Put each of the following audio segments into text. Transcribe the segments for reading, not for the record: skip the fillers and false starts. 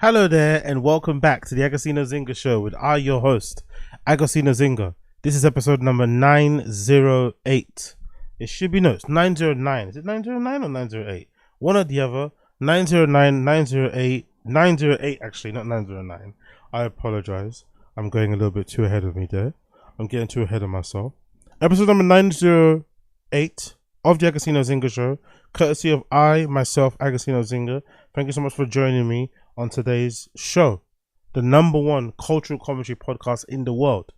Hello there and welcome back to the Agostinho Zinga Show with your host, Agostinho Zinga. This is episode number 908. It should be, no, it's 909. Is it 909 or 908? One or the other. 909, 908, 908 actually, not 909. I apologize. I'm going a little bit too ahead of me there. I'm getting too ahead of myself. Episode number 908 of the Agostinho Zinga Show, courtesy of myself, Agostinho Zinga. Thank you so much for joining me on today's show, the #1 cultural commentary podcast in the world.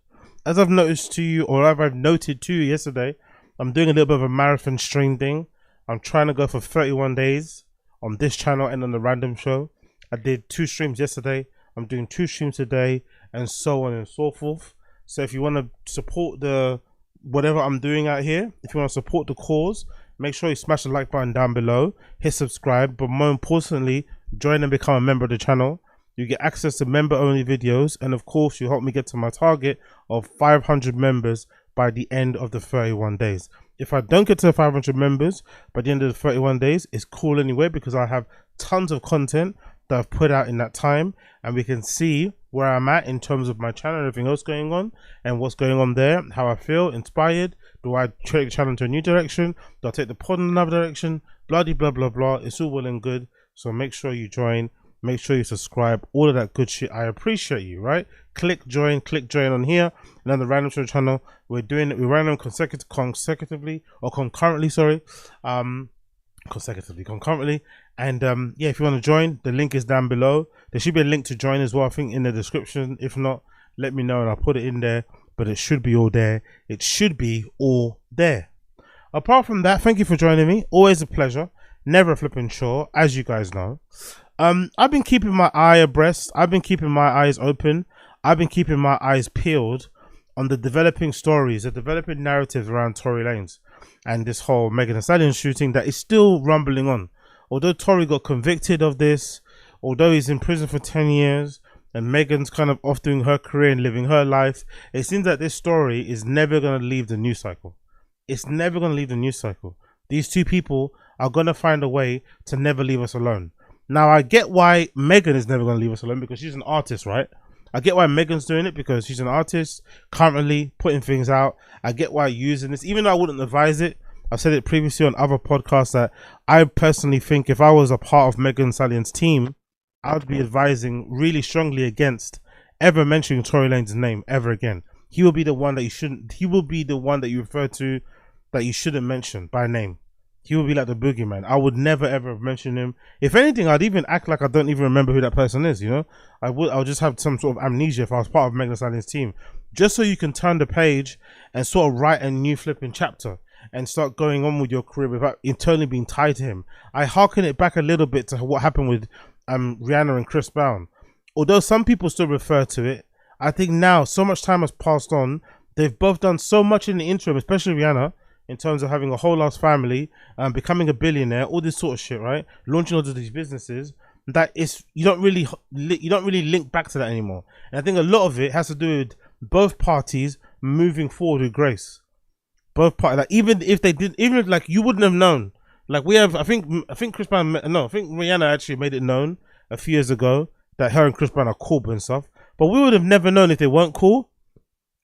As I've noticed to you, or I've noted to you yesterday, I'm doing a little bit of a marathon stream thing. I'm trying to go for 31 days on this channel and on the random show. I did 2 streams yesterday. I'm doing 2 streams today, and so on and so forth. So if you want to support the whatever I'm doing out here, if you want to support the cause, make sure you smash the like button down below, hit subscribe, but more importantly, join and become a member of the channel. You get access to member only videos, and of course you help me get to my target of 500 members by the end of the 31 days. If I don't get to 500 members by the end of the 31 days, it's cool anyway, because I have tons of content that I've put out in that time, and we can see where I'm at in terms of my channel and everything else going on, and what's going on there, how I feel inspired. Do I take the channel into a new direction? Do I take the pod in another direction? Blah blah blah blah. It's all well and good. So make sure you join, make sure you subscribe, all of that good shit. I appreciate you, right? Click join on here, and on the random show channel, we're running them consecutively or concurrently, sorry. Concurrently. And yeah, if you want to join, the link is down below. There should be a link to join as well, I think, in the description. If not, let me know and I'll put it in there. But it should be all there. It should be all there. Apart from that, thank you for joining me. Always a pleasure. Never a flipping chore, as you guys know. I've been keeping my eye abreast. I've been keeping my eyes open. I've been keeping my eyes peeled on the developing stories, the developing narratives around Tory Lanez and this whole Megan Thee Stallion shooting that is still rumbling on. Although Tory got convicted of this, although he's in prison for 10 years, and Megan's kind of off doing her career and living her life, it seems that this story is never going to leave the news cycle. It's never going to leave the news cycle. These two people are going to find a way to never leave us alone. Now, I get why Megan is never going to leave us alone, because she's an artist, right? I get why Megan's doing it, because she's an artist, currently putting things out. I get why using this, even though I wouldn't advise it. I've said it previously on other podcasts that I personally think if I was a part of Megan Thee Stallion's team, I would be advising really strongly against ever mentioning Tory Lanez's name ever again. He will be the one that you shouldn't, he will be the one that you refer to that you shouldn't mention by name. He will be like the boogeyman. I would never ever mention him. If anything, I'd even act like I don't even remember who that person is, you know? I'll just have some sort of amnesia if I was part of Megan Thee Stallion's team. Just so you can turn the page and sort of write a new flipping chapter and start going on with your career without internally being tied to him. I hearken it back a little bit to what happened with Rihanna and Chris Brown. Although some people still refer to it, I think now so much time has passed on. They've both done so much in the interim, especially Rihanna, in terms of having a whole ass family, becoming a billionaire, all this sort of shit, right? Launching all of these businesses, that is, you don't really link back to that anymore. And I think a lot of it has to do with both parties moving forward with grace. Both parties, like even if they did, even if like you wouldn't have known, like we have, I think Chris Brown, no, I think Rihanna actually made it known a few years ago that her and Chris Brown are cool and stuff, but we would have never known if they weren't cool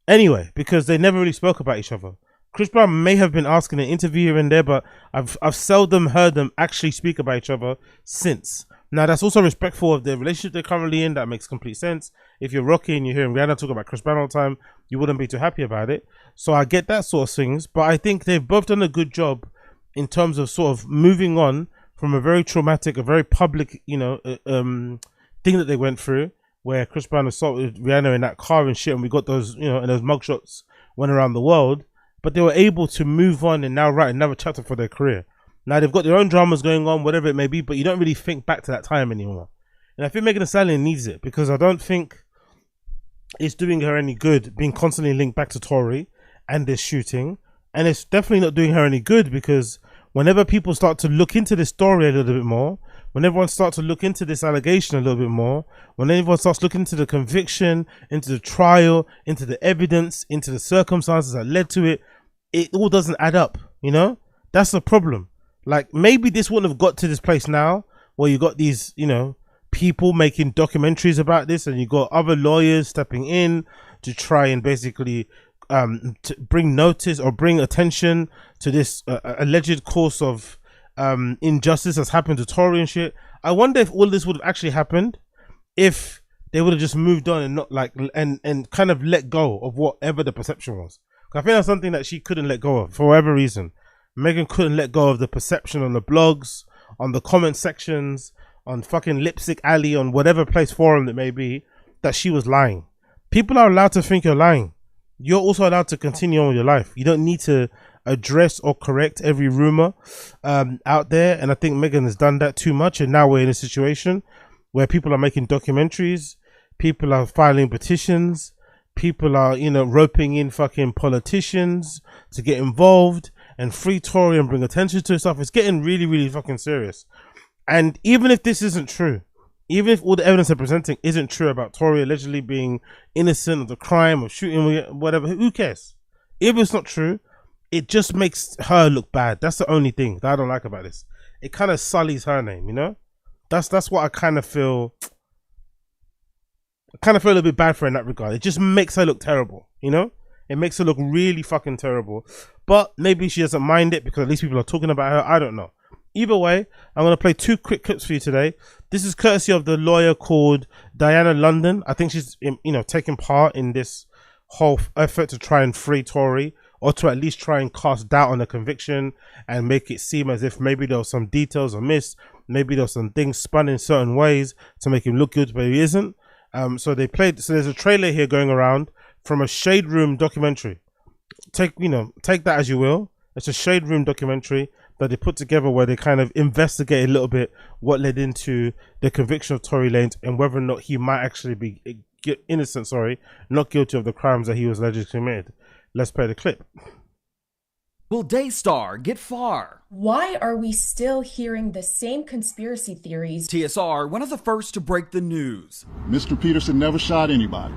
anyway, because they never really spoke about each other. Chris Brown may have been asking an interview here and there, but I've seldom heard them actually speak about each other since. Now, that's also respectful of the relationship they're currently in. That makes complete sense. If you're Rocky and you're hearing Rihanna talk about Chris Brown all the time, you wouldn't be too happy about it. So I get that sort of things, but I think they've both done a good job in terms of sort of moving on from a very traumatic, a very public, you know, thing that they went through, where Chris Brown assaulted Rihanna in that car and shit, and we got those, you know, and those mugshots went around the world. But they were able to move on and now write another chapter for their career. Now they've got their own dramas going on, whatever it may be, but you don't really think back to that time anymore. And I think Megan Thee Stallion needs it, because I don't think it's doing her any good being constantly linked back to Tory and this shooting. And it's definitely not doing her any good, because whenever people start to look into this story a little bit more, when everyone starts to look into this allegation a little bit more, when everyone starts looking into the conviction, into the trial, into the evidence, into the circumstances that led to it, it all doesn't add up, you know? That's the problem. Like, maybe this wouldn't have got to this place now, where you got these, you know, people making documentaries about this, and you got other lawyers stepping in to try and basically to bring notice or bring attention to this alleged course of injustice that's happened to Tory and shit. I wonder if all this would have actually happened if they would have just moved on and not like and kind of let go of whatever the perception was. I think that's something that she couldn't let go of for whatever reason. Megan couldn't let go of the perception on the blogs, on the comment sections, on fucking Lipstick Alley, on whatever place forum it may be, that she was lying. People are allowed to think you're lying. You're also allowed to continue on with your life. You don't need to address or correct every rumor out there. And I think Megan has done that too much. And now we're in a situation where people are making documentaries, people are filing petitions, people are, you know, roping in fucking politicians to get involved and free Tory and bring attention to stuff. It's getting really, really fucking serious. And even if this isn't true, even if all the evidence they're presenting isn't true about Tory allegedly being innocent of the crime of shooting, whatever, who cares? If it's not true, it just makes her look bad. That's the only thing that I don't like about this. It kind of sullies her name, you know? That's what I kind of feel. I kind of feel a little bit bad for her in that regard. It just makes her look terrible, you know? It makes her look really fucking terrible. But maybe she doesn't mind it because at least people are talking about her. I don't know. Either way, I'm going to play 2 quick clips for you today. This is courtesy of the lawyer called Diana London. I think she's, you know, taking part in this whole effort to try and free Tory, or to at least try and cast doubt on the conviction and make it seem as if maybe there was some details amiss. Maybe there was some things spun in certain ways to make him look good, but he isn't. So they played. So there's a trailer here going around from a Shade Room documentary. Take that as you will. It's a Shade Room documentary that they put together where they kind of investigate a little bit what led into the conviction of Tory Lanez and whether or not he might actually be innocent, not guilty of the crimes that he was allegedly committed. Let's play the clip. Will Daystar get far? Why are we still hearing the same conspiracy theories? TSR, one of the first to break the news. Mr. Peterson never shot anybody.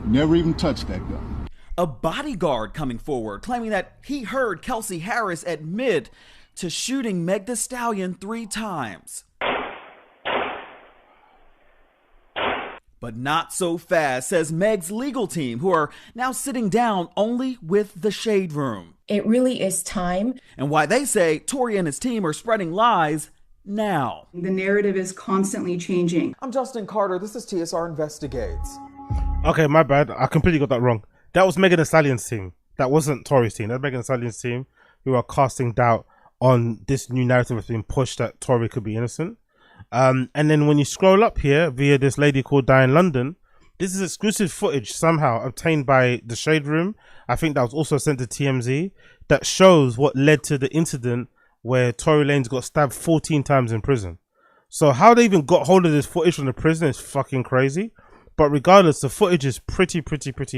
Never even touched that gun. A bodyguard coming forward claiming that he heard Kelsey Harris admit to shooting Meg Thee Stallion 3 times. But not so fast, says Meg's legal team, who are now sitting down only with the Shade Room. It really is time. And why they say Tory and his team are spreading lies now. The narrative is constantly changing. I'm Justin Carter. This is TSR Investigates. Okay, my bad. I completely got that wrong. That was Megan Thee Stallion's team. That wasn't Tory's team. That's Megan Thee Stallion's team who are casting doubt on this new narrative that's being pushed that Tory could be innocent. And then when you scroll up here via this lady called Diane London, this is exclusive footage somehow obtained by the Shade Room. I think that was also sent to TMZ, that shows what led to the incident where Tory Lanez got stabbed 14 times in prison. So how they even got hold of this footage from the prison is fucking crazy. But regardless, the footage is pretty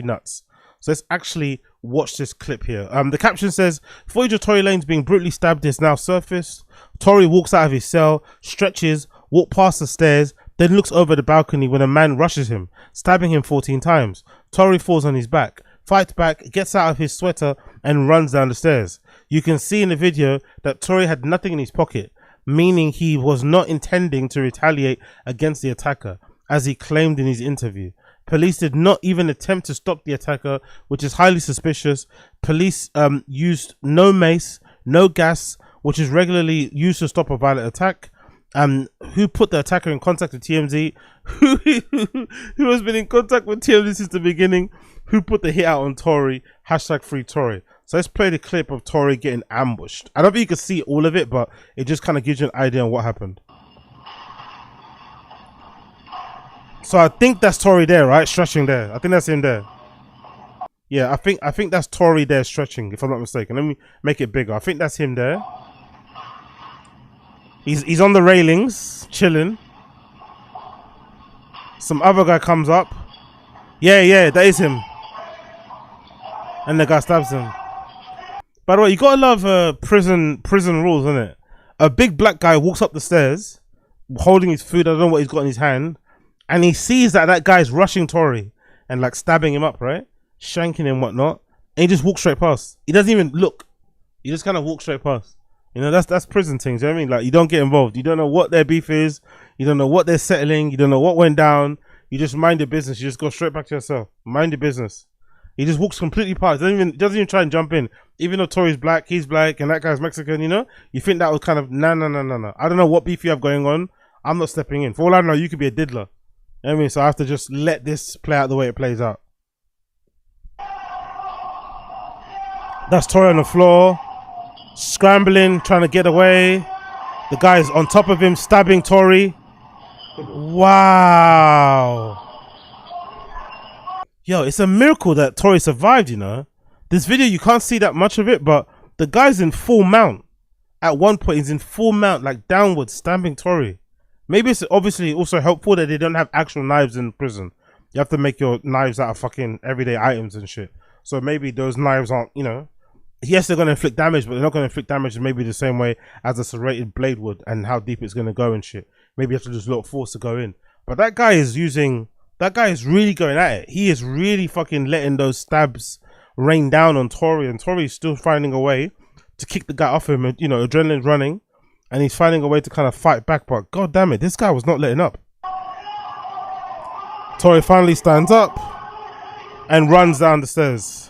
nuts. So let's actually watch this clip here. The caption says, footage of Tory Lanez being brutally stabbed is now surfaced. Tory walks out of his cell, stretches, walks past the stairs, then looks over the balcony when a man rushes him, stabbing him 14 times. Tory falls on his back, fights back, gets out of his sweater and runs down the stairs. You can see in the video that Tory had nothing in his pocket, meaning he was not intending to retaliate against the attacker, as he claimed in his interview. Police did not even attempt to stop the attacker, which is highly suspicious. Police used no mace, no gas, which is regularly used to stop a violent attack. Who put the attacker in contact with TMZ? Who has been in contact with TMZ since the beginning? Who put the hit out on Tory? Hashtag free Tory. So let's play the clip of Tory getting ambushed. I don't think you can see all of it, but it just kind of gives you an idea on what happened. So I think that's Tory there, right? Stretching there. I think that's him there. Yeah, I think that's Tory there stretching, if I'm not mistaken. Let me make it bigger. I think that's him there. He's on the railings, chilling. Some other guy comes up. Yeah, that is him. And the guy stabs him. By the way, you gotta love prison rules, isn't it? A big black guy walks up the stairs, holding his food. I don't know what he's got in his hand. And he sees that guy's rushing Tory and like stabbing him up, right? Shanking him, whatnot. And he just walks straight past. He doesn't even look. He just kind of walks straight past. You know, that's prison things. You know what I mean? Like, you don't get involved. You don't know what their beef is. You don't know what they're settling. You don't know what went down. You just mind your business. You just go straight back to yourself. Mind your business. He just walks completely past. Doesn't even try and jump in. Even though Tory's black, he's black, and that guy's Mexican, you know? You think that was kind of, no. I don't know what beef you have going on. I'm not stepping in. For all I know, you could be a diddler. You know what I mean? So I have to just let this play out the way it plays out. That's Tory on the floor. Scrambling, trying to get away. The guy's on top of him, stabbing Tory. Wow. Yo, it's a miracle that Tory survived, you know. This video, you can't see that much of it, but the guy's in full mount. At one point, he's in full mount, like downwards, stabbing Tory. Maybe it's obviously also helpful that they don't have actual knives in prison. You have to make your knives out of fucking everyday items and shit. So maybe those knives aren't, you know. Yes, they're going to inflict damage, but they're not going to inflict damage maybe the same way as a serrated blade would, and how deep it's going to go and shit. Maybe you have to just look force to go in. But that guy is really going at it. He is really fucking letting those stabs rain down on Tory, and Tory's still finding a way to kick the guy off him. And, you know, adrenaline's running, and he's finding a way to kind of fight back. But god damn it, this guy was not letting up. Tory finally stands up and runs down the stairs.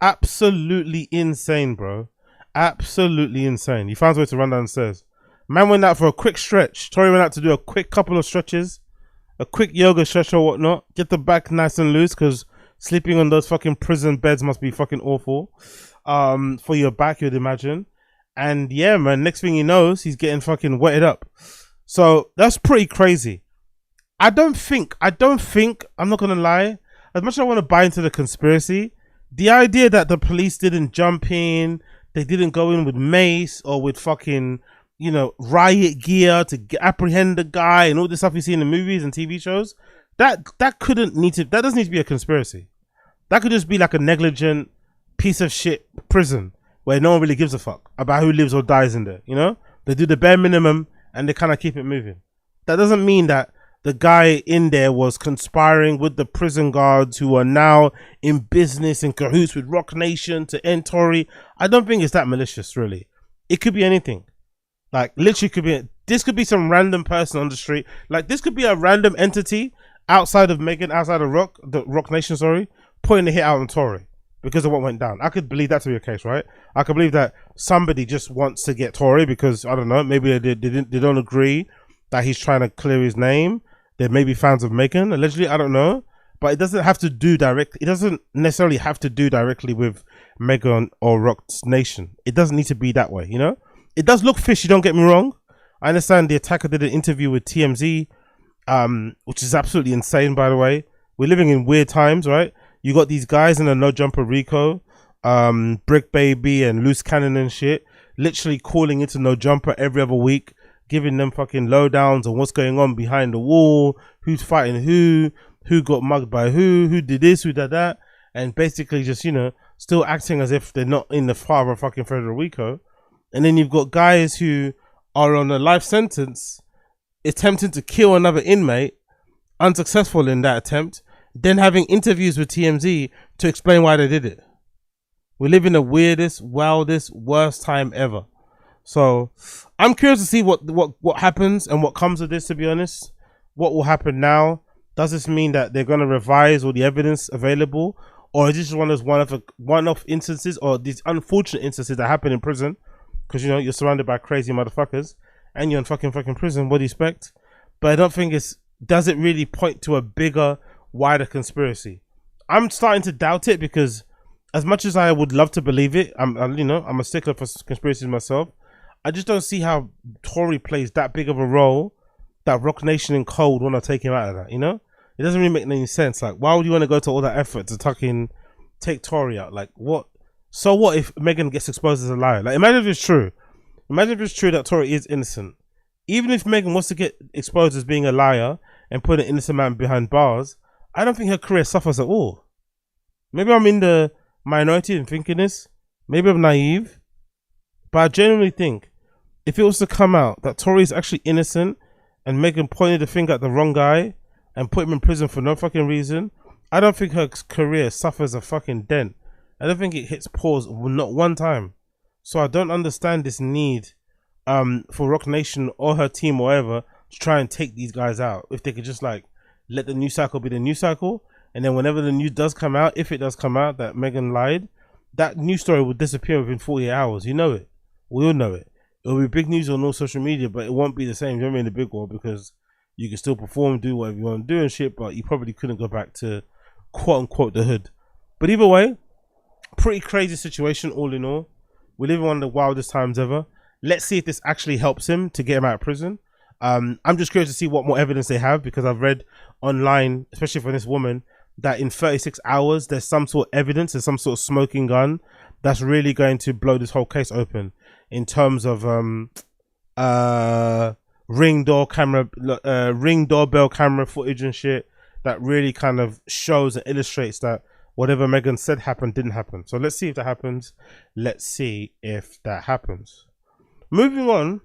Absolutely insane, bro. Absolutely insane. He found a way to run downstairs. Man went out for a quick stretch. Tory went out to do a quick couple of stretches, a quick yoga stretch or whatnot. Get the back nice and loose, because sleeping on those fucking prison beds must be fucking awful for your back, you'd imagine. And yeah, man, next thing he knows, he's getting fucking wetted up. So that's pretty crazy. I don't think, I'm not gonna lie, as much as I want to buy into the conspiracy, the idea that the police didn't jump in, they didn't go in with mace or with fucking, you know, riot gear to apprehend the guy and all this stuff you see in the movies and TV shows, that doesn't need to be a conspiracy. That could just be like a negligent piece of shit prison where no one really gives a fuck about who lives or dies in there, you know? They do the bare minimum and they kind of keep it moving. That doesn't mean that the guy in there was conspiring with the prison guards who are now in business in cahoots with Rock Nation to end Tory. I don't think it's that malicious, really. It could be anything. Like, literally this could be some random person on the street. Like, this could be a random entity outside of Megan, outside of the Rock Nation, sorry, putting the hit out on Tory because of what went down. I could believe that to be the case, right? I could believe that somebody just wants to get Tory because, I don't know, maybe they don't agree that he's trying to clear his name. There may be fans of Megan, allegedly, I don't know. But it doesn't have to do directly. It doesn't necessarily have to do directly with Megan or Rock Nation. It doesn't need to be that way, you know? It does look fishy, don't get me wrong. I understand the attacker did an interview with TMZ, which is absolutely insane, by the way. We're living in weird times, right? You got these guys in a No Jumper Rico, Brick Baby and Loose Cannon and shit, literally calling into No Jumper every other week, giving them fucking lowdowns on what's going on behind the wall, who's fighting who got mugged by who did this, who did that, and basically just, you know, still acting as if they're not in the father of fucking Federal Rico. And then you've got guys who are on a life sentence attempting to kill another inmate, unsuccessful in that attempt, then having interviews with TMZ to explain why they did it. We live in the weirdest, wildest, worst time ever. So I'm curious to see what happens and what comes of this, to be honest. What will happen now? Does this mean that they're going to revise all the evidence available? Or is this just one of those one-off instances, or these unfortunate instances that happen in prison? Because, you know, you're surrounded by crazy motherfuckers and you're in fucking prison. What do you expect? But I don't think does it really point to a bigger, wider conspiracy? I'm starting to doubt it, because as much as I would love to believe it, I'm a stickler for conspiracies myself. I just don't see how Tory plays that big of a role that Rock Nation and Cold want to take him out of that, you know? It doesn't really make any sense. Like, why would you want to go to all that effort to take Tory out? Like, what? So what if Megan gets exposed as a liar? Like, imagine if it's true. Imagine if it's true that Tory is innocent. Even if Megan wants to get exposed as being a liar and put an innocent man behind bars, I don't think her career suffers at all. Maybe I'm in the minority in thinking this. Maybe I'm naive. But I genuinely think if it was to come out that Tory is actually innocent and Megan pointed the finger at the wrong guy and put him in prison for no fucking reason, I don't think her career suffers a fucking dent. I don't think it hits pause not one time. So I don't understand this need for Rock Nation or her team or whatever to try and take these guys out. If they could just like let the news cycle be the news cycle, and then whenever the news does come out, if it does come out that Megan lied, that news story will disappear within 48 hours. You know it. We all know it. It'll be big news on all social media, but it won't be the same. You know what I mean? The big world, because you can still perform, do whatever you want to do and shit, but you probably couldn't go back to quote unquote the hood. But either way, pretty crazy situation all in all. We're living one of the wildest times ever. Let's see if this actually helps him to get him out of prison. I'm just curious to see what more evidence they have, because I've read online, especially for this woman, that in 36 hours there's some sort of evidence, there's some sort of smoking gun that's really going to blow this whole case open in terms of ring doorbell camera footage and shit that really kind of shows and illustrates that whatever Megan said happened didn't happen. So let's see if that happens. Let's see if that happens. Moving on,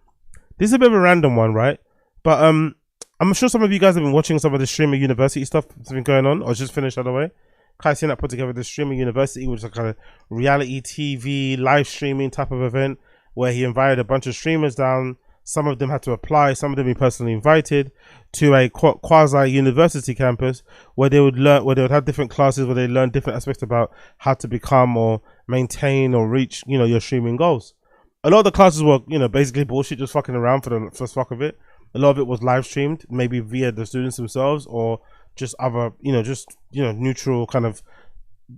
this is a bit of a random one, right? But I'm sure some of you guys have been watching some of the Streamer University stuff that's been going on, or just finished, by the way. Kai Sinat put together the Streamer University, which is a kind of reality TV live streaming type of event where he invited a bunch of streamers down. Some of them had to apply, some of them he personally invited to a quasi university campus where they would learn, where they would have different classes where they learn different aspects about how to become or maintain or reach, you know, your streaming goals. A lot of the classes were, you know, basically bullshit, just fucking around for the first fuck of it. A lot of it was live streamed, maybe via the students themselves or just other, neutral kind of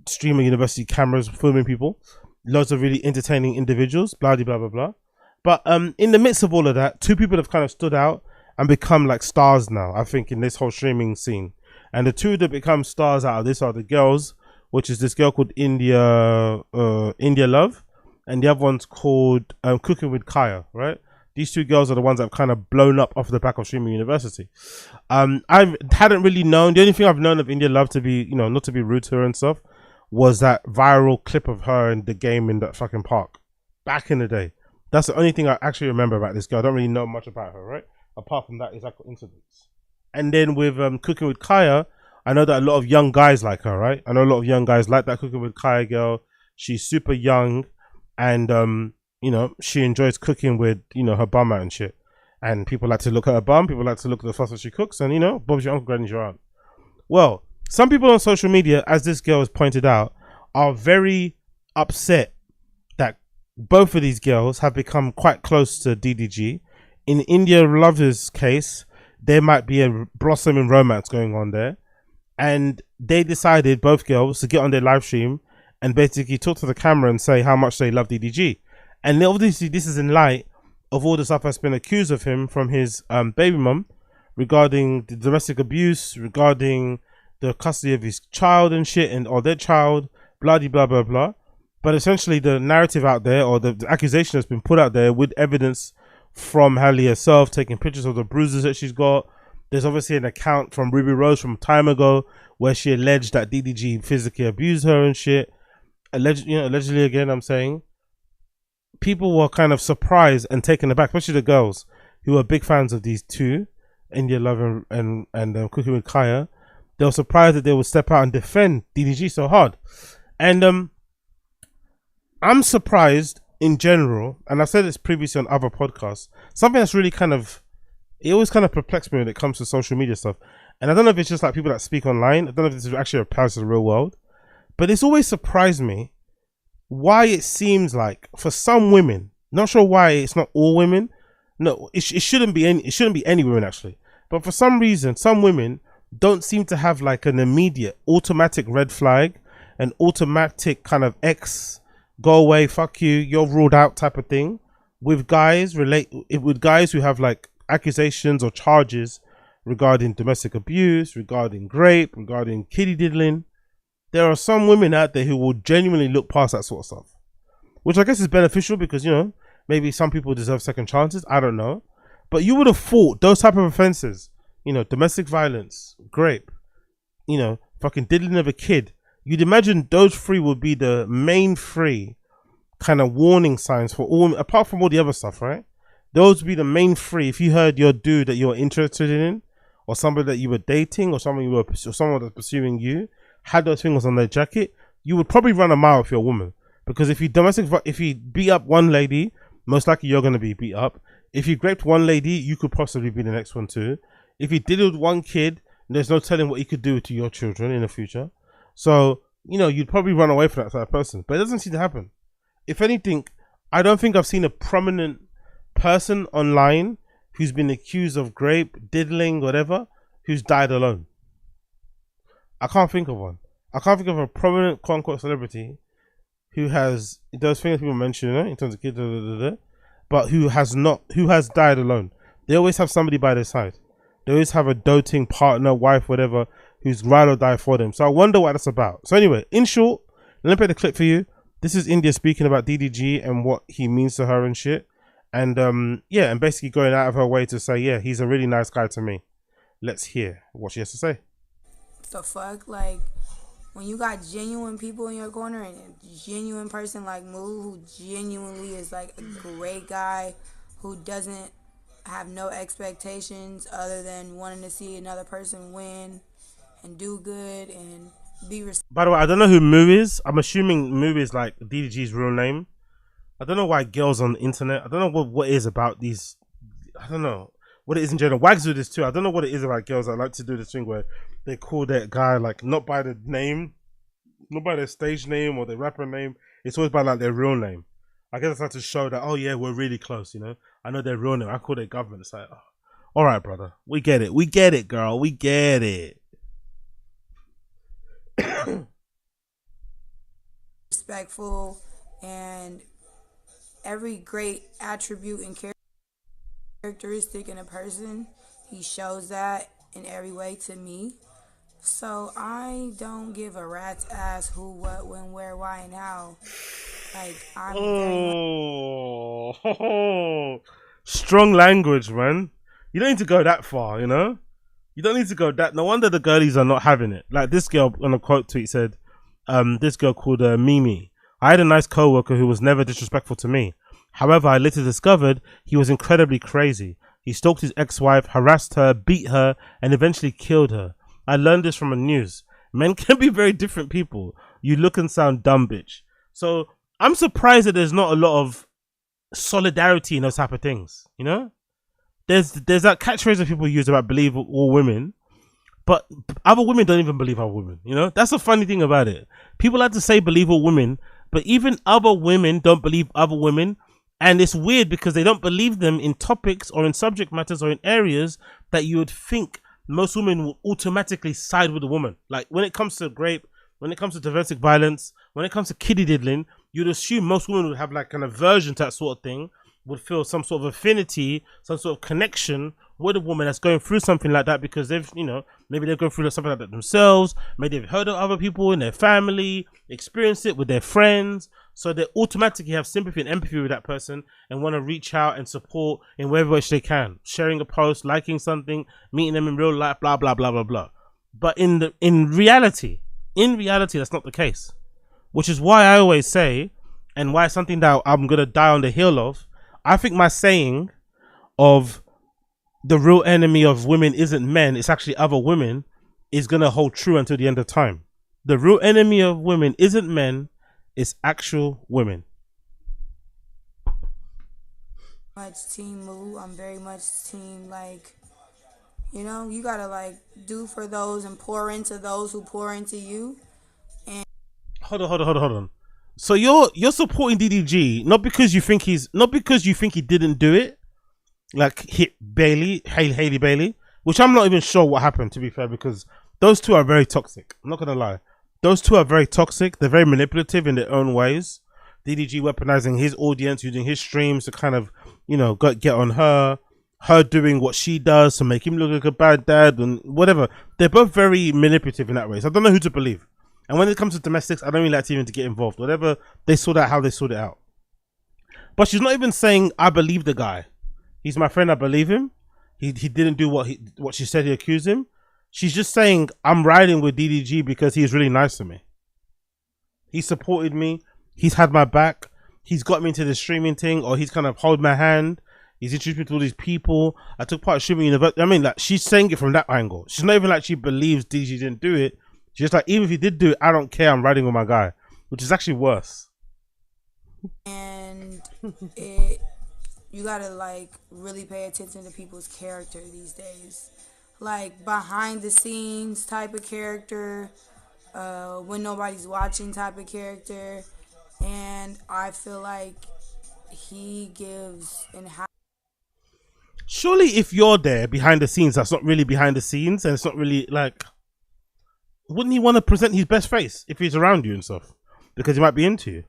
Streamer University cameras filming people. Lots of really entertaining individuals, blah, blah, blah, blah. But in the midst of all of that, two people have kind of stood out and become like stars now, I think, in this whole streaming scene. And the two that become stars out of this are the girls, which is this girl called India Love, and the other one's called Cooking with Kya, right? These two girls are the ones that have kind of blown up off the back of Streamer University. I hadn't really known. The only thing I've known of India Love, to be, not to be rude to her and stuff, was that viral clip of her in the game in that fucking park back in the day. That's the only thing I actually remember about this girl. I don't really know much about her, right? Apart from that, it's like coincidence. And then with Cooking with Kya, I know that a lot of young guys like her, right? I know a lot of young guys like that Cooking with Kya girl. She's super young, and she enjoys cooking with, her bum out and shit. And people like to look at her bum. People like to look at the stuff that she cooks. And, Bob's your uncle, Granny's your aunt. Well, some people on social media, as this girl has pointed out, are very upset that both of these girls have become quite close to DDG. In India Love's case, there might be a blossoming romance going on there. And they decided, both girls, to get on their live stream and basically talk to the camera and say how much they love DDG. And obviously this is in light of all the stuff that's been accused of him from his baby mum regarding the domestic abuse, regarding the custody of his child and shit, and or their child, blah, blah, blah, blah. But essentially the narrative out there, or the accusation that's been put out there with evidence from Hailey herself, taking pictures of the bruises that she's got. There's obviously an account from Ruby Rose from time ago where she alleged that DDG physically abused her and shit. Allegedly again, I'm saying. People were kind of surprised and taken aback, especially the girls who are big fans of these two, India Love and Cooking with Kya. They were surprised that they would step out and defend DDG so hard. And I'm surprised in general, and I've said this previously on other podcasts, something that's really it always kind of perplexes me when it comes to social media stuff. And I don't know if it's just like people that speak online. I don't know if this actually applies to the real world. But it's always surprised me why it seems like for some women, not sure why it's not all women. No, it shouldn't be any women actually. But for some reason, some women don't seem to have like an immediate automatic red flag, an automatic kind of X, go away, fuck you, you're ruled out type of thing with guys who have like accusations or charges regarding domestic abuse, regarding rape, regarding kiddie diddling. There are some women out there who will genuinely look past that sort of stuff, which I guess is beneficial because, maybe some people deserve second chances. I don't know. But you would have thought those type of offenses, domestic violence, rape, fucking diddling of a kid, you'd imagine those three would be the main three kind of warning signs for all, apart from all the other stuff, right? Those would be the main three. If you heard your dude that you're interested in, or somebody that you were dating, or someone that's pursuing you, had those things on their jacket, you would probably run a mile if you're a woman. Because if you beat up one lady, most likely you're going to be beat up. If you raped one lady, you could possibly be the next one too. If you did it with one kid, there's no telling what you could do to your children in the future. So, you know, you'd probably run away from that type of person. But it doesn't seem to happen. If anything, I don't think I've seen a prominent person online who's been accused of grape, diddling, whatever, who's died alone. I can't think of one. I can't think of a prominent quote-unquote celebrity who has those things people mention, in terms of kids, but who has died alone. They always have somebody by their side. They always have a doting partner, wife, whatever, who's ride or die for them. So I wonder what that's about. So anyway, in short, let me play the clip for you. This is India speaking about DDG and what he means to her and shit. And yeah, and basically going out of her way to say, yeah, he's a really nice guy to me. Let's hear what she has to say. The fuck? Like, when you got genuine people in your corner and a genuine person like Moo, who genuinely is like a great guy, who doesn't have no expectations other than wanting to see another person win and do good and be respectful. By the way, I don't know who Moo is. I'm assuming Moo is like DDG's real name. I don't know why girls on the internet, I don't know what it is about these, I don't know what it is in general. Wags do this too. I don't know what it is about girls that like to do this thing where they call that guy like not by the name, not by their stage name or their rapper name. It's always by like their real name. I guess it's like to show that, oh yeah, we're really close, you know. I know their real name. I call their government. It's like, oh, all right, brother. We get it. We get it, girl. We get it. Respectful, and every great attribute and characteristic in a person, he shows that in every way to me. So I don't give a rat's ass who, what, when, where, why, and how. Like, I'm strong language, man. You don't need to go that far, you know. You don't need to go that. No wonder the girlies are not having it. Like this girl on a quote tweet said, this girl called Mimi. I had a nice co-worker who was never disrespectful to me. However, I later discovered he was incredibly crazy. He stalked his ex-wife, harassed her, beat her, and eventually killed her. I learned this from the news. Men can be very different people. You look and sound dumb, bitch. So I'm surprised that there's not a lot of solidarity in those type of things. You know, there's that catchphrase that people use about believe all women, but other women don't even believe other women. You know, that's the funny thing about it. People like to say believe all women, but even other women don't believe other women. And it's weird because they don't believe them in topics or in subject matters or in areas that you would think most women will automatically side with the woman. Like when it comes to rape, when it comes to domestic violence, when it comes to kiddie diddling, you'd assume most women would have like an aversion to that sort of thing, would feel some sort of affinity, some sort of connection with a woman that's going through something like that because they've, you know, maybe they're going through something like that themselves, maybe they've heard of other people in their family, experienced it with their friends, so they automatically have sympathy and empathy with that person and want to reach out and support in whatever way they can, sharing a post, liking something, meeting them in real life, blah blah blah blah blah. But in reality, that's not the case, which is why I always say, and why something that I'm gonna die on the hill of. I think my saying of the real enemy of women isn't men, it's actually other women, is gonna hold true until the end of time. The real enemy of women isn't men, it's actual women. Much team Moo. I'm very much team, like, you know, you gotta like do for those and pour into those who pour into you. And hold on. So you're supporting DDG not because you think he didn't do it, like Hailey Bailey, which I'm not even sure what happened, to be fair, because those two are very toxic. I'm not gonna lie. Those two are very toxic. They're very manipulative in their own ways. DDG weaponizing his audience, using his streams to kind of, you know, get on her doing what she does to make him look like a bad dad and whatever. They're both very manipulative in that way. So I don't know who to believe. And when it comes to domestics, I don't really like to even to get involved. Whatever they sort out, how they sort it out. But she's not even saying I believe the guy. He's my friend. I believe him. He didn't do what she said he accused him. She's just saying I'm riding with DDG because he's really nice to me. He supported me. He's had my back. He's got me into the streaming thing, or he's kind of hold my hand. He's introduced me to all these people. I took part in streaming university. I mean, like, she's saying it from that angle. She's not even like she believes DDG didn't do it. She's just like, even if he did do it, I don't care. I'm riding with my guy, which is actually worse. And like really pay attention to people's character these days. Like behind the scenes type of character, when nobody's watching type of character. And I feel like he gives Surely if you're there behind the scenes, that's not really behind the scenes, and it's not really like, wouldn't he want to present his best face if he's around you and stuff? Because he might be into you.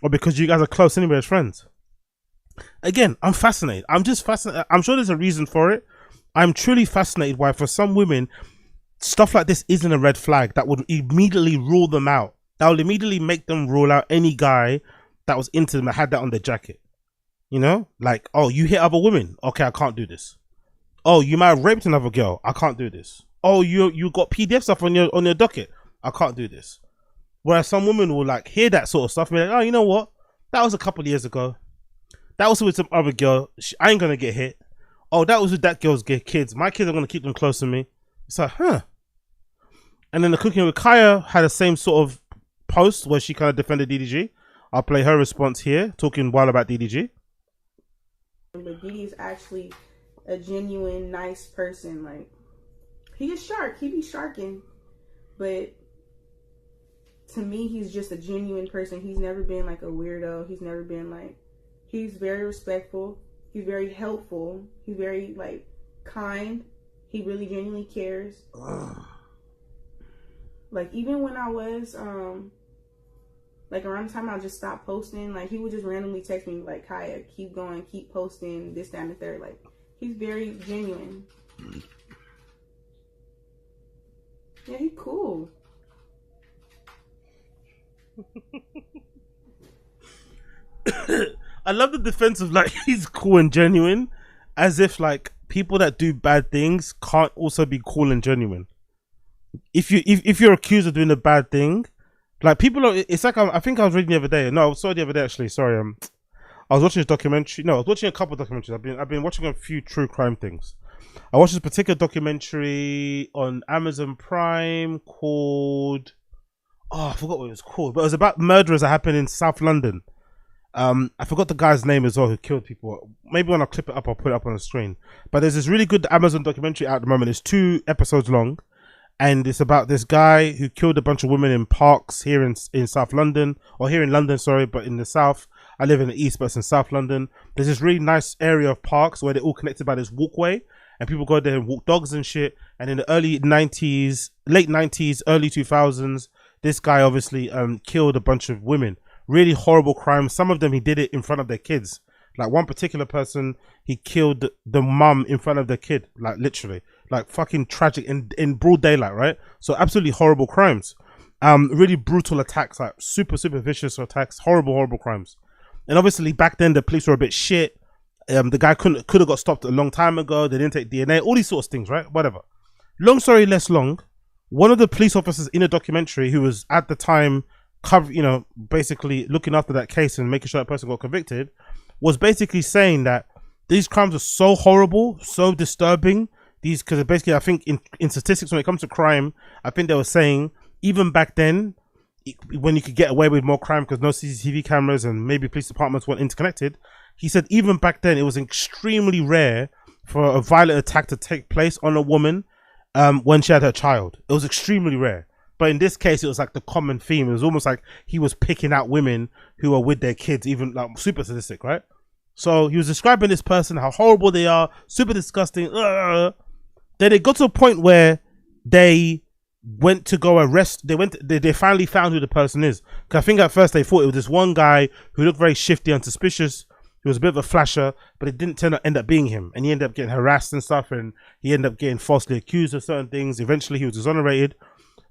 Or because you guys are close anyway as friends. Again, I'm fascinated. I'm just fascinated. I'm sure there's a reason for it. I'm truly fascinated why for some women, stuff like this isn't a red flag that would immediately rule them out. That would immediately make them rule out any guy that was into them that had that on their jacket. You know? Like, oh, you hit other women. Okay, I can't do this. Oh, you might have raped another girl. I can't do this. Oh, you got PDF stuff on your docket. I can't do this. Whereas some women will like hear that sort of stuff and be like, oh, you know what? That was a couple of years ago. That was with some other girl. I ain't gonna get hit. Oh, that was with that girl's kids. My kids are gonna keep them close to me. It's like, huh. And then the Cooking with Kya had the same sort of post where she kind of defended DDG. I'll play her response here, talking wild about DDG. But Diddy is actually a genuine, nice person. Like, he is shark. He be sharking. But to me, he's just a genuine person. He's never been like a weirdo. He's never been like, he's very respectful. He's very helpful. He's very like kind. He really genuinely cares. Like even when I was like around the time I just stopped posting, like he would just randomly text me like, Kya, keep going, keep posting, this, that, and the third. Like he's very genuine. Yeah, he's cool. I love the defense of like he's cool and genuine, as if like people that do bad things can't also be cool and genuine. If you're accused of doing a bad thing, like people are, it's like I think I was reading the other day. No, I saw the other day actually. Sorry, I was watching this documentary. No, I was watching a couple of documentaries. I've been watching a few true crime things. I watched this particular documentary on Amazon Prime called, oh, I forgot what it was called, but it was about murders that happened in South London. I forgot the guy's name as well who killed people. Maybe when I clip it up, I'll put it up on the screen. But there's this really good Amazon documentary out at the moment. It's 2 episodes long, and it's about this guy who killed a bunch of women in parks here in South London, or here in London, sorry, but in the South. I live in the East, but it's in South London. There's this really nice area of parks where they're all connected by this walkway, and people go there and walk dogs and shit. And in the early 90s, late 90s, early 2000s, this guy obviously killed a bunch of women. Really horrible crimes. Some of them he did it in front of their kids. Like one particular person, he killed the mum in front of their kid, like literally, like fucking tragic in broad daylight, right? So absolutely horrible crimes. Really brutal attacks, like super vicious attacks, horrible crimes. And obviously back then the police were a bit shit. The guy could have got stopped a long time ago. They didn't take DNA, all these sorts of things, right? Whatever. Long story less long, one of the police officers in a documentary who was at the time basically looking after that case and making sure that person got convicted, was basically saying that these crimes are so horrible, so disturbing. Because basically, I think in statistics when it comes to crime, I think they were saying even back then, when you could get away with more crime because no CCTV cameras and maybe police departments weren't interconnected, he said even back then it was extremely rare for a violent attack to take place on a woman when she had her child. It was extremely rare. But in this case, it was like the common theme. It was almost like he was picking out women who are with their kids, even like super sadistic, right? So he was describing this person, how horrible they are, super disgusting. Then it got to a point where they went to go arrest. They finally found who the person is. Because I think at first they thought it was this one guy who looked very shifty and suspicious. He was a bit of a flasher, but it didn't end up being him. And he ended up getting harassed and stuff. And he ended up getting falsely accused of certain things. Eventually he was exonerated.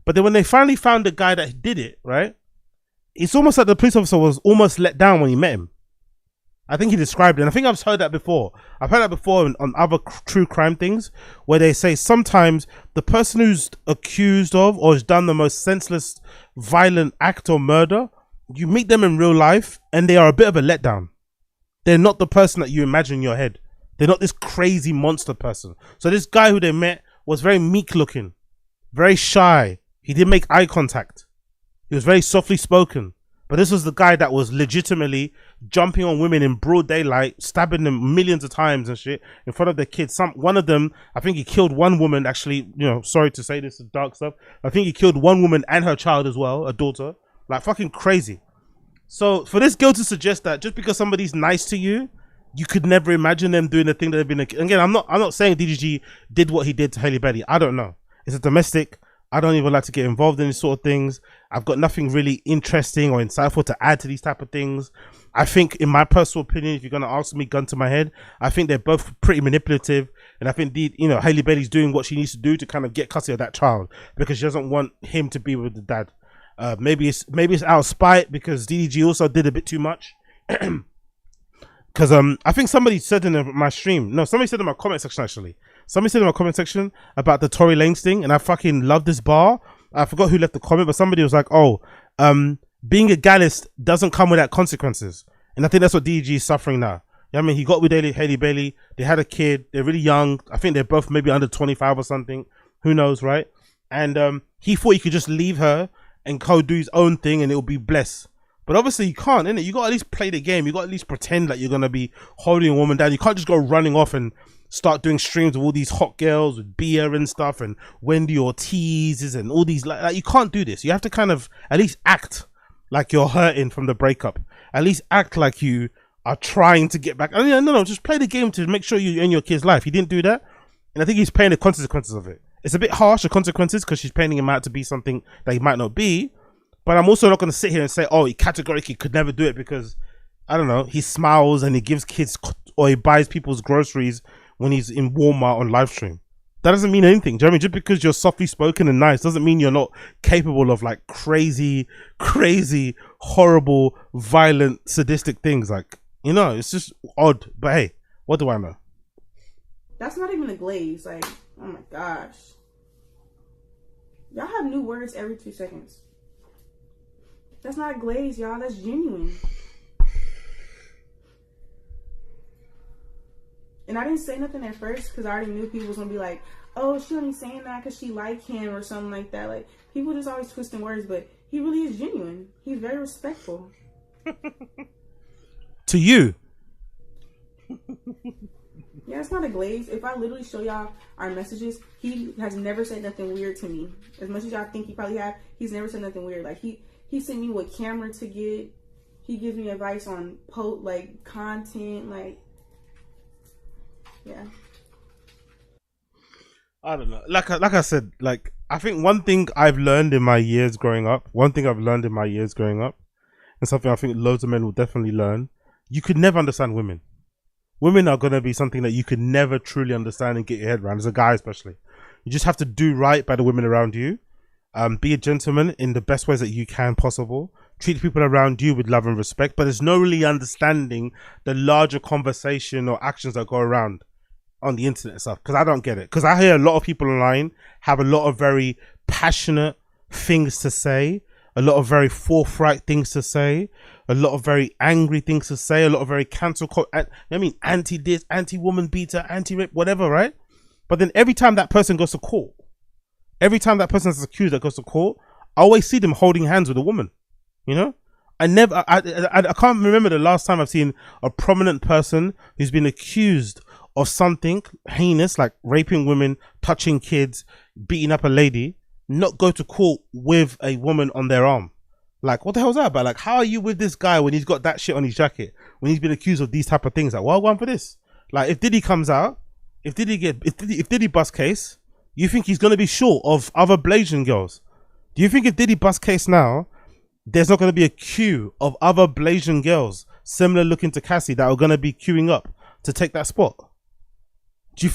But then when they finally found the guy that did it, right? It's almost like the police officer was almost let down when he met him. I think he described it. And I think I've heard that before. I've heard that before on other true crime things where they say sometimes the person who's accused of or has done the most senseless, violent act or murder, you meet them in real life and they are a bit of a letdown. They're not the person that you imagine in your head. They're not this crazy monster person. So this guy who they met was very meek looking, very shy. He didn't make eye contact. He was very softly spoken. But this was the guy that was legitimately jumping on women in broad daylight, stabbing them millions of times and shit in front of their kids. One of them, I think he killed one woman, actually, you know, sorry to say this is dark stuff. I think he killed one woman and her child as well, a daughter. Like, fucking crazy. So for this girl to suggest that just because somebody's nice to you, you could never imagine them doing the thing that they've been. Again, I'm not saying DDG did what he did to Hailey Bailey. I don't know. It's a domestic. I don't even like to get involved in these sort of things. I've got nothing really interesting or insightful to add to these type of things. I think, in my personal opinion, if you're gonna ask me, gun to my head, I think they're both pretty manipulative, and I think Hailey Bailey's doing what she needs to do to kind of get custody of that child because she doesn't want him to be with the dad. Maybe it's out of spite because DDG also did a bit too much. Because I think somebody said in my stream, no, somebody said in my comment section actually. Somebody said in my comment section about the Tory Lanez thing, and I fucking love this bar. I forgot who left the comment, but somebody was like, "Oh, being a gallist doesn't come without consequences," and I think that's what DDG is suffering now. I mean, he got with Hailey Bailey. They had a kid. They're really young. I think they're both maybe under 25 or something. Who knows, right? And he thought he could just leave her and go do his own thing, and it will be blessed. But obviously you can't, innit? You got to at least play the game. You got to at least pretend like you're going to be holding a woman down. You can't just go running off and start doing streams with all these hot girls with beer and stuff and Wendy Ortiz's and all these. Like you can't do this. You have to kind of at least act like you're hurting from the breakup. At least act like you are trying to get back. I mean, no, just play the game to make sure you end your kid's life. He didn't do that. And I think he's paying the consequences of it. It's a bit harsh, the consequences, because she's painting him out to be something that he might not be. But I'm also not going to sit here and say, oh, he categorically could never do it because, I don't know, he smiles and he gives kids or he buys people's groceries when he's in Walmart on live stream. That doesn't mean anything. Do you know what I mean? Just because you're softly spoken and nice doesn't mean you're not capable of like crazy, horrible, violent, sadistic things. Like, you know, it's just odd. But hey, what do I know? That's not even a glaze. Like, oh my gosh. Y'all have new words every 2 seconds. That's not a glaze, y'all. That's genuine. And I didn't say nothing at first because I already knew people was going to be like, oh, she only saying that because she like him or something like that. Like, people just always twisting words, but he really is genuine. He's very respectful. To you. Yeah, it's not a glaze. If I literally show y'all our messages, he has never said nothing weird to me. As much as y'all think he probably have, he's never said nothing weird. Like, he sent me what camera to get. He gives me advice on content. Like, yeah. I don't know. Like I said, like, I think one thing I've learned in my years growing up, and something I think loads of men will definitely learn, you could never understand women. Women are going to be something that you could never truly understand and get your head around, as a guy especially. You just have to do right by the women around you. Be a gentleman in the best ways that you can possible. Treat people around you with love and respect, but there's no really understanding the larger conversation or actions that go around on the internet and stuff, because I don't get it. Because I hear a lot of people online have a lot of very passionate things to say, a lot of very forthright things to say, a lot of very angry things to say, a lot of very anti this, anti-woman beater, anti-rape, whatever, right? But then every time that person goes to court, every time that person is accused that goes to court, I always see them holding hands with a woman. You know, I can't remember the last time I've seen a prominent person who's been accused of something heinous like raping women, touching kids, beating up a lady, not go to court with a woman on their arm. Like, what the hell is that about? Like, how are you with this guy when he's got that shit on his jacket, when he's been accused of these type of things? Like, well, one for this. Like, if Diddy comes out, if Diddy bust case, you think he's going to be short of other Blasian girls? Do you think if Diddy bust case now, there's not going to be a queue of other Blasian girls similar looking to Cassie that are going to be queuing up to take that spot? Do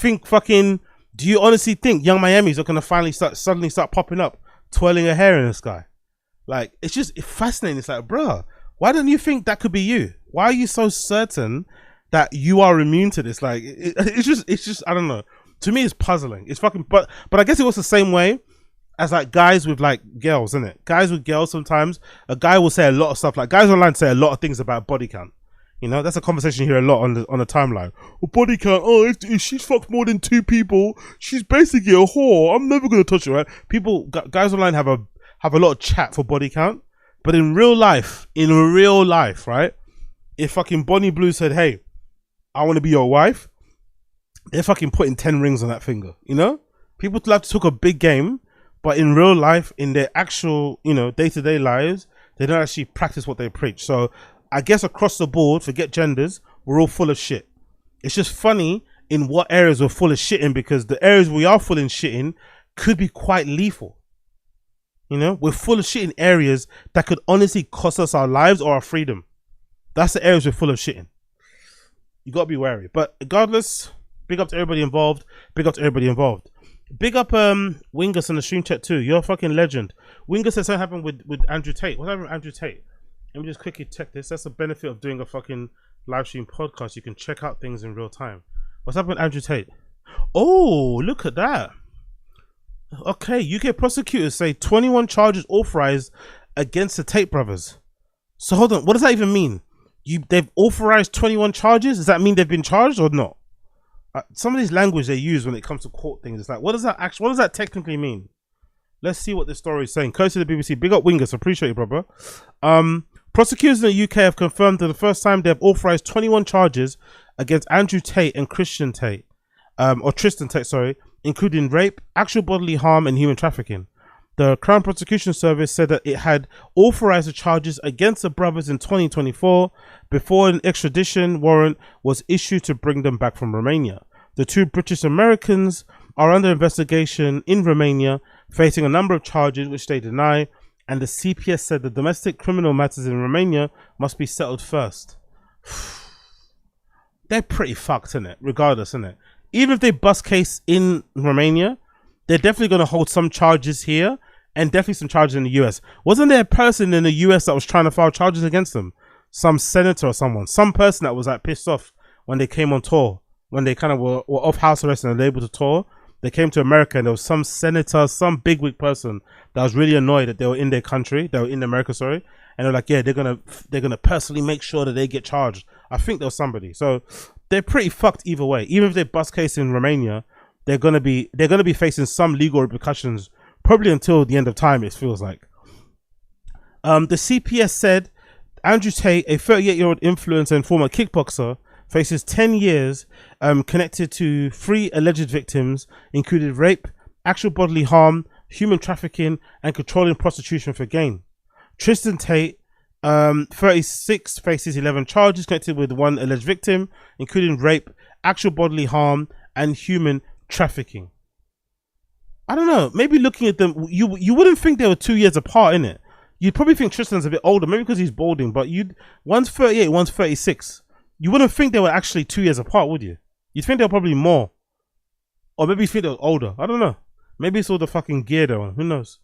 you honestly think Young Miami's are going to suddenly start popping up, twirling her hair in the sky? Like, it's fascinating. It's like, bruh, why don't you think that could be you? Why are you so certain that you are immune to this? Like, it's just, I don't know. To me, it's puzzling. It's fucking, but I guess it was the same way as like guys with like girls, isn't it? Guys with girls, sometimes a guy will say a lot of stuff. Like, guys online say a lot of things about body count. You know, that's a conversation you hear a lot on the timeline. Well, body count. Oh, if she's fucked more than 2 people, she's basically a whore. I'm never gonna touch her. Right? Guys online have a lot of chat for body count. But in real life, right? If fucking Bonnie Blue said, "Hey, I want to be your wife," they're fucking putting 10 rings on that finger. You know, people like to talk a big game, but in real life, in their actual, you know, day-to-day lives, they don't actually practice what they preach. So I guess across the board, forget genders, we're all full of shit. It's just funny in what areas we're full of shit in, because the areas we are full of shit in could be quite lethal. You know, we're full of shit in areas that could honestly cost us our lives or our freedom. That's the areas we're full of shit in. You gotta be wary. But regardless, big up to everybody involved. Big up to everybody involved. Big up Wingus on the stream chat too. You're a fucking legend. Wingus said something happened with Andrew Tate. What happened with Andrew Tate? Let me just quickly check this. That's the benefit of doing a fucking live stream podcast. You can check out things in real time. What's happened with Andrew Tate? Oh, look at that. Okay, UK prosecutors say 21 charges authorized against the Tate brothers. So hold on, what does that even mean? They've authorized 21 charges? Does that mean they've been charged or not? Some of these language they use when it comes to court things, it's like, what does that technically mean? Let's see what this story is saying. Courtesy of the BBC. Big up Wingus, appreciate you, brother. Prosecutors in the UK have confirmed for the first time they have authorized 21 charges against Andrew Tate and Tristan Tate, including rape, actual bodily harm, and human trafficking. The Crown Prosecution Service said that it had authorized the charges against the brothers in 2024 before an extradition warrant was issued to bring them back from Romania. The two British Americans are under investigation in Romania, facing a number of charges which they deny, and the CPS said the domestic criminal matters in Romania must be settled first. They're pretty fucked, innit? Regardless, innit? Even if they bust case in Romania, they're definitely going to hold some charges here and definitely some charges in the US. Wasn't there a person in the US that was trying to file charges against them? Some senator or someone. Some person that was like pissed off when they came on tour. When they kind of were off house arrest and were able to tour. They came to America and there was some senator, some bigwig person that was really annoyed that they were in their country. They were in America, sorry. And they're like, yeah, they're gonna personally make sure that they get charged. I think there was somebody. So they're pretty fucked either way. Even if they bust case in Romania, they're gonna be facing some legal repercussions probably until the end of time, it feels like. The CPS said Andrew Tate, a 38-year-old influencer and former kickboxer, faces 10 years connected to 3 alleged victims, including rape, actual bodily harm, human trafficking, and controlling prostitution for gain. Tristan Tate, 36, faces 11 charges connected with 1 alleged victim, including rape, actual bodily harm, and human trafficking. I don't know. Maybe looking at them, you wouldn't think they were 2 years apart, innit? You'd probably think Tristan's a bit older, maybe because he's balding, but one's 38, one's 36. You wouldn't think they were actually 2 years apart, would you? You'd think they were probably more. Or maybe you think they were older. I don't know. Maybe it's all the fucking gear though. Who knows?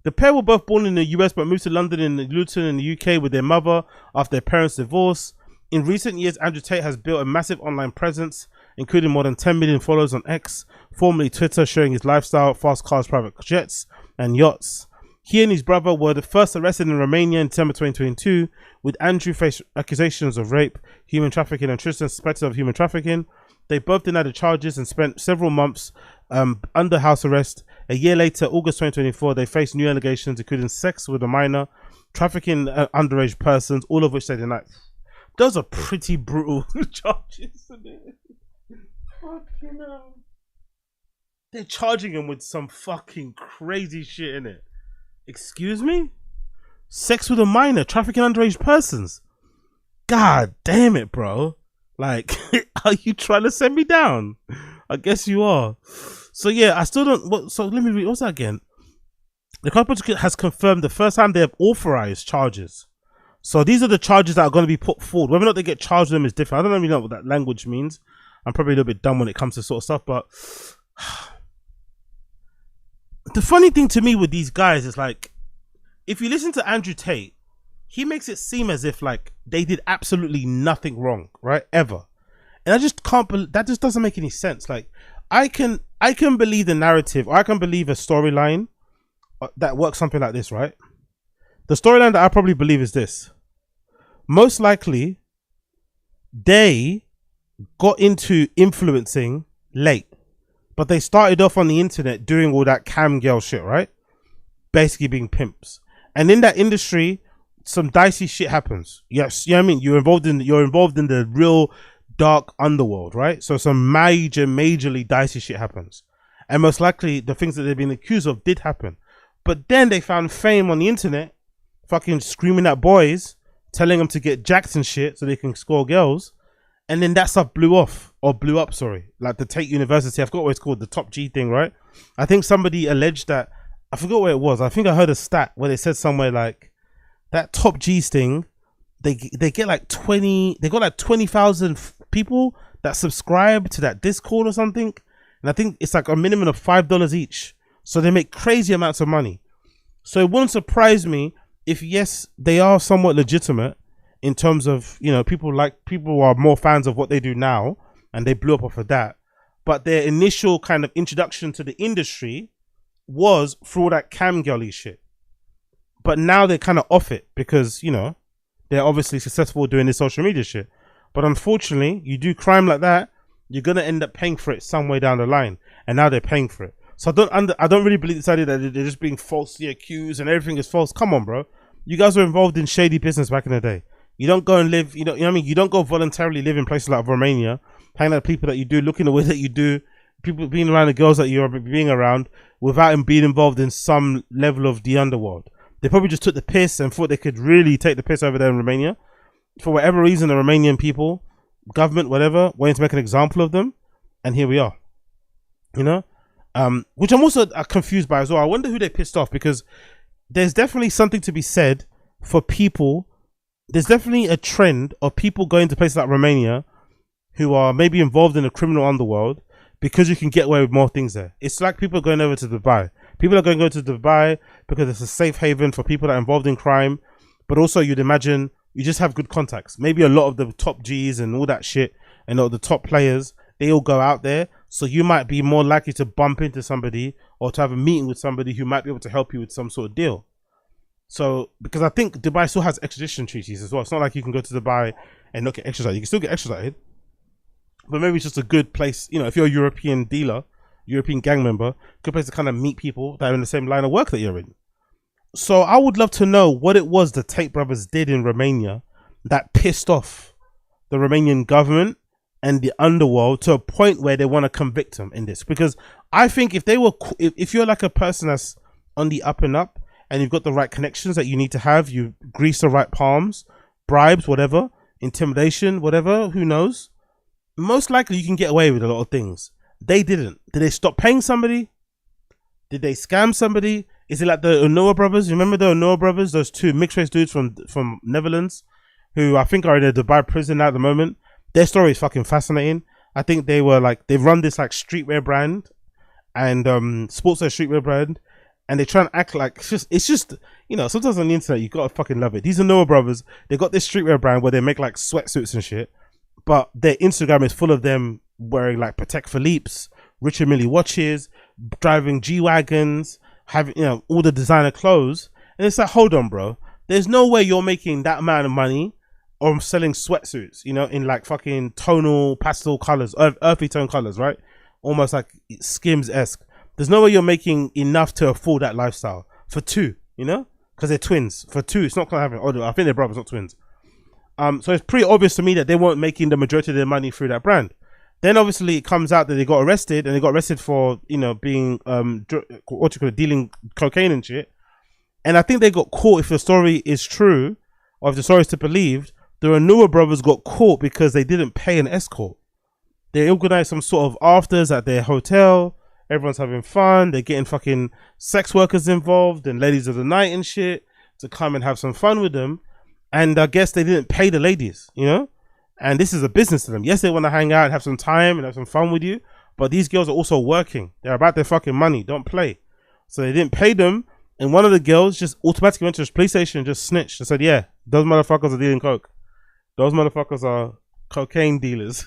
The pair were both born in the US but moved to London and Luton in the UK with their mother after their parents' divorce. In recent years, Andrew Tate has built a massive online presence, including more than 10 million followers on X, formerly Twitter, showing his lifestyle, fast cars, private jets, and yachts. He and his brother were the first arrested in Romania in December 2022, with Andrew faced accusations of rape, human trafficking, and Tristan suspected of human trafficking. They both denied the charges and spent several months under house arrest. A year later, August 2024, they faced new allegations, including sex with a minor, trafficking underage persons, all of which they denied. Those are pretty brutal charges, isn't it? Fucking hell. They're charging him with some fucking crazy shit, in it. Excuse me? Sex with a minor, trafficking underage persons. God damn it, bro. Like, are you trying to send me down? I guess you are. So yeah, I still don't. So let me read. What's that again? The Crown Prosecutor has confirmed the first time they have authorized charges. So these are the charges that are going to be put forward. Whether or not they get charged with them is different. I don't really know what that language means. I'm probably a little bit dumb when it comes to sort of stuff, but the funny thing to me with these guys is like, if you listen to Andrew Tate, he makes it seem as if like they did absolutely nothing wrong, right? Ever. And I just can't believe that. Just doesn't make any sense. Like, I can believe the narrative, or I can believe a storyline that works something like this, right? The storyline that I probably believe is this. Most likely, they got into influencing late, but they started off on the internet doing all that cam girl shit, right? Basically being pimps. And in that industry, some dicey shit happens. Yes, you know what I mean? You're involved in the real dark underworld, right? So some majorly dicey shit happens. And most likely the things that they've been accused of did happen. But then they found fame on the internet, fucking screaming at boys, telling them to get jacked and shit so they can score girls. And then that stuff blew up, sorry. Like the Tate University, I forgot what it's called, the top G thing, right? I think somebody alleged that, I forgot where it was. I think I heard a stat where they said somewhere like, that top G's thing, they get like 20,000 people that subscribe to that Discord or something. And I think it's like a minimum of $5 each. So they make crazy amounts of money. So it wouldn't surprise me if, yes, they are somewhat legitimate in terms of, you know, people are more fans of what they do now and they blew up off of that. But their initial kind of introduction to the industry was through all that cam girly shit. But now they're kind of off it because, you know, they're obviously successful doing this social media shit. But unfortunately, you do crime like that, you're going to end up paying for it some way down the line. And now they're paying for it. So I don't really believe this idea that they're just being falsely accused and everything is false. Come on, bro. You guys were involved in shady business back in the day. You don't go and live, you know what I mean? You don't go voluntarily live in places like Romania, hanging out with people that you do, looking the way that you do, people being around the girls that you're being around without being involved in some level of the underworld. They probably just took the piss and thought they could really take the piss over there in Romania. For whatever reason, the Romanian people, government, whatever, wanted to make an example of them. And here we are, you know? Which I'm also confused by as well. I wonder who they pissed off, because there's definitely something to be said for people. There's definitely a trend of people going to places like Romania who are maybe involved in the criminal underworld because you can get away with more things there. It's like people going over to Dubai. People are going to go to Dubai because it's a safe haven for people that are involved in crime. But also you'd imagine you just have good contacts. Maybe a lot of the top Gs and all that shit and all the top players, they all go out there. So you might be more likely to bump into somebody or to have a meeting with somebody who might be able to help you with some sort of deal. So, because I think Dubai still has extradition treaties as well. It's not like you can go to Dubai and not get extradited. You can still get extradited. But maybe it's just a good place, you know, if you're a European dealer, European gang member, good place to kind of meet people that are in the same line of work that you're in. So I would love to know what it was the Tate brothers did in Romania that pissed off the Romanian government and the underworld to a point where they want to convict them in this. Because I think if you're like a person that's on the up and up, and you've got the right connections that you need to have, you grease the right palms, bribes, whatever, intimidation, whatever, who knows? Most likely you can get away with a lot of things. They didn't. Did they stop paying somebody? Did they scam somebody? Is it like the Onoa brothers? You remember the Onoa brothers? Those two mixed race dudes from Netherlands who I think are in a Dubai prison at the moment. Their story is fucking fascinating. I think they run this like streetwear brand and sportswear streetwear brand. And they try and act like it's just, you know, sometimes on the internet, you gotta fucking love it. These are Noah brothers. They got this streetwear brand where they make like sweatsuits and shit. But their Instagram is full of them wearing like Patek Philippe's, Richard Mille watches, driving G-Wagons, having, you know, all the designer clothes. And it's like, hold on, bro. There's no way you're making that amount of money or selling sweatsuits, you know, in like fucking tonal pastel colors, earthy tone colors, right? Almost like Skims-esque. There's no way you're making enough to afford that lifestyle for two, you know, because they're twins. For two, it's not gonna happen. Oh, I think they're brothers, not twins. So it's pretty obvious to me that they weren't making the majority of their money through that brand. Then obviously it comes out that they got arrested, and they got arrested for, you know, being dealing cocaine and shit. And I think they got caught, if the story is true, or if the story is to believe, the Renua brothers got caught because they didn't pay an escort. They organized some sort of afters at their hotel. Everyone's having fun. They're getting fucking sex workers involved and ladies of the night and shit to come and have some fun with them. And I guess they didn't pay the ladies, you know? And this is a business to them. Yes, they want to hang out, have some time and have some fun with you. But these girls are also working. They're about their fucking money. Don't play. So they didn't pay them. And one of the girls just automatically went to the police station and just snitched and said, yeah, those motherfuckers are dealing coke. Those motherfuckers are cocaine dealers.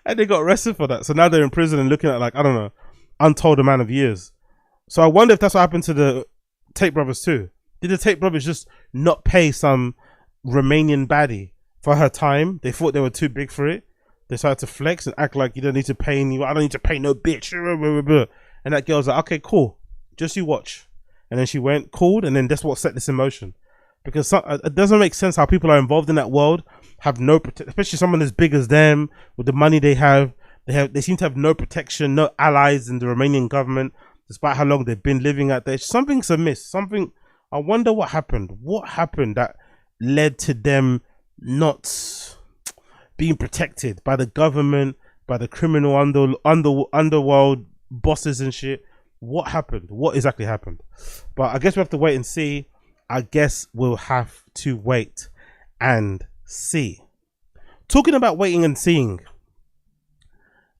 And they got arrested for that. So now they're in prison and looking at, like, I don't know, untold amount of years. So I wonder if that's what happened to the Tate brothers too. Did the Tate brothers just not pay some Romanian baddie for her time? They thought they were too big for it. They started to flex and act like you don't need to pay any. I don't need to pay no bitch. And that girl's like, okay, cool. Just you watch. and then she went, called, and then that's what set this in motion. Because it doesn't make sense how people are involved in that world have no protection, especially someone as big as them with the money they have. They seem to have no protection, no allies in the Romanian government, despite how long they've been living out there. Something's amiss. Something. I wonder what happened. What happened that led to them not being protected by the government, by the criminal underworld bosses and shit. What happened? What exactly happened? But I guess we have to wait and see. I guess we'll have to wait and see. Talking about waiting and seeing,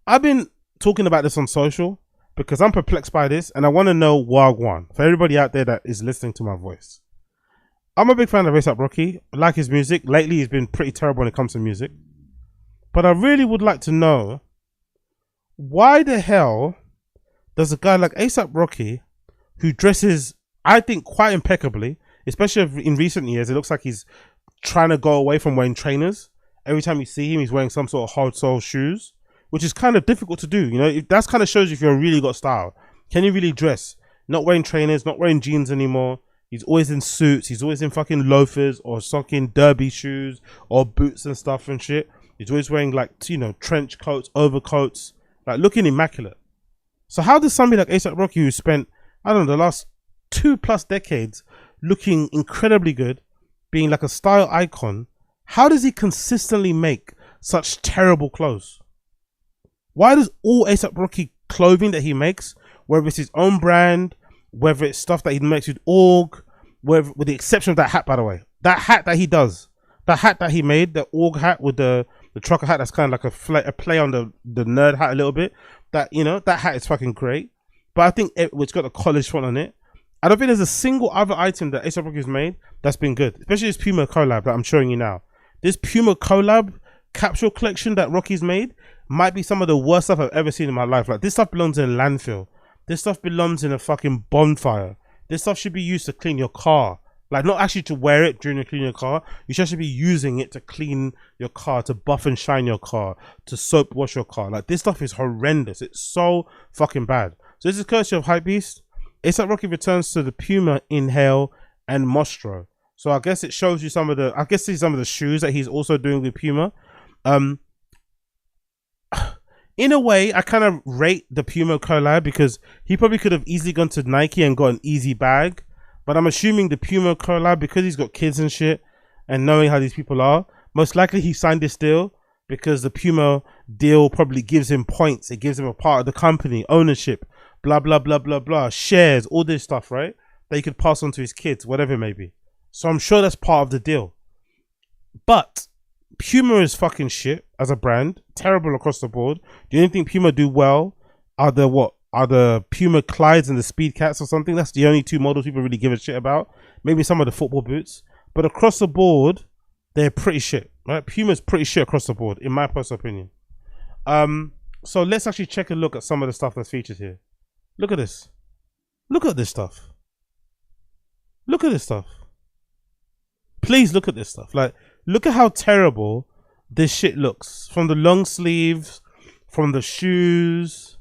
I've been talking about this on social because I'm perplexed by this and I want to know Wagwan for everybody out there that is listening to my voice. I'm a big fan of A$AP Rocky. I like his music. Lately, he's been pretty terrible when it comes to music. But I really would like to know, why the hell does a guy like A$AP Rocky, who dresses, I think, quite impeccably, especially in recent years, it looks like he's trying to go away from wearing trainers. Every time you see him, he's wearing some sort of hard sole shoes, which is kind of difficult to do. You know, that kind of shows if you're really got style. Can you really dress? Not wearing trainers, not wearing jeans anymore. He's always in suits. He's always in fucking loafers or fucking derby shoes or boots and stuff and shit. He's always wearing, like, you know, trench coats, overcoats, like looking immaculate. So how does somebody like A$AP Rocky, who spent, I don't know, the last 2+ decades looking incredibly good, being like a style icon, how does he consistently make such terrible clothes? Why does all A$AP Rocky clothing that he makes, whether it's his own brand, whether it's stuff that he makes with org, with the exception of that hat, by the way, that hat that he does, that hat that he made, the org hat with the trucker hat, that's kind of like a play on the nerd hat a little bit. That, you know, that hat is fucking great. But I think it's got a college font on it. I don't think there's a single other item that A$AP Rocky has made that's been good, especially this Puma collab that I'm showing you now. This Puma collab capsule collection that Rocky's made might be some of the worst stuff I've ever seen in my life. Like, this stuff belongs in a landfill. This stuff belongs in a fucking bonfire. This stuff should be used to clean your car. Like, not actually to wear it during you clean your car. You should actually be using it to clean your car, to buff and shine your car, to soap wash your car. Like, this stuff is horrendous. It's so fucking bad. So this is courtesy of Hypebeast. A$AP Rocky returns to the Puma, Inhale, and Mostro. So I guess it shows you some of the shoes that he's also doing with Puma. In a way, I kind of rate the Puma collab because he probably could have easily gone to Nike and got an easy bag. But I'm assuming the Puma collab, because he's got kids and shit, and knowing how these people are, most likely he signed this deal because the Puma deal probably gives him points. It gives him a part of the company, ownership, blah, blah, blah, blah, blah, shares, all this stuff, right? That he could pass on to his kids, whatever it may be. So I'm sure that's part of the deal. But Puma is fucking shit as a brand, terrible across the board. The only thing Puma do well are the Puma Clydes and the Speed Cats or something. That's the only two models people really give a shit about. Maybe some of the football boots, but across the board, they're pretty shit. Right? Puma's pretty shit across the board, in my personal opinion. So let's actually check a look at some of the stuff that's featured here. Look at this. Look at this stuff. Look at this stuff. Please look at this stuff. Like, look at how terrible this shit looks. From the long sleeves, from the shoes,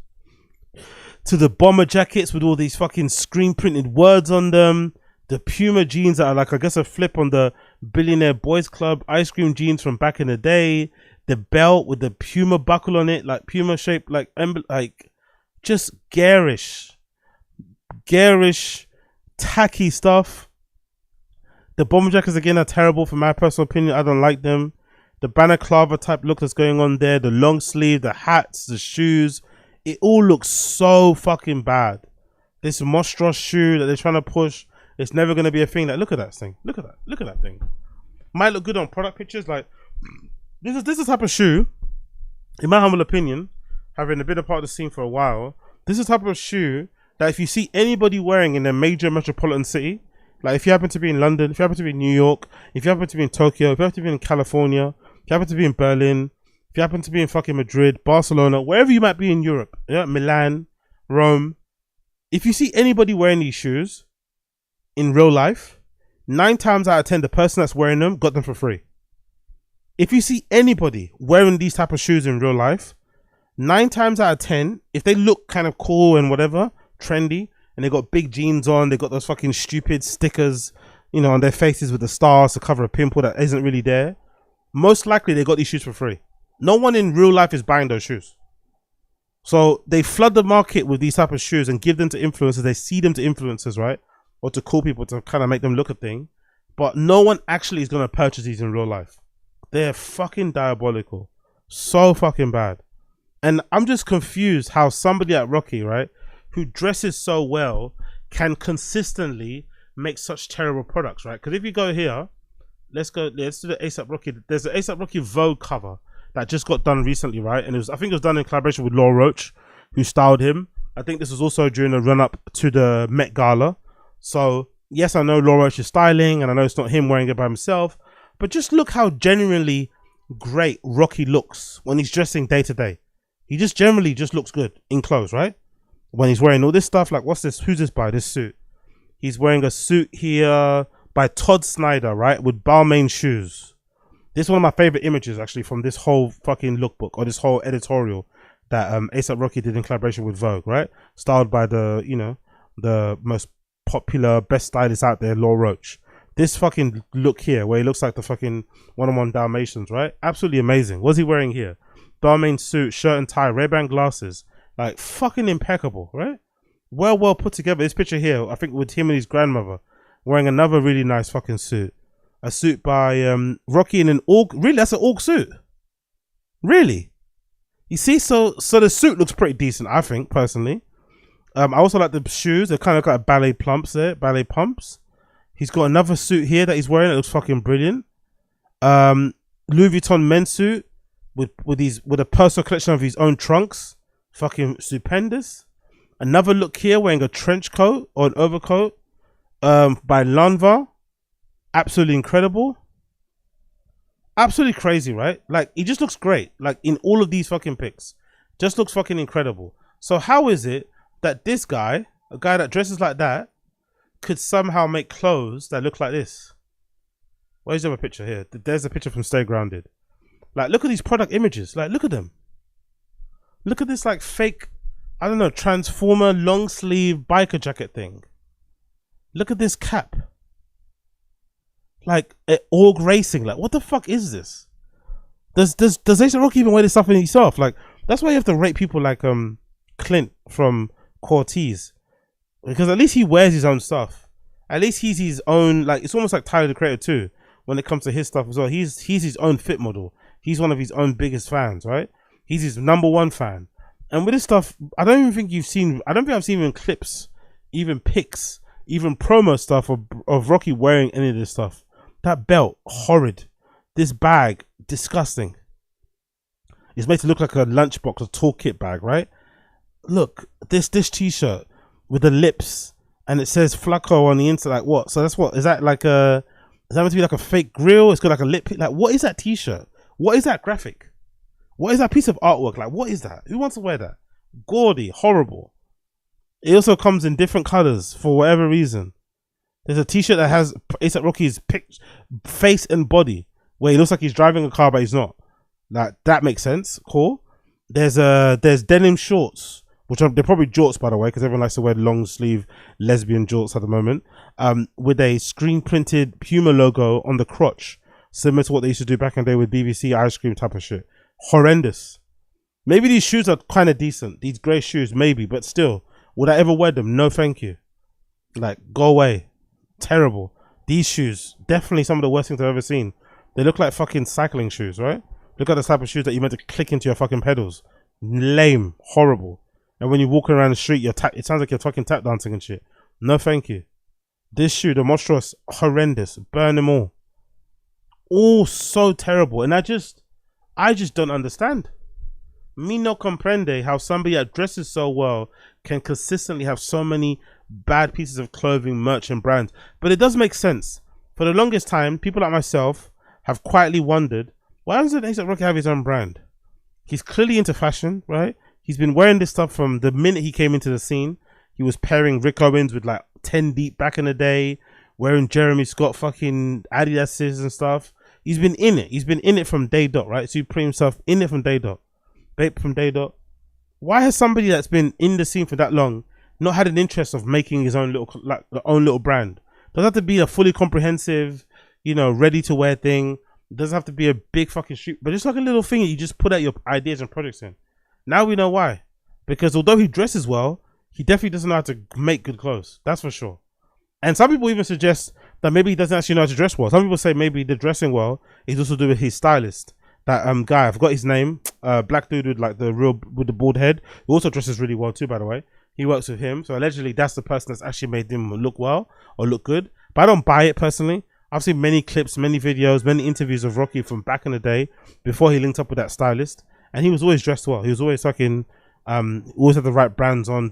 to the bomber jackets with all these fucking screen printed words on them. The Puma jeans that are like, I guess, a flip on the Billionaire Boys Club ice cream jeans from back in the day. The belt with the Puma buckle on it, like Puma shaped, like just garish, tacky stuff. The bomber jackets again are terrible for my personal opinion. I don't like them. The balaclava type look that's going on there, the long sleeve, the hats, the shoes, it all looks so fucking bad. This Mostro shoe that they're trying to push, it's never going to be a thing. Like, look at that thing. Look at that. Look at that thing. Might look good on product pictures. Like, this is the type of shoe, in my humble opinion, having been a part of the scene for a while, this is the type of shoe that if you see anybody wearing in a major metropolitan city, like if you happen to be in London, if you happen to be in New York, if you happen to be in Tokyo, if you happen to be in California, if you happen to be in Berlin, if you happen to be in fucking Madrid, Barcelona, wherever you might be in Europe, yeah, Milan, Rome, if you see anybody wearing these shoes in real life, 9 times out of 10, the person that's wearing them got them for free. If you see anybody wearing these type of shoes in real life, 9 times out of 10, if they look kind of cool and whatever, trendy, and they got big jeans on. They got those fucking stupid stickers, you know, on their faces with the stars to cover a pimple that isn't really there. Most likely they got these shoes for free. No one in real life is buying those shoes. So they flood the market with these type of shoes and give them to influencers. They see them to influencers, right? Or to cool people to kind of make them look a thing. But no one actually is going to purchase these in real life. They're fucking diabolical. So fucking bad. And I'm just confused how somebody like Rocky, right, who dresses so well, can consistently make such terrible products, right? Because if you go here, let's do the ASAP Rocky. There's an ASAP Rocky Vogue cover that just got done recently, right? And I think it was done in collaboration with Law Roach, who styled him. I think this was also during the run-up to the Met Gala. So, yes, I know Law Roach is styling, and I know it's not him wearing it by himself, but just look how genuinely great Rocky looks when he's dressing day to day. He just generally just looks good in clothes, right? When he's wearing all this stuff, like, what's this? Who's this by? This suit. He's wearing a suit here by Todd Snyder, right? With Balmain shoes. This is one of my favorite images, actually, from this whole fucking lookbook, or this whole editorial that ASAP Rocky did in collaboration with Vogue, right? Styled by the, you know, the most popular, best stylist out there, Law Roach. This fucking look here, where he looks like the fucking one-on-one Dalmatians, right? Absolutely amazing. What's he wearing here? Balmain suit, shirt and tie, Ray-Ban glasses. Like, fucking impeccable, right? Well put together. This picture here, I think with him and his grandmother, wearing another really nice fucking suit. A suit by Rocky in an org. Really, that's an org suit. Really? You see, so the suit looks pretty decent, I think, personally. I also like the shoes. They kind of got ballet pumps there, ballet pumps. He's got another suit here that he's wearing. It looks fucking brilliant. Louis Vuitton men's suit with a personal collection of his own trunks. Fucking stupendous. Another look here, wearing a trench coat or an overcoat by Lanva. Absolutely incredible. Absolutely crazy, right? Like, he just looks great. Like, in all of these fucking pics. Just looks fucking incredible. So how is it that this guy, a guy that dresses like that, could somehow make clothes that look like this? Where's the other picture here? There's a picture from Stay Grounded. Like, look at these product images. Like, look at them. Look at this, like, fake, I don't know, Transformer long sleeve biker jacket thing. Look at this cap. Like, org racing. Like, what the fuck is this? Does A$AP Rocky even wear this stuff in himself? Like, that's why you have to rate people like Clint from Cortez, because at least he wears his own stuff. At least he's his own, like, it's almost like Tyler the Creator too when it comes to his stuff as well. He's his own fit model. He's one of his own biggest fans, right? He's his #1 fan. And with this stuff, I don't think I've seen even clips, even pics, even promo stuff of Rocky wearing any of this stuff. That belt, horrid. This bag, disgusting. It's made to look like a lunchbox, a toolkit bag, right? Look, this t-shirt with the lips, and it says Flacco on the inside. Like, what? So that's what? Is that like a? Is that meant to be like a fake grill? It's got like a lip. Like, what is that t-shirt? What is that graphic? What is that piece of artwork? Like, what is that? Who wants to wear that? Gaudy, horrible. It also comes in different colors for whatever reason. There's a t-shirt that has A$AP Rocky's face and body, where he looks like he's driving a car, but he's not. Like, that makes sense. Cool. There's denim shorts, which they're probably jorts, by the way, because everyone likes to wear long sleeve lesbian jorts at the moment, with a screen printed Puma logo on the crotch, similar to what they used to do back in the day with BBC ice cream type of shit. Horrendous. Maybe these shoes are kind of decent. These grey shoes, maybe, but still, would I ever wear them? No, thank you. Like, go away. Terrible. These shoes, definitely some of the worst things I've ever seen. They look like fucking cycling shoes, right? Look at the type of shoes that you meant to click into your fucking pedals. Lame. Horrible. And when you're walking around the street, it sounds like you're fucking tap dancing and shit. No thank you. This shoe, the monstrous, horrendous. Burn them all. All so terrible. And I just don't understand. Me no comprende how somebody that dresses so well can consistently have so many bad pieces of clothing, merch and brands. But it does make sense. For the longest time, people like myself have quietly wondered, why doesn't A$AP Rocky have his own brand? He's clearly into fashion, right? He's been wearing this stuff from the minute he came into the scene. He was pairing Rick Owens with like 10 Deep back in the day, wearing Jeremy Scott fucking Adidas and stuff. He's been in it. He's been in it from day dot, right? So he put himself in it from day dot. Bape from day dot. Why has somebody that's been in the scene for that long not had an interest of making his own little, like, the own little brand. Doesn't have to be a fully comprehensive, you know, ready to wear thing. Doesn't have to be a big fucking shoot, but just like a little thing you just put out your ideas and projects in. Now we know why. Because although he dresses well, he definitely doesn't know how to make good clothes. That's for sure. And some people even suggest that maybe he doesn't actually know how to dress well. Some people say maybe the dressing well is also do with his stylist. That guy, I forgot his name. Black dude with like with the bald head. He also dresses really well too, by the way. He works with him. So allegedly that's the person that's actually made him look well or look good. But I don't buy it personally. I've seen many clips, many videos, many interviews of Rocky from back in the day before he linked up with that stylist. And he was always dressed well. He was always fucking, always had the right brands on,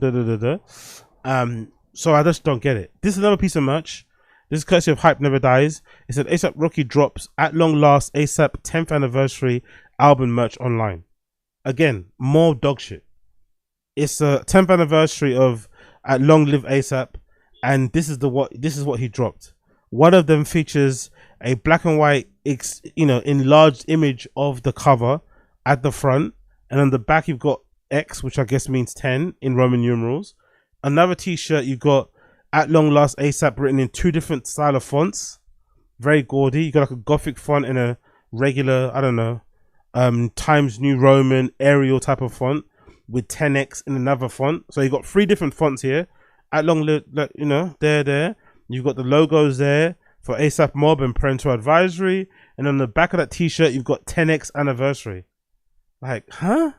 so I just don't get it. This is another piece of merch. This is courtesy of Hype Never Dies. It said ASAP Rocky drops at long last ASAP 10th anniversary album merch online. Again, more dog shit. It's a 10th anniversary of At Long Live ASAP, and this is what he dropped. One of them features a black and white, enlarged image of the cover at the front, and on the back you've got X, which I guess means 10 in Roman numerals. Another t-shirt you got At Long Last ASAP written in 2 different style of fonts, very gaudy. You got like a gothic font and a regular, I don't know, Times New Roman Arial type of font with 10X in another font. So you got 3 different fonts here. At Long Live, there. You've got the logos there for ASAP Mob and Parental Advisory, and on the back of that t-shirt you've got 10X anniversary. Like, huh?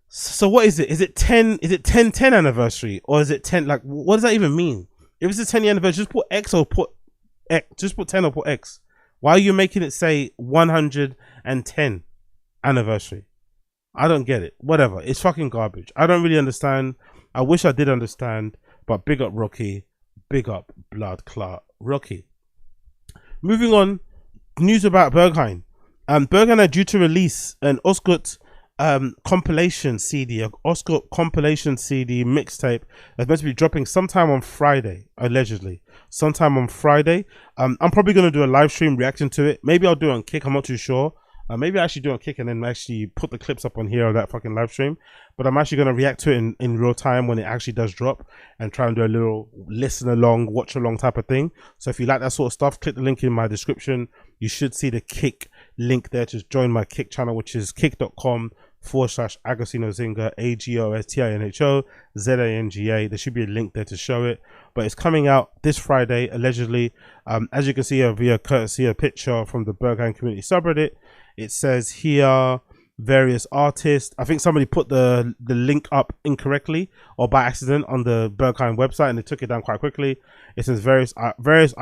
So what is it? Is it 10? Is it 10 anniversary, or is it 10? Like, what does that even mean? If it's a 10 year anniversary, just put X or put X. Just put 10 or put X. Why are you making it say 110 anniversary? I don't get it. Whatever. It's fucking garbage. I don't really understand. I wish I did understand. But big up Rocky. Big up Blood Clot Rocky. Moving on. News about Berghain. Berghain are due to release an Osgood compilation CD, a Osgood compilation CD mixtape that's meant to be dropping sometime on Friday, allegedly. Sometime on Friday. I'm probably going to do a live stream reacting to it. Maybe I'll do it on Kick. I'm not too sure. Maybe I actually do it on Kick and then actually put the clips up on here on that fucking live stream. But I'm actually going to react to it in real time when it actually does drop and try and do a little listen along, watch along type of thing. So if you like that sort of stuff, click the link in my description. You should see the Kick link there to join my Kick channel, which is kick.com/Agostinho Zinga, AGOSTINHO ZANGA. There should be a link there to show it. But it's coming out this Friday, allegedly. As you can see via courtesy a picture from the Berghain community subreddit. It says here various artists. I think somebody put the link up incorrectly or by accident on the Berghain website, and they took it down quite quickly. It says various artists,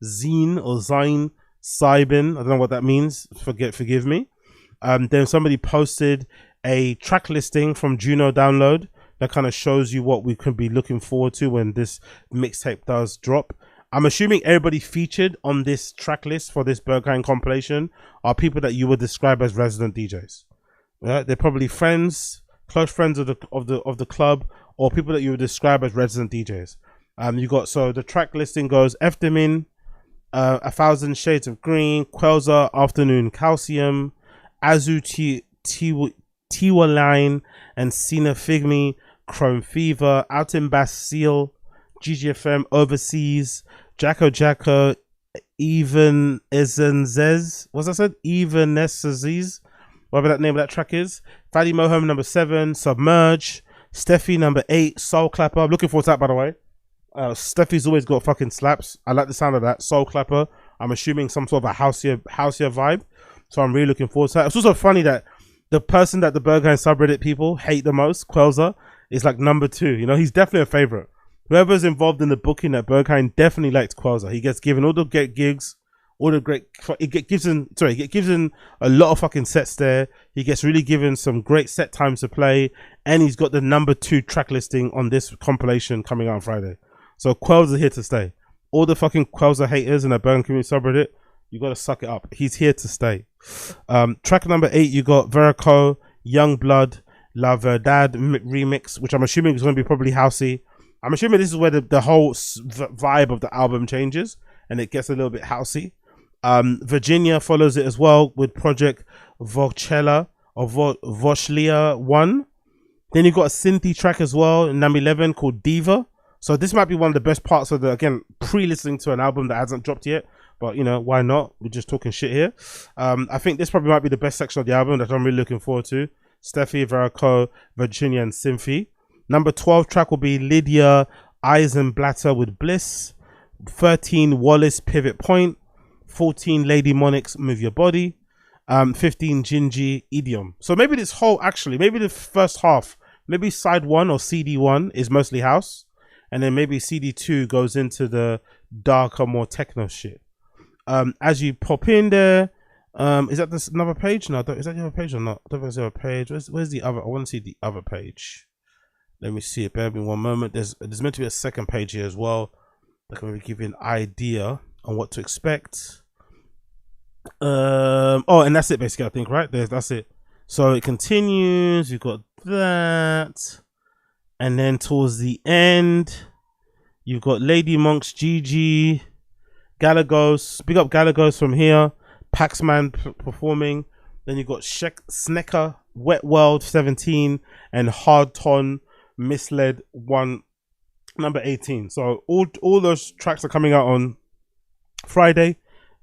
Zine or Zine Sybin. I don't know what that means. Forgive me. Then somebody posted a track listing from Juno Download that kind of shows you what we could be looking forward to when this mixtape does drop. I'm assuming everybody featured on this track list for this Berghain compilation are people that you would describe as resident DJs. They're probably friends, close friends of the club, or people that you would describe as resident DJs. You got, so the track listing goes Efdemin, 1,000 Shades of Green, Quelza, Afternoon Calcium, Azu Tiwa Line, and Sina Figme, Chrome Fever, Out in Bastille, GGFM Overseas, Jacko, Even Ezenzez, what's that said? Even Ezenziz, whatever that name of that track is. Fadi Moham number 7, Submerge, Steffi number 8, Soul Clapper. I'm looking forward to that, by the way. Steffi's always got fucking slaps. I like the sound of that. Soul Clapper. I'm assuming some sort of a houseier vibe. So I'm really looking forward to that. It's also funny that the person that the Berghain subreddit people hate the most, Quelza, is like number 2. You know, he's definitely a favorite. Whoever's involved in the booking at Berghain definitely likes Quelza. He gets given all the great gigs, all the great. It gives him a lot of fucking sets there. He gets really given some great set times to play, and he's got the number 2 track listing on this compilation coming out on Friday. So Quelza here to stay. All the fucking Quelza haters in the Berghain community subreddit, you gotta suck it up. He's here to stay. Track number 8, you got Verico, Young Blood, La Verdad remix, which I'm assuming is going to be probably housey. I'm assuming this is where the whole vibe of the album changes and it gets a little bit housey. Virginia follows it as well with Project Vochella or Vochlia 1. Then you got a synthy track as well in number 11 called Diva. So this might be one of the best parts of the, again, pre-listening to an album that hasn't dropped yet. But, you know, why not? We're just talking shit here. I think this probably might be the best section of the album that I'm really looking forward to. Steffi, Veracruz, Virginia, and Symphy. Number 12 track will be Lydia Eisenblatter with Bliss. 13, Wallace, Pivot Point. 14, Lady Monix, Move Your Body. 15, Gingy, Idiom. So maybe this whole, actually, maybe the first half, maybe side 1 or CD 1 is mostly house. And then maybe CD 2 goes into the darker, more techno shit. As you pop in there, is that this another page? No, is that the other page or not? I don't know if there's the other page. Where's the other? I want to see the other page. Let me see it. Bear with me one moment. There's meant to be a second page here as well. That can maybe give you an idea on what to expect. Oh, and that's it basically, I think, right? That's it. So it continues. You've got that. And then towards the end, you've got Lady Monks, Gigi, Galagos. Big up Galagos from here. Paxman performing. Then you've got Snecker, Wet World 17, and Hard Ton, Misled 1, number 18. So all those tracks are coming out on Friday.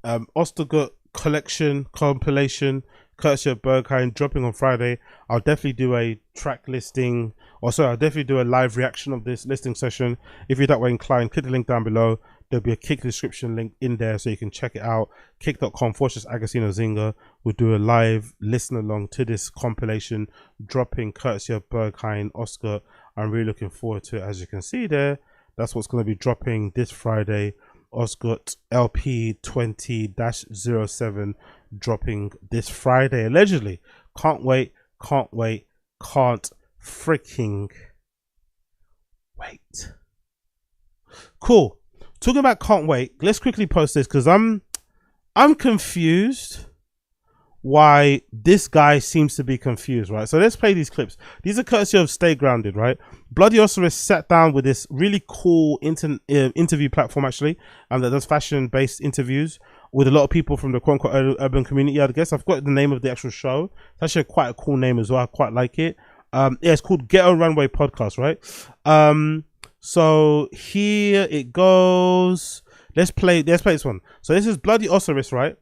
Ostergut collection compilation, courtesy of Berghain, dropping on Friday. I'll definitely do a track listing. Also, I'll definitely do a live reaction of this listing session. If you're that way inclined, click the link down below. There'll be a Kick description link in there so you can check it out. Kick.com/Agostinho Zinga will do a live listen along to this compilation dropping courtesy of Berghain, Oscar. I'm really looking forward to it. As you can see there, that's what's going to be dropping this Friday. Oscar LP 20-07 dropping this Friday, allegedly. Can't wait, can't freaking wait. Cool. Talking about can't wait, let's quickly post this because I'm confused why this guy seems to be confused, right? So let's play these clips. These are courtesy of Stay Grounded, right? Bloody Osiris sat down with this really cool interview platform, actually, that does fashion-based interviews with a lot of people from the quote-unquote urban community. I guess I've got the name of the actual show. It's actually quite a cool name as well. I quite like it. Yeah, it's called Ghetto Runway Podcast, right? So here it goes. Let's play this one. So this is Bloody Osiris, right?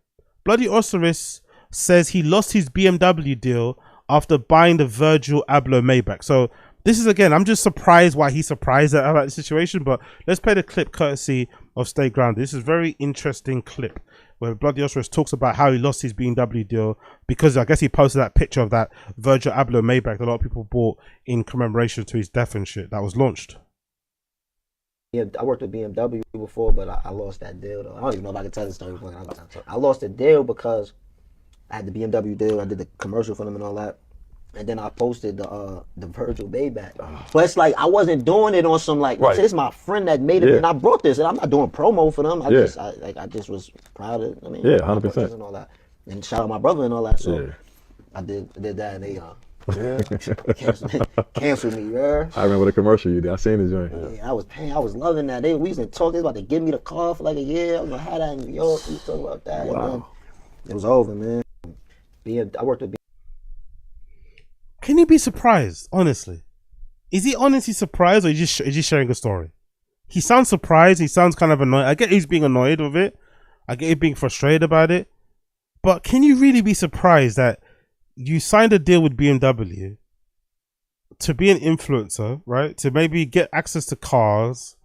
Bloody Osiris says he lost his BMW deal after buying the Virgil Abloh Maybach. So this is, again, I'm just surprised why he's surprised about the situation, but let's play the clip courtesy of Stay Grounded. This is a very interesting clip where Bloody Osiris talks about how he lost his BMW deal because I guess he posted that picture of that Virgil Abloh Maybach that a lot of people bought in commemoration to his death and shit that was launched. Yeah, I worked with BMW before, but I lost that deal though. I don't even know if I can tell this story. I lost the deal because I had the BMW deal. I did the commercial for them and all that, and then I posted the Virgil Maybach. But it's like I wasn't doing it on some like, right. This is my friend that made it, and I brought this, and I'm not doing promo for them. I just was proud of. I mean, 100% and all that, and shout out my brother and all that. So I did that, and they canceled me, bro. I remember the commercial you did. I seen the joint. Yeah, I was paying. I was loving that. We used to talk. They was about to give me the car for like a year. I was gonna have that in New York. We talk about that. Wow. And it was over, man. I worked with. Can you be surprised? Honestly, is he honestly surprised, or is he sharing a story? He sounds surprised. He sounds kind of annoyed. I get he's being annoyed with it. I get him being frustrated about it. But can you really be surprised that you signed a deal with BMW to be an influencer, right? To maybe get access to cars,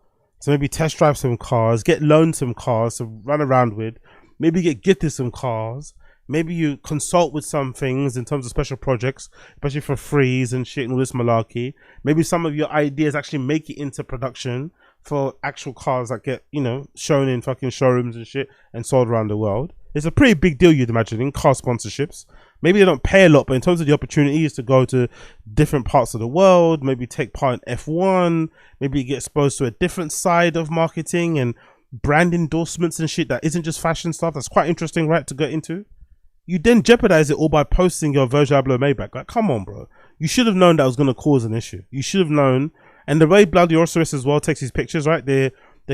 to maybe test drive some cars, get loaned some cars to run around with, maybe get gifted some cars, maybe you consult with some things in terms of special projects, especially for freeze and shit and all this malarkey. Maybe some of your ideas actually make it into production for actual cars that get, you know, shown in fucking showrooms and shit and sold around the world. It's a pretty big deal, you'd imagine, in car sponsorships. Maybe they don't pay a lot, but in terms of the opportunities to go to different parts of the world, maybe take part in F1, maybe you get exposed to a different side of marketing and brand endorsements and shit that isn't just fashion stuff. That's quite interesting, right, to get into. You then jeopardize it all by posting your Virgil Abloh Maybach. Like, come on, bro. You should have known that was going to cause an issue. You should have known. And the way Bloody Osiris as well takes his pictures, right? They're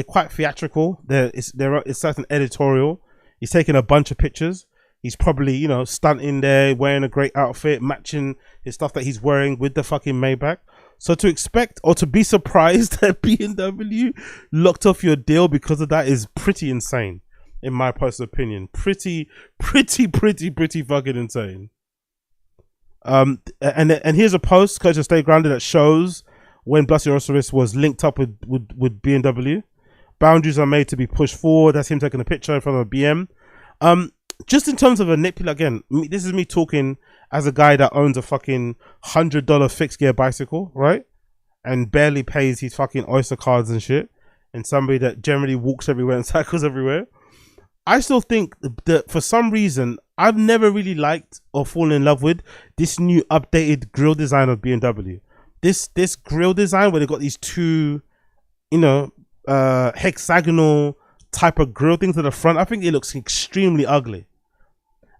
quite theatrical. It's certain editorial. He's taking a bunch of pictures. He's probably, you know, stunting there, wearing a great outfit, matching his stuff that he's wearing with the fucking Maybach. So to expect or to be surprised that BMW locked off your deal because of that is pretty insane, in my personal opinion. Pretty fucking insane. And here's a post, Coach of Stay Grounded, that shows when Osiris was linked up with BMW. Boundaries are made to be pushed forward. That's him taking a picture in front of a BM. Just in terms of a nip, again, this is me talking as a guy that owns a fucking $100 fixed gear bicycle, right? And barely pays his fucking Oyster cards and shit. And somebody that generally walks everywhere and cycles everywhere. I still think that for some reason, I've never really liked or fallen in love with this new updated grille design of BMW. This grille design where they got these two, you know, hexagonal type of grille things at the front. I think it looks extremely ugly.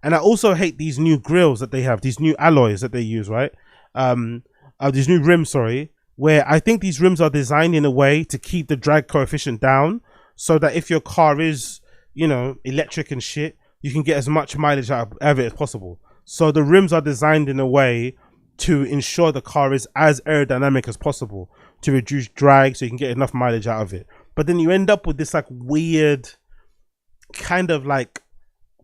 And I also hate these new grills that they have, these new alloys that they use, right? These new rims, sorry, where I think these rims are designed in a way to keep the drag coefficient down so that if your car is, you know, electric and shit, you can get as much mileage out of it as possible. So the rims are designed in a way to ensure the car is as aerodynamic as possible to reduce drag so you can get enough mileage out of it. But then you end up with this like weird kind of like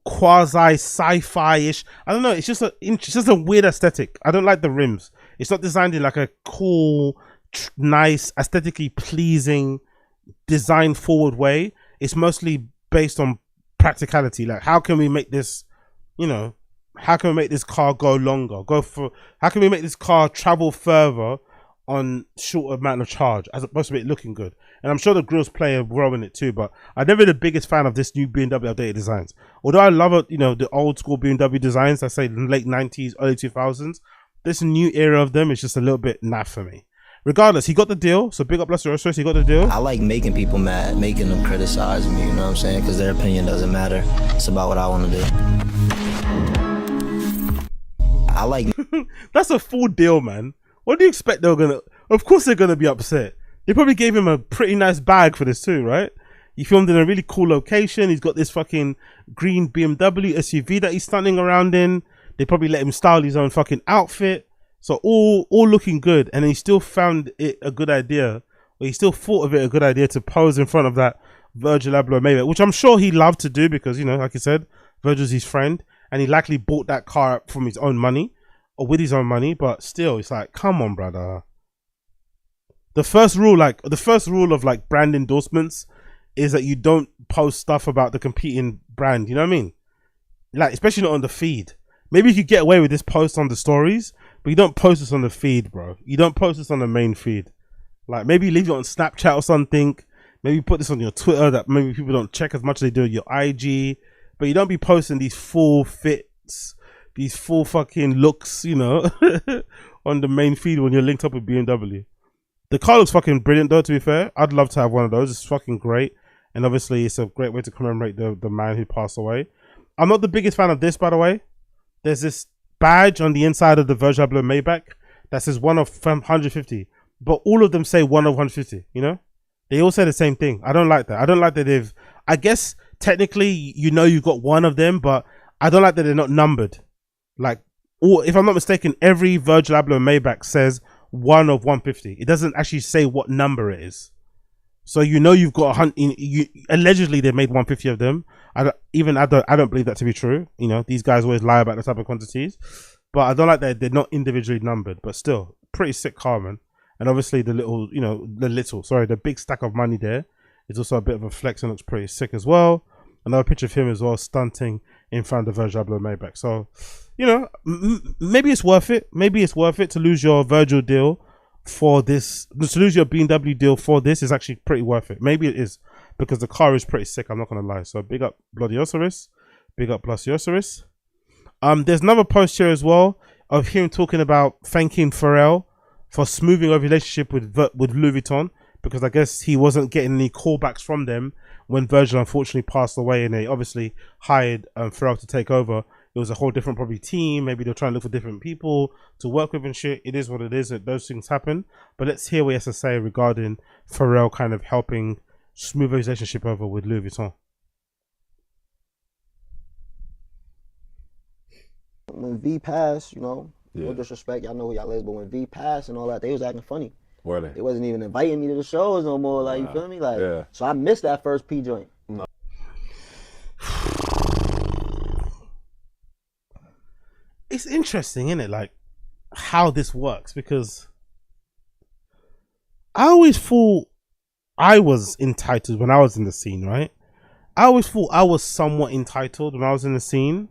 quasi sci-fi-ish, I don't know, it's just a weird aesthetic. I don't like the rims. It's not designed in like a cool, nice, aesthetically pleasing, design forward way. It's mostly based on practicality. Like, how can we make this, you know, how can we make this car go longer, how can we make this car travel further on short amount of charge as opposed to it looking good? And I'm sure the grills play a role in it too, but I've never been the biggest fan of this new BMW updated designs. Although I love it, you know, the old school BMW designs, I say late 90s, early 2000s, this new era of them is just a little bit naff for me. Regardless, he got the deal, so big up Osiris, he got the deal. I like making people mad, making them criticize me, you know what I'm saying? Because their opinion doesn't matter. It's about what I want to do. I like... That's a full deal, man. What do you expect they're gonna... Of course they're gonna be upset. They probably gave him a pretty nice bag for this too, right? He filmed in a really cool location. He's got this fucking green BMW SUV that he's standing around in. They probably let him style his own fucking outfit. So all looking good. And he still found it a good idea. Or he still thought of it a good idea to pose in front of that Virgil Abloh Maybach, which I'm sure he loved to do because, you know, like I said, Virgil's his friend. And he likely bought that car from his own money. Or with his own money. But still, it's like, come on, brother. The first rule of like brand endorsements is that you don't post stuff about the competing brand. You know what I mean? Like, especially not on the feed. Maybe you could get away with this post on the stories, but you don't post this on the feed, bro. You don't post this on the main feed. Like, maybe leave it on Snapchat or something. Maybe put this on your Twitter that maybe people don't check as much as they do your IG. But you don't be posting these full fits, these full fucking looks, you know, on the main feed when you're linked up with BMW. The car looks fucking brilliant though, to be fair. I'd love to have one of those. It's fucking great. And obviously it's a great way to commemorate the man who passed away. I'm not the biggest fan of this, by the way. There's this badge on the inside of the Virgil Abloh Maybach that says 1 of 150. But all of them say 1 of 150, you know? They all say the same thing. I don't like that. I don't like that they've... I guess technically, you know, you've got one of them, but I don't like that they're not numbered. Like, if I'm not mistaken, every Virgil Abloh Maybach says 1 of 150. It doesn't actually say what number it is. So you know you've got allegedly they made 150 of them. I don't believe that to be true. You know, these guys always lie about the type of quantities. But I don't like that they're not individually numbered. But still, pretty sick car, man. And obviously the big stack of money there is also a bit of a flex and looks pretty sick as well. Another picture of him as well, stunting in front of the Virgil Abloh Maybach. So, you know, maybe it's worth it. Maybe it's worth it to lose your Virgil deal for this. To lose your BMW deal for this is actually pretty worth it. Maybe it is because the car is pretty sick. I'm not going to lie. So big up Bloody Osiris. Big up Bloody Osiris. There's another post here as well of him talking about thanking Pharrell for smoothing a relationship with Louis Vuitton, because I guess he wasn't getting any callbacks from them when Virgil unfortunately passed away, and they obviously hired Pharrell to take over. It was a whole different probably team. Maybe they're trying to look for different people to work with and shit. It is what it is. Those things happen. But let's hear what he has to say regarding Pharrell kind of helping smooth a relationship over with Louis Vuitton. when V passed, you know, Yeah. no disrespect, y'all know who y'all is, but when V passed and all that, they was acting funny. Were they? They wasn't even inviting me to the shows no more. Like, you feel me? Like, Yeah. so I missed that first P joint. No. It's interesting, isn't it? Like how this works, because I always thought I was entitled when I was in the scene, right? I always thought I was somewhat entitled when I was in the scene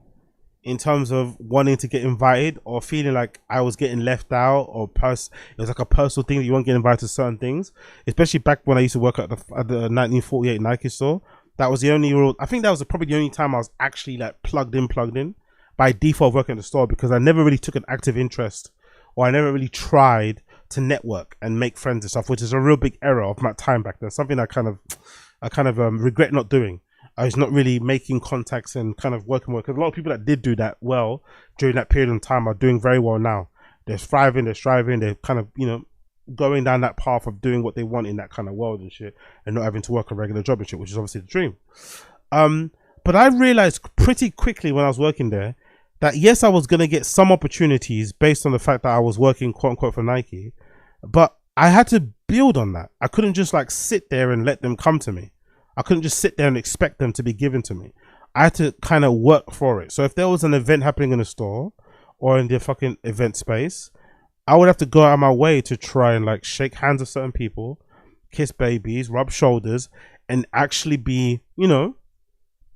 in terms of wanting to get invited or feeling like I was getting left out, or it was like a personal thing that you won't get invited to certain things, especially back when I used to work at the 1948 Nike store. That was the only rule. I think that was probably the only time I was actually like plugged in by default working at the store, because I never really took an active interest, or I never really tried to network and make friends and stuff, which is a real big error of my time back then. Something I kind of regret not doing. I was not really making contacts and kind of working with, because a lot of people that did do that well during that period of time are doing very well now. They're thriving, they're striving, they're kind of, you know, going down that path of doing what they want in that kind of world and shit, and not having to work a regular job and shit, which is obviously the dream. But I realized pretty quickly when I was working there that yes, I was going to get some opportunities based on the fact that I was working quote unquote for Nike, but I had to build on that. I couldn't just like sit there and let them come to me. I couldn't just sit there and expect them to be given to me. I had to kind of work for it. So if there was an event happening in the store or in the fucking event space, I would have to go out of my way to try and like shake hands with certain people, kiss babies, rub shoulders, and actually be, you know,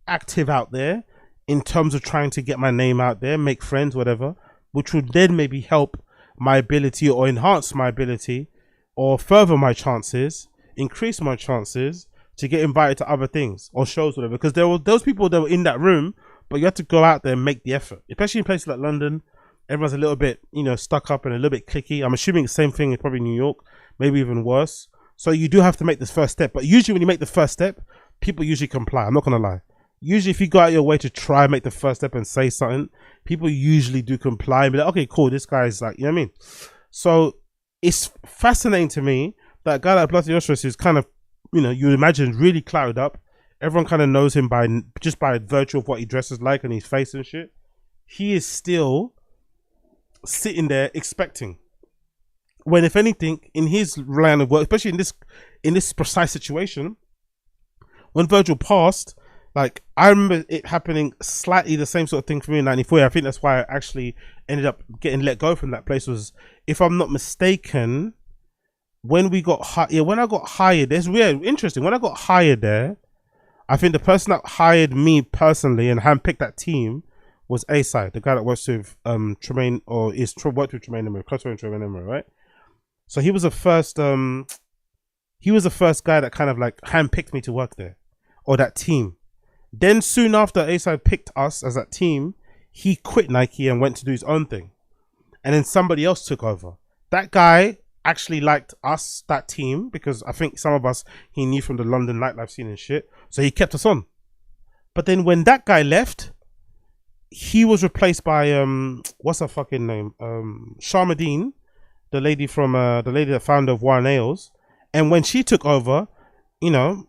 active out there in terms of trying to get my name out there, make friends, whatever, which would then maybe help my ability or enhance my ability or further my chances, increase my chances to get invited to other things or shows, whatever. Because there were those people that were in that room, but you had to go out there and make the effort, especially in places like London. Everyone's a little bit, you know, stuck up and a little bit cliquey. I'm assuming the same thing in probably New York, maybe even worse. So you do have to make this first step. But usually when you make the first step, people usually comply. I'm not going to lie. Usually if you go out your way to try and make the first step and say something, people usually do comply and be like, okay, cool, this guy's like, you know what I mean? So it's fascinating to me that a guy like Bloody Osiris is kind of, you know, you imagine really clouded up. Everyone kind of knows him by virtue of what he dresses like and his face and shit. He is still sitting there expecting, when if anything in his line of work, especially in this precise situation, when Virgil passed, like I remember it happening slightly the same sort of thing for me in '94. I think that's why I actually ended up getting let go from that place. Was, if I'm not mistaken, when we got when I got hired, there's weird, interesting. When I got hired there, I think the person that hired me personally and handpicked that team was A-Side, the guy that works with Tremaine, or worked with Tremaine Emery, close friend Tremaine Emery, right? So he was the first guy that kind of like handpicked me to work there, or that team. Then soon after A-Side picked us as that team, he quit Nike and went to do his own thing, and then somebody else took over. That guy actually liked us, that team, because I think some of us he knew from the London nightlife scene and shit, so he kept us on. But then when that guy left, he was replaced by what's her fucking name, Sharmadine, the lady that founder of Warren Nails. And when she took over, you know,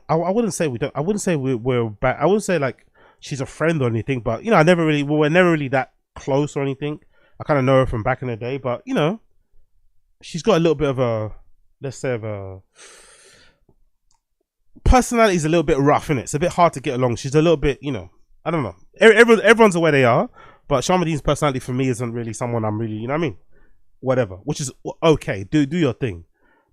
I wouldn't say we're bad. I wouldn't say like she's a friend or anything, but you know, we were never really that close or anything. I kind of know her from back in the day, but you know, she's got a little bit of a, let's say, of a personality is a little bit rough, innit? It's a bit hard to get along. She's a little bit, you know, I don't know. Everyone's aware they are, but Sharmadine's personality for me isn't really someone I'm really, you know what I mean? Whatever, which is okay. Do your thing.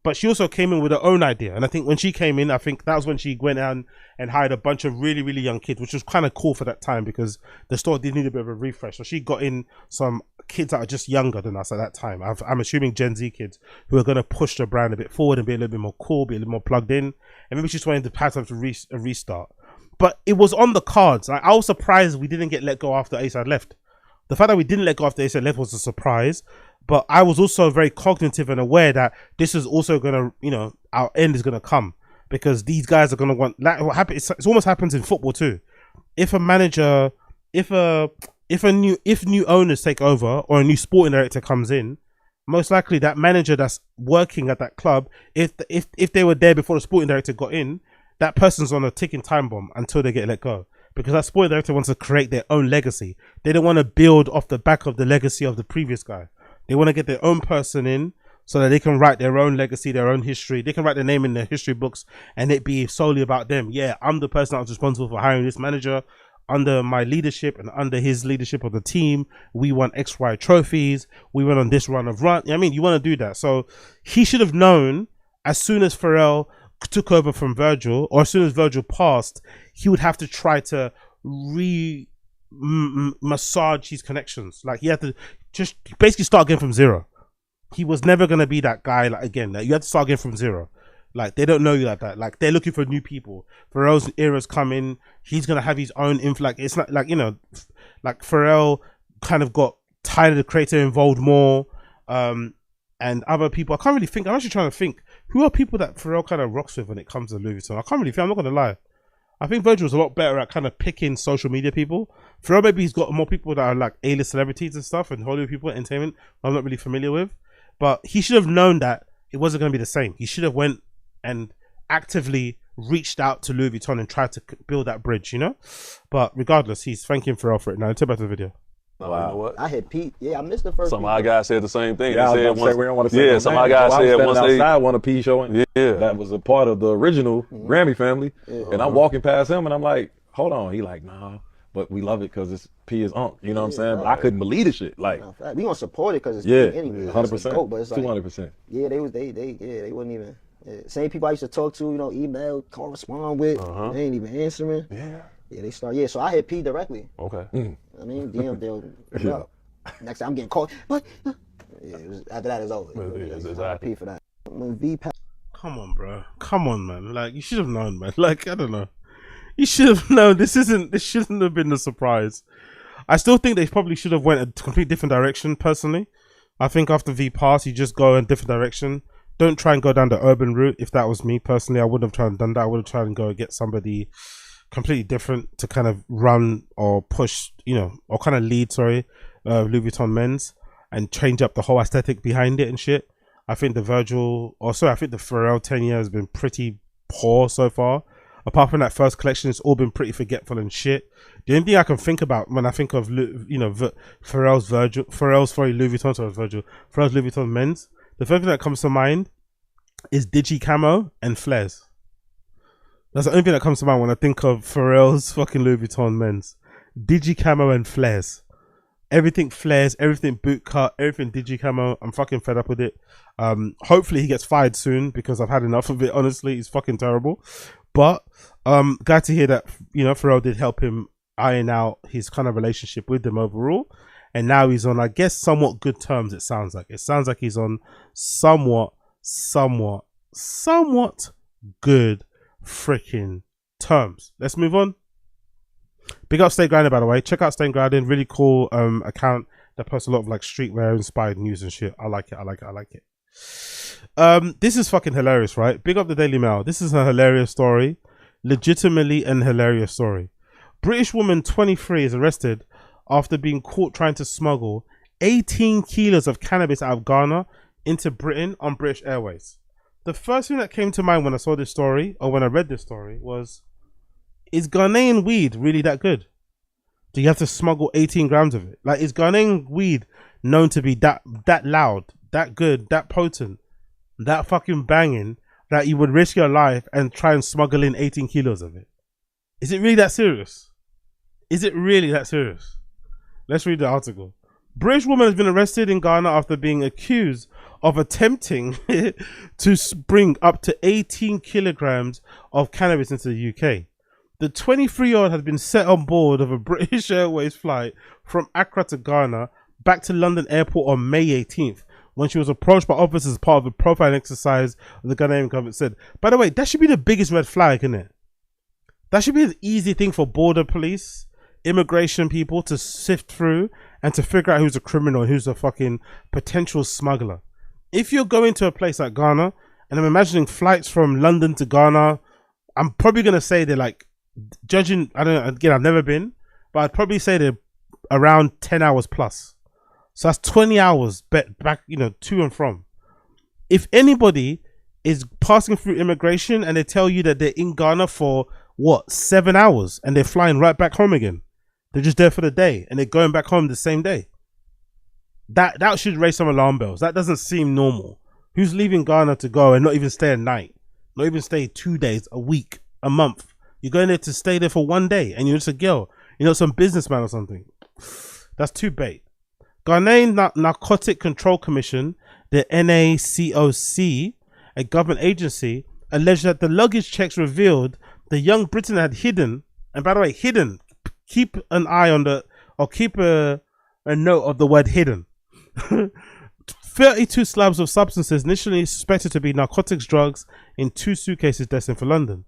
But she also came in with her own idea, and I think when she came in, I think that was when she went out and hired a bunch of really, really young kids, which was kind of cool for that time because the store did need a bit of a refresh. So she got in some kids that are just younger than us at that time. I'm assuming Gen Z kids who are going to push the brand a bit forward and be a little bit more cool, be a little more plugged in, and maybe she's wanting to have time to restart. But it was on the cards. I was surprised we didn't get let go after A-Side left. The fact that we didn't let go after A-Side left was a surprise. But I was also very cognitive and aware that this is also going to, you know, our end is going to come because these guys are going to want, like what happens, it almost happens in football too. If a manager, if new owners take over or a new sporting director comes in, most likely that manager that's working at that club, if they were there before the sporting director got in, that person's on a ticking time bomb until they get let go. because that sporting director wants to create their own legacy. They don't want to build off the back of the legacy of the previous guy. They want to get their own person in so that they can write their own legacy, their own history. They can write their name in their history books and it be solely about them. Yeah, I'm the person that was responsible for hiring this manager. Under my leadership and under his leadership of the team, we won XY trophies. We went on this run of run. I mean, you want to do that. So he should have known as soon as Pharrell took over from Virgil, or as soon as Virgil passed, he would have to try to massage his connections. Like he had to just basically start again from zero. He was never going to be that guy. Like again, like, you have to start again from zero. Like they don't know you like that. Like they're looking for new people. Pharrell's era's coming. He's gonna have his own influence. It's not like, you know, like Pharrell kind of got tired of the creator involved more, and other people. I can't really think. I'm actually trying to think who are people that Pharrell kind of rocks with when it comes to Louis Vuitton. I can't really think. I'm not gonna lie. I think Virgil was a lot better at kind of picking social media people. Pharrell, maybe he's got more people that are like A-list celebrities and stuff and Hollywood people, entertainment. I'm not really familiar with, but he should have known that it wasn't gonna be the same. He should have went and actively reached out to Louis Vuitton and tried to build that bridge, you know. But regardless, he's thanking Pharrell for it. Now, take back to the video. Wow. You know what? I hit Pete. Yeah, I missed the first. Some of our guys said the same thing. Yeah, they said once, we don't want to say some of our guys said once they outside one of P showing. Yeah, that was a part of the original Grammy family. And I'm walking past him and I'm like, hold on. He like, nah, but we love it because it's P is Unc. You know what I'm saying? But I couldn't believe the shit. Like, we gonna support it because it's P anyway. 100%. But it's like 200%. Yeah, they wouldn't even. Same people I used to talk to, you know, email, correspond with. They ain't even answering. Yeah, they start. Yeah, so I hit P directly. Okay. I mean, DM they'll. Next time I'm getting called, but after that it's over. Exactly. P for that. When V. Come on, bro. Come on, man. Like you should have known, man. Like I don't know. You should have known. This shouldn't have been a surprise. I still think they probably should have went a complete different direction. Personally, I think after V pass, you just go in a different direction. Don't try and go down the urban route. If that was me personally, I wouldn't have tried and done that. I would have tried and go and get somebody completely different to kind of run or push, you know, or kind of lead, Louis Vuitton men's and change up the whole aesthetic behind it and shit. I think the I think the Pharrell 10 years has been pretty poor so far. Apart from that first collection, it's all been pretty forgetful and shit. The only thing I can think about when I think of, you know, Pharrell's Louis Vuitton men's, the first thing that comes to mind is Digi Camo and Flares. That's the only thing that comes to mind when I think of Pharrell's fucking Louis Vuitton men's. Digi Camo and Flares. Everything Flares, everything boot cut, everything Digi Camo. I'm fucking fed up with it. Hopefully he gets fired soon because I've had enough of it. Honestly, it's fucking terrible. But glad to hear that, you know, Pharrell did help him iron out his kind of relationship with them overall. And now he's on, I guess, somewhat good terms, it sounds like. It sounds like he's on somewhat good freaking terms. Let's move on. Big up Stay Grinding, by the way. Check out Stay Grinding. Really cool account that posts a lot of like streetwear inspired news and shit. I like it. This is fucking hilarious, right? Big up the Daily Mail. This is a hilarious story. Legitimately an hilarious story. British woman 23 is arrested after being caught trying to smuggle 18 kilos of cannabis out of Ghana into Britain on British Airways. The first thing that came to mind when I saw this story, or when I read this story, was, is Ghanaian weed really that good? Do you have to smuggle 18 grams of it? Like, is Ghanaian weed known to be that loud, that good, that potent, that fucking banging, that you would risk your life and try and smuggle in 18 kilos of it? Is it really that serious? Is it really that serious? Let's read the article. British woman has been arrested in Ghana after being accused of attempting to bring up to 18 kilograms of cannabis into the UK. The 23-year-old has been set on board of a British Airways flight from Accra to Ghana back to London Airport on May 18th when she was approached by officers as part of a profiling exercise the Ghanaian government said. By the way, that should be the biggest red flag, isn't it? That should be an easy thing for border police, immigration people to sift through and to figure out who's a criminal and who's a fucking potential smuggler. If you're going to a place like Ghana, and I'm imagining flights from London to Ghana, I'm probably going to say they're like, judging, I don't know, again, I've never been, but I'd probably say they're around 10 hours plus. So that's 20 hours back, you know, to and from. If anybody is passing through immigration and they tell you that they're in Ghana for what, 7 hours, and they're flying right back home again. They're just there for the day, and they're going back home the same day. That should raise some alarm bells. That doesn't seem normal. Who's leaving Ghana to go and not even stay a night? Not even stay 2 days, a week, a month. You're going there to stay there for 1 day, and you're just a girl. You're not some businessman or something. That's too bait. Ghanaian Narcotic Control Commission, the NACOC, a government agency, alleged that the luggage checks revealed the young Briton had hidden, and by the way, hidden, keep an eye on the, or keep a note of the word hidden. 32 slabs of substances initially suspected to be narcotics drugs in 2 suitcases destined for London.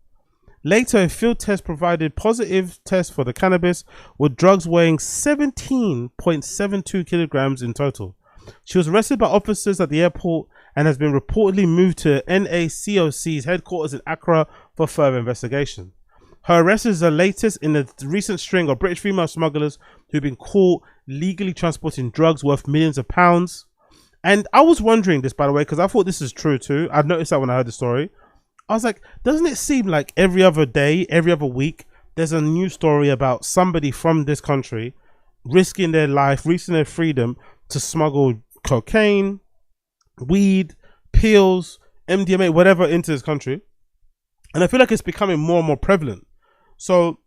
Later, a field test provided positive tests for the cannabis, with drugs weighing 17.72 kilograms in total. She was arrested by officers at the airport and has been reportedly moved to NACOC's headquarters in Accra for further investigation. Her arrest is the latest in a recent string of British female smugglers who've been caught legally transporting drugs worth millions of pounds. And I was wondering this, by the way, because I thought this is true too. I noticed that when I heard the story. I was like, doesn't it seem like every other day, every other week, there's a new story about somebody from this country risking their life, risking their freedom to smuggle cocaine, weed, pills, MDMA, whatever into this country. And I feel like it's becoming more and more prevalent. So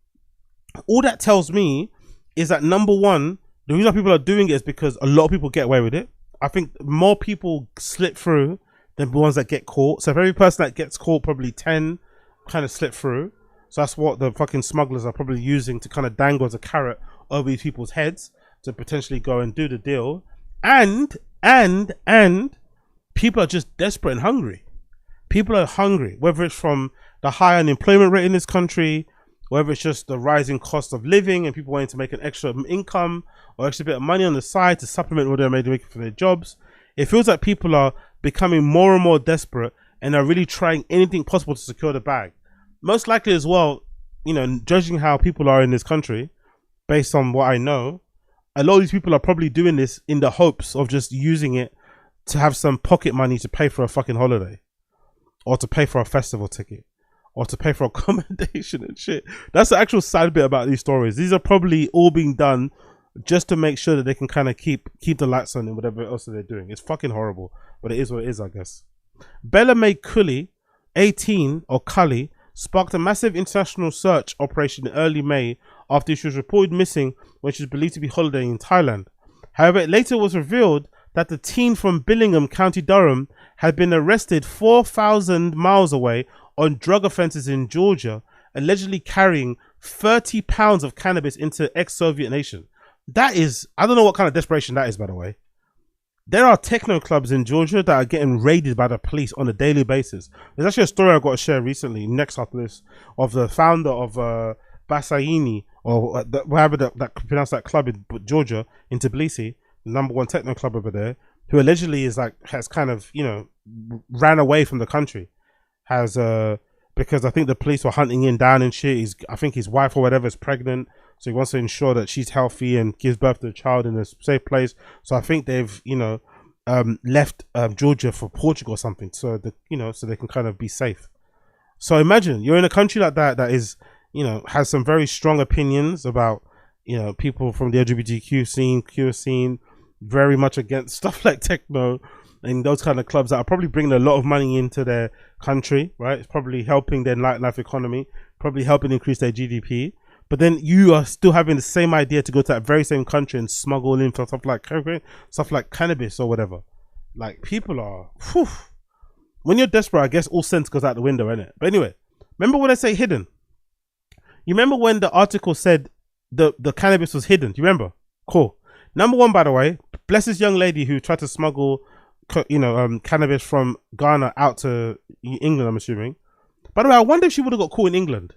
all that tells me is that, number one, the reason people are doing it is because a lot of people get away with it. I think more people slip through than the ones that get caught. So if every person that gets caught, probably 10 kind of slip through. So that's what the fucking smugglers are probably using to kind of dangle as a carrot over these people's heads to potentially go and do the deal. And people are just desperate and hungry. People are hungry, whether it's from the high unemployment rate in this country, whether it's just the rising cost of living and people wanting to make an extra income or extra bit of money on the side to supplement what they're making for their jobs. It feels like people are becoming more and more desperate and are really trying anything possible to secure the bag. Most likely as well, you know, judging how people are in this country, based on what I know, a lot of these people are probably doing this in the hopes of just using it to have some pocket money to pay for a fucking holiday, or to pay for a festival ticket, or to pay for accommodation and shit. That's the actual sad bit about these stories. These are probably all being done just to make sure that they can kind of keep the lights on and whatever else that they're doing. It's fucking horrible, but it is what it is, I guess. Bella May Cully, 18, or Cully, sparked a massive international search operation in early May after she was reported missing when she was believed to be holidaying in Thailand. However, it later was revealed that the teen from Billingham, County Durham, had been arrested 4,000 miles away on drug offences in Georgia, allegedly carrying 30 pounds of cannabis into ex-Soviet nation. That is, I don't know what kind of desperation that is, by the way. There are techno clubs in Georgia that are getting raided by the police on a daily basis. There's actually a story I got to share recently, next after this, of the founder of Bassiani, or whatever that pronounce that club in Georgia, in Tbilisi, the #1 techno club over there, who allegedly is like, has kind of, you know, ran away from the country. Has because I think the police were hunting him down and shit. I think his wife or whatever is pregnant, so he wants to ensure that she's healthy and gives birth to a child in a safe place. So I think they've, you know, left Georgia for Portugal or something, so that, you know, so they can kind of be safe. So imagine you're in a country like that that is, you know, has some very strong opinions about, you know, people from the LGBTQ scene, queer scene, very much against stuff like techno and those kind of clubs that are probably bringing a lot of money into their country, right? It's probably helping their nightlife economy, probably helping increase their GDP. But then you are still having the same idea to go to that very same country and smuggle in for stuff like cannabis or whatever. Like, people are, whew. When you're desperate, I guess all sense goes out the window, innit? But anyway, remember when I say hidden? You remember when the article said the cannabis was hidden? Do you remember? Cool. #1, by the way, bless this young lady who tried to smuggle, you know, cannabis from Ghana out to England, I'm assuming. By the way, I wonder if she would have got caught in England.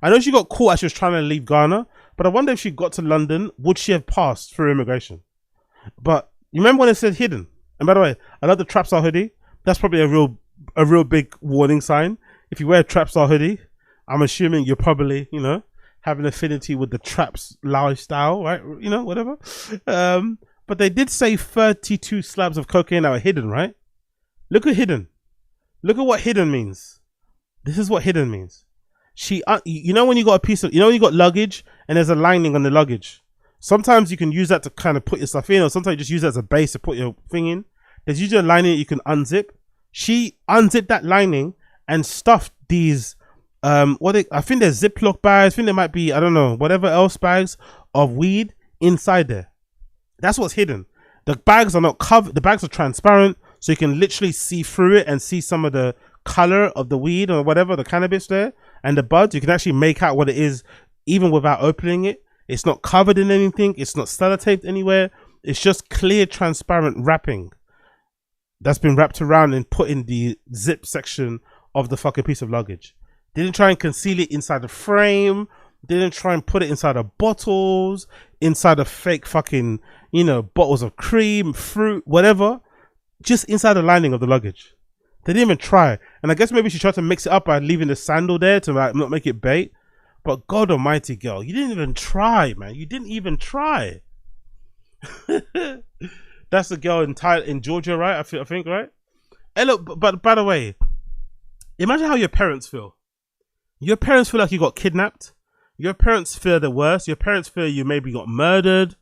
I know she got caught as she was trying to leave Ghana, but I wonder if she got to London, would she have passed through immigration? But you remember when it said hidden? And by the way, I love the Trapstar hoodie. That's probably a real big warning sign. If you wear a Trapstar hoodie, I'm assuming you're probably, you know, have an affinity with the traps lifestyle, right? You know, whatever. But they did say 32 slabs of cocaine that were hidden, right? Look at hidden. Look at what hidden means. This is what hidden means. you know when you got a piece of, you know when you got luggage and there's a lining on the luggage. Sometimes you can use that to kind of put your stuff in, or sometimes you just use it as a base to put your thing in. There's usually a lining that you can unzip. She unzipped that lining and stuffed these, I think there's Ziploc bags. I think there might be, I don't know, whatever else bags of weed inside there. That's what's hidden. The bags are not covered. The bags are transparent, so you can literally see through it and see some of the color of the weed or whatever, the cannabis there, and the buds. You can actually make out what it is even without opening it. It's not covered in anything. It's not sellotaped anywhere. It's just clear, transparent wrapping that's been wrapped around and put in the zip section of the fucking piece of luggage. Didn't try and conceal it inside the frame. Didn't try and put it inside of bottles, inside of fake fucking, you know, bottles of cream, fruit, whatever. Just inside the lining of the luggage. They didn't even try. And I guess maybe she tried to mix it up by leaving the sandal there to like not make it bait. But God almighty, girl, you didn't even try, man. You didn't even try. That's the girl in Georgia, right? I think, right? Hey, look, but by the way, imagine how your parents feel. Your parents feel like you got kidnapped. Your parents fear the worst. Your parents fear you maybe got murdered.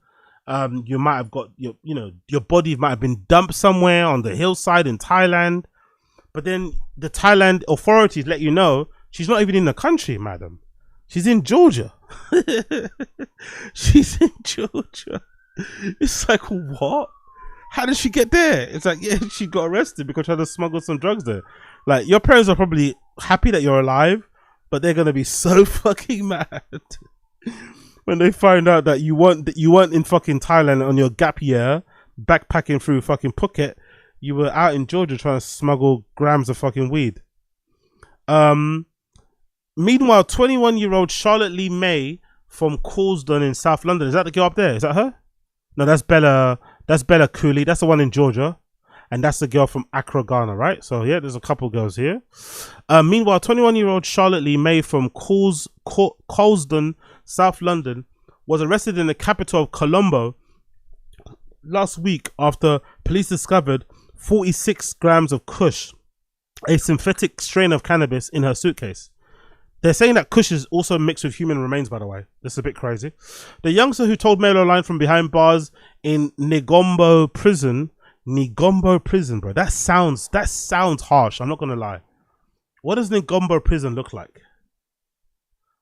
You might have got your body might have been dumped somewhere on the hillside in Thailand. But then the Thailand authorities let you know she's not even in the country, madam. She's in Georgia. She's in Georgia. It's like, what? How did she get there? It's like, yeah, she got arrested because she tried to smuggle some drugs there. Like, your parents are probably happy that you're alive, but they're gonna be so fucking mad when they find out that you weren't in fucking Thailand on your gap year, backpacking through fucking Phuket. You were out in Georgia trying to smuggle grams of fucking weed. Meanwhile, 21-year-old Charlotte Lee May from Causden in South London. Is that the girl up there? Is that her? No, that's Bella. That's Bella Cooley. That's the one in Georgia. And that's the girl from Accra, Ghana, right? So, yeah, there's a couple girls here. Meanwhile, 21-year-old Charlotte Lee May from Causden, South London, was arrested in the capital of Colombo last week after police discovered 46 grams of Kush, a synthetic strain of cannabis, in her suitcase. They're saying that Kush is also mixed with human remains, by the way. This is a bit crazy. The youngster who told Mail Online from behind bars in Negombo prison, bro. That sounds harsh. I'm not gonna lie. What does Negombo prison look like?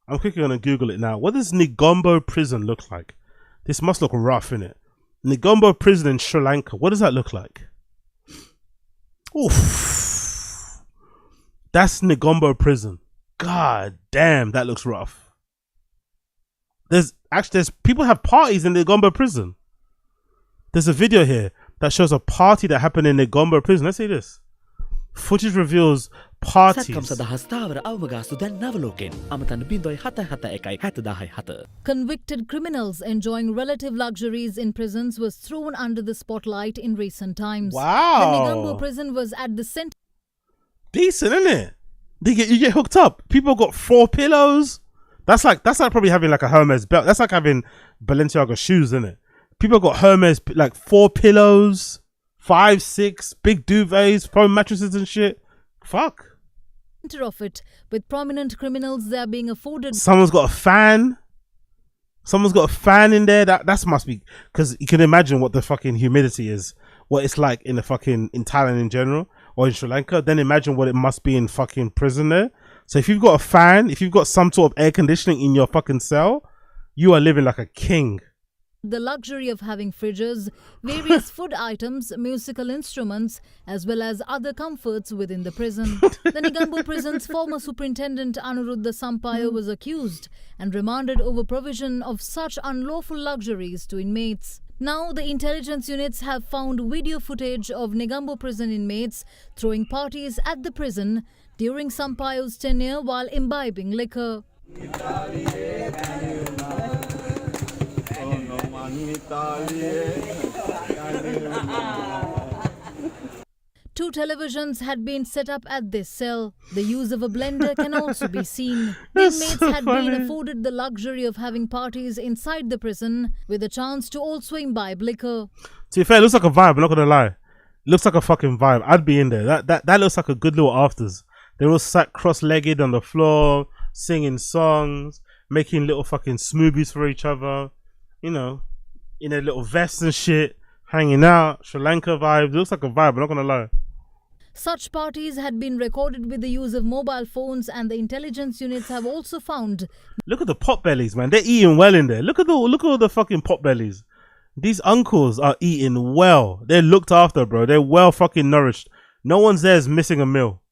I'm quickly gonna Google it now. What does Negombo prison look like? This must look rough, innit? Negombo prison in Sri Lanka. What does that look like? Oof. That's Negombo prison. God damn, that looks rough. There's people have parties in Negombo prison. There's a video here that shows a party that happened in Negombo prison. Let's see this. Footage reveals parties. Convicted criminals enjoying relative luxuries in prisons was thrown under the spotlight in recent times. Wow. The Negombo prison was at the center. Decent, isn't it? You get hooked up. People got 4 pillows. That's like probably having like a Hermes belt. That's like having Balenciaga shoes, isn't it? People got Hermes, like 4 pillows, 5, 6 big duvets, probably mattresses and shit. Fuck. Of it, with prominent criminals there being afforded. Someone's got a fan. Someone's got a fan in there. That must be, because you can imagine what the fucking humidity is, what it's like in Thailand in general, or in Sri Lanka. Then imagine what it must be in fucking prison there. So if you've got a fan, if you've got some sort of air conditioning in your fucking cell, you are living like a king. The luxury of having fridges, various food items, musical instruments, as well as other comforts within the prison. The Negombo prison's former superintendent Anuruddha Sampaio was accused and remanded over provision of such unlawful luxuries to inmates. Now the intelligence units have found video footage of Negombo prison inmates throwing parties at the prison during Sampaio's tenure while imbibing liquor. 2 televisions had been set up at this cell. The use of a blender can also be seen. The inmates had been afforded the luxury of having parties inside the prison with a chance to also imbibe liquor. To be fair, it looks like a vibe, I'm not gonna lie. It looks like a fucking vibe. I'd be in there. That looks like a good little afters. They're all sat cross-legged on the floor, singing songs, making little fucking smoothies for each other, you know, in their little vests and shit, hanging out, Sri Lanka vibe. It looks like a vibe, I'm not gonna lie. Such parties had been recorded with the use of mobile phones, and the intelligence units have also found. Look at the pot bellies, man. They're eating well in there. Look at all the fucking pot bellies. These uncles are eating well. They're looked after, bro. They're well fucking nourished. No one's there is missing a meal.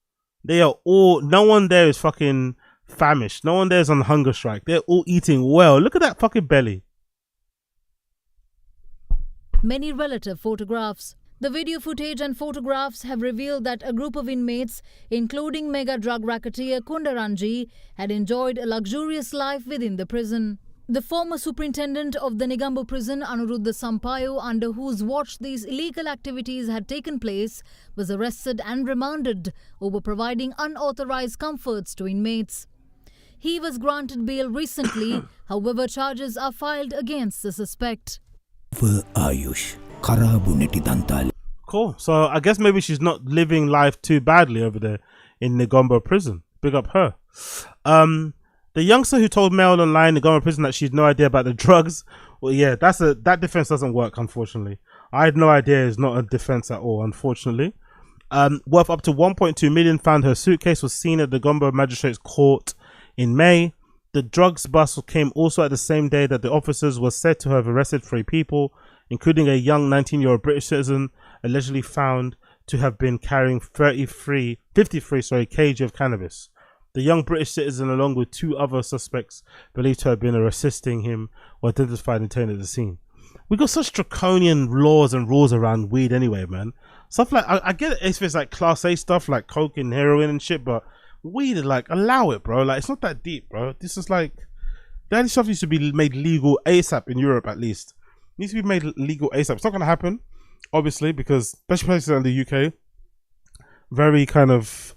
No one there is fucking famished. No one there is on hunger strike. They're all eating well. Look at that fucking belly. Many relative photographs. The video footage and photographs have revealed that a group of inmates, including mega drug racketeer Kundaranji, had enjoyed a luxurious life within the prison. The former superintendent of the Negombo prison, Anuruddha Sampaio, under whose watch these illegal activities had taken place, was arrested and remanded over providing unauthorized comforts to inmates. He was granted bail recently, however charges are filed against the suspect. Cool. So I guess maybe she's not living life too badly over there in Negombo prison. Big up her. The youngster who told Mail Online, Negombo prison, that she had no idea about the drugs. Well, yeah, that defense doesn't work, unfortunately. I had no idea is not a defense at all, unfortunately. Worth up to 1.2 million, found her suitcase, was seen at the Negombo Magistrates Court in May. The drugs bust came also at the same day that the officers were said to have arrested 3 people, including a young 19-year-old British citizen allegedly found to have been carrying 53 kg of cannabis. The young British citizen, along with 2 other suspects believed to have been assisting him, were identified and taken at the scene. We got such draconian laws and rules around weed anyway, man. Stuff like, I get it if it's like class A stuff like coke and heroin and shit, but weed, like, allow it, bro. Like, it's not that deep, bro. This is like, that stuff used to be made legal ASAP in Europe, at least. It needs to be made legal ASAP. It's not going to happen, obviously, because especially places in the UK, very kind of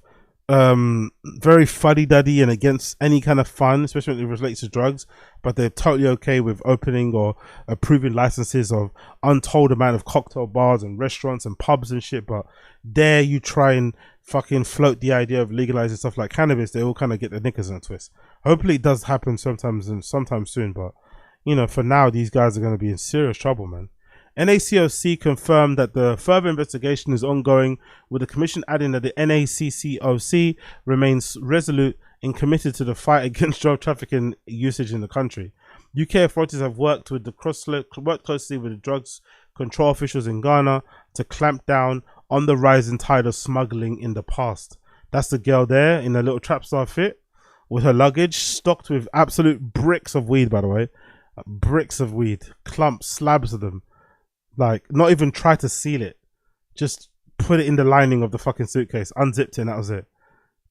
very fuddy-duddy and against any kind of fun, especially when it relates to drugs, but they're totally okay with opening or approving licenses of untold amount of cocktail bars and restaurants and pubs and shit. But there you try and fucking float the idea of legalizing stuff like cannabis, they all kind of get their knickers in a twist. Hopefully it does happen sometime soon, but you know, for now these guys are going to be in serious trouble, man. NACOC confirmed that the further investigation is ongoing, with the commission adding that the NACCOC remains resolute and committed to the fight against drug trafficking usage in the country. UK authorities have worked closely with the drugs control officials in Ghana to clamp down on the rising tide of smuggling in the past. That's the girl there in a little trap star fit with her luggage stocked with absolute bricks of weed, by the way. Bricks of weed, clumps, slabs of them. Like, not even try to seal it. Just put it in the lining of the fucking suitcase. Unzipped it and that was it.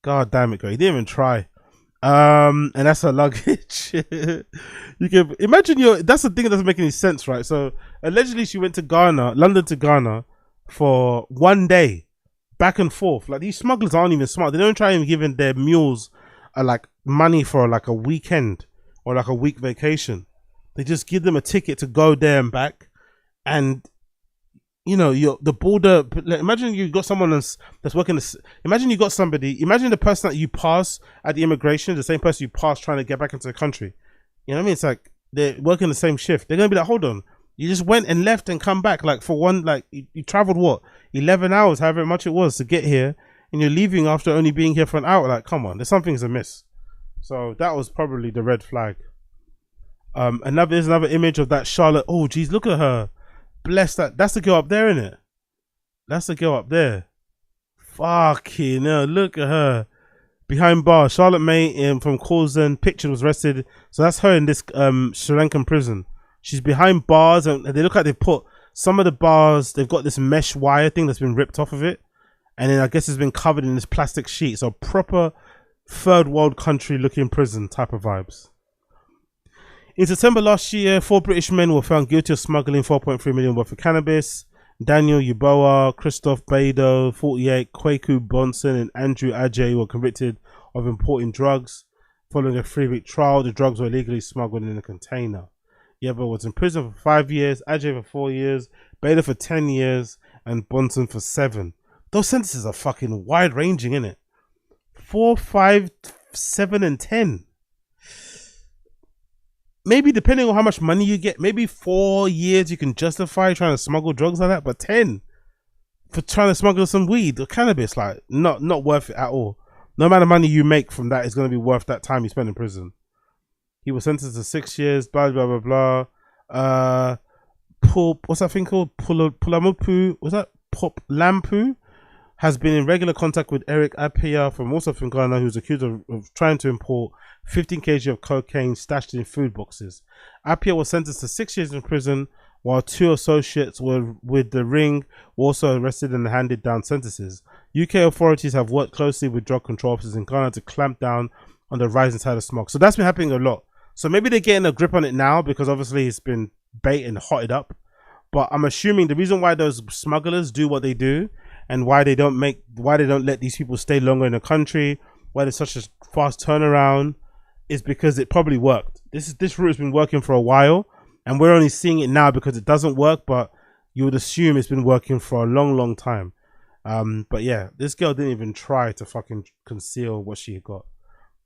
God damn it, girl. You didn't even try. And that's her luggage. You can imagine that's the thing that doesn't make any sense, right? So, allegedly she went to Ghana, London to Ghana, for 1 day. Back and forth. Like, these smugglers aren't even smart. They don't try and give their mules like money for like a weekend or like a week vacation. They just give them a ticket to go there and back. And you know, the border. Imagine you got someone that's working. Imagine you got somebody. Imagine the person that you pass at the immigration, the same person you pass trying to get back into the country. You know what I mean? It's like they're working the same shift. They're gonna be like, hold on, you just went and left and come back. Like for one, like you traveled what 11 hours, however much it was to get here, and you're leaving after only being here for an hour. Like, come on, there's something's amiss. So that was probably the red flag. There's another image of that Charlotte. Oh, geez, look at her. Bless that. That's the girl up there, isn't it? That's the girl up there. Fucking hell, look at her. Behind bars. Charlotte May from Causen, pictured, was arrested. So that's her in this Sri Lankan prison. She's behind bars and they look like they've put some of the bars, they've got this mesh wire thing that's been ripped off of it. And then I guess it's been covered in this plastic sheet. So proper third world country looking prison type of vibes. In September last year, 4 British men were found guilty of smuggling 4.3 million worth of cannabis. Daniel Yuboa, Christoph Bado, 48, Kwaku Bonson and Andrew Ajay were convicted of importing drugs. Following a 3-week trial, the drugs were illegally smuggled in a container. Yuboa was in prison for 5 years, Ajay for 4 years, Bado for 10 years, and Bonson for 7. Those sentences are fucking wide-ranging, innit? 4, 5, 7 and 10. Maybe depending on how much money you get, maybe 4 years you can justify trying to smuggle drugs like that, but 10 for trying to smuggle some weed or cannabis, like not worth it at all. No amount of money you make from that is going to be worth that time you spend in prison. He was sentenced to 6 years, blah blah blah blah. What's that thing called? Pulamupu? Was that Pop Lampu? Has been in regular contact with Eric Appiah from also from Ghana, who's accused of trying to import 15 kg of cocaine stashed in food boxes. Appiah was sentenced to 6 years in prison, while 2 associates were with the ring were also arrested and handed down sentences. UK authorities have worked closely with drug control officers in Ghana to clamp down on the rise inside of smog. So that's been happening a lot. So maybe they're getting a grip on it now because obviously it's been bait and hotted up. But I'm assuming the reason why those smugglers do what they do and why they don't let these people stay longer in the country, why there's such a fast turnaround, is because it probably worked. This route has been working for a while, and we're only seeing it now because it doesn't work, but you would assume it's been working for a long time. But yeah, this girl didn't even try to fucking conceal what she got.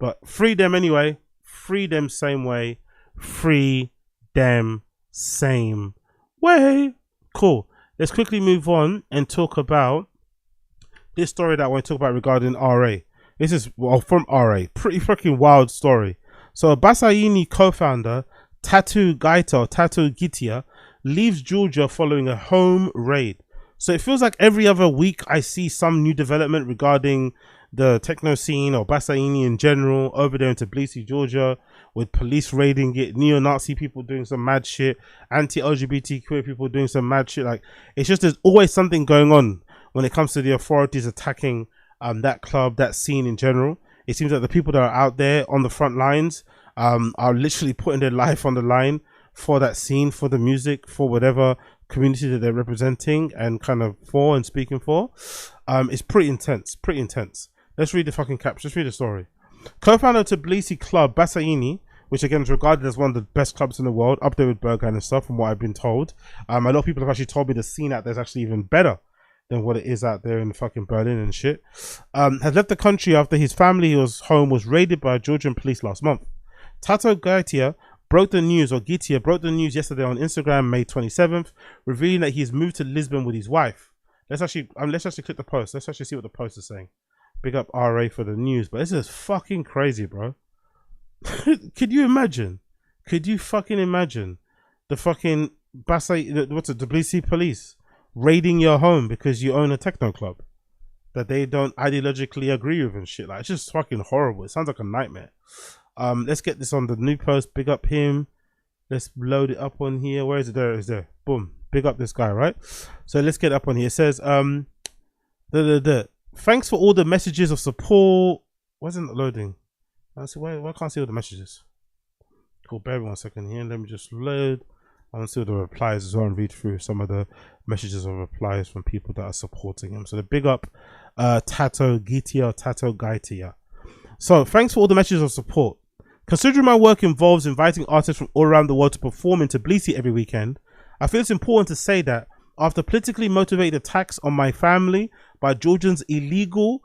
But free them anyway. Free them same way. Free them same way. Cool. Let's quickly move on and talk about this story that I want to talk about regarding RA. This is from RA. Pretty fucking wild story. So Bassiani co-founder Tato Getia leaves Georgia following a home raid. So it feels like every other week I see some new development regarding the techno scene or Bassiani in general over there in Tbilisi, Georgia, with police raiding it, neo-Nazi people doing some mad shit, anti-LGBTQ people doing some mad shit. Like, it's just there's always something going on when it comes to the authorities attacking that club, that scene in general. It seems like the people that are out there on the front lines are literally putting their life on the line for that scene, for the music, for whatever community that they're representing and kind of for and speaking for. It's pretty intense. Let's read the fucking caps. Let's read the story. Co-founder of Tbilisi club Bassiani, which again is regarded as one of the best clubs in the world, up there with Berghain and stuff, from what I've been told. A lot of people have actually told me the scene out there is actually even better than what it is out there in fucking Berlin and shit. Has left the country after his family home was raided by Georgian police last month. Tato Getia broke the news yesterday on Instagram, May 27th, revealing that he's moved to Lisbon with his wife. Let's actually click the post. Let's actually see what the post is saying. Big up RA for the news, but this is fucking crazy, bro. Could you imagine? Could you fucking imagine the fucking Tbilisi police raiding your home because you own a techno club that they don't ideologically agree with and shit? Like, it's just fucking horrible. It sounds like a nightmare. Let's get this on the new post. Big up him. Let's load it up on here. Where is it? There it is. There. Boom. Big up this guy, right? So let's get up on here. It says thanks for all the messages of support. Why isn't it loading? Why can't I see all the messages? Cool, bear with me 1 second here. Let me just load. I want to see all the replies as well and read through some of the messages of replies from people that are supporting him. So the big up Tato Getia. So thanks for all the messages of support. Considering my work involves inviting artists from all around the world to perform in Tbilisi every weekend, I feel it's important to say that after politically motivated attacks on my family by Georgia's illegitimate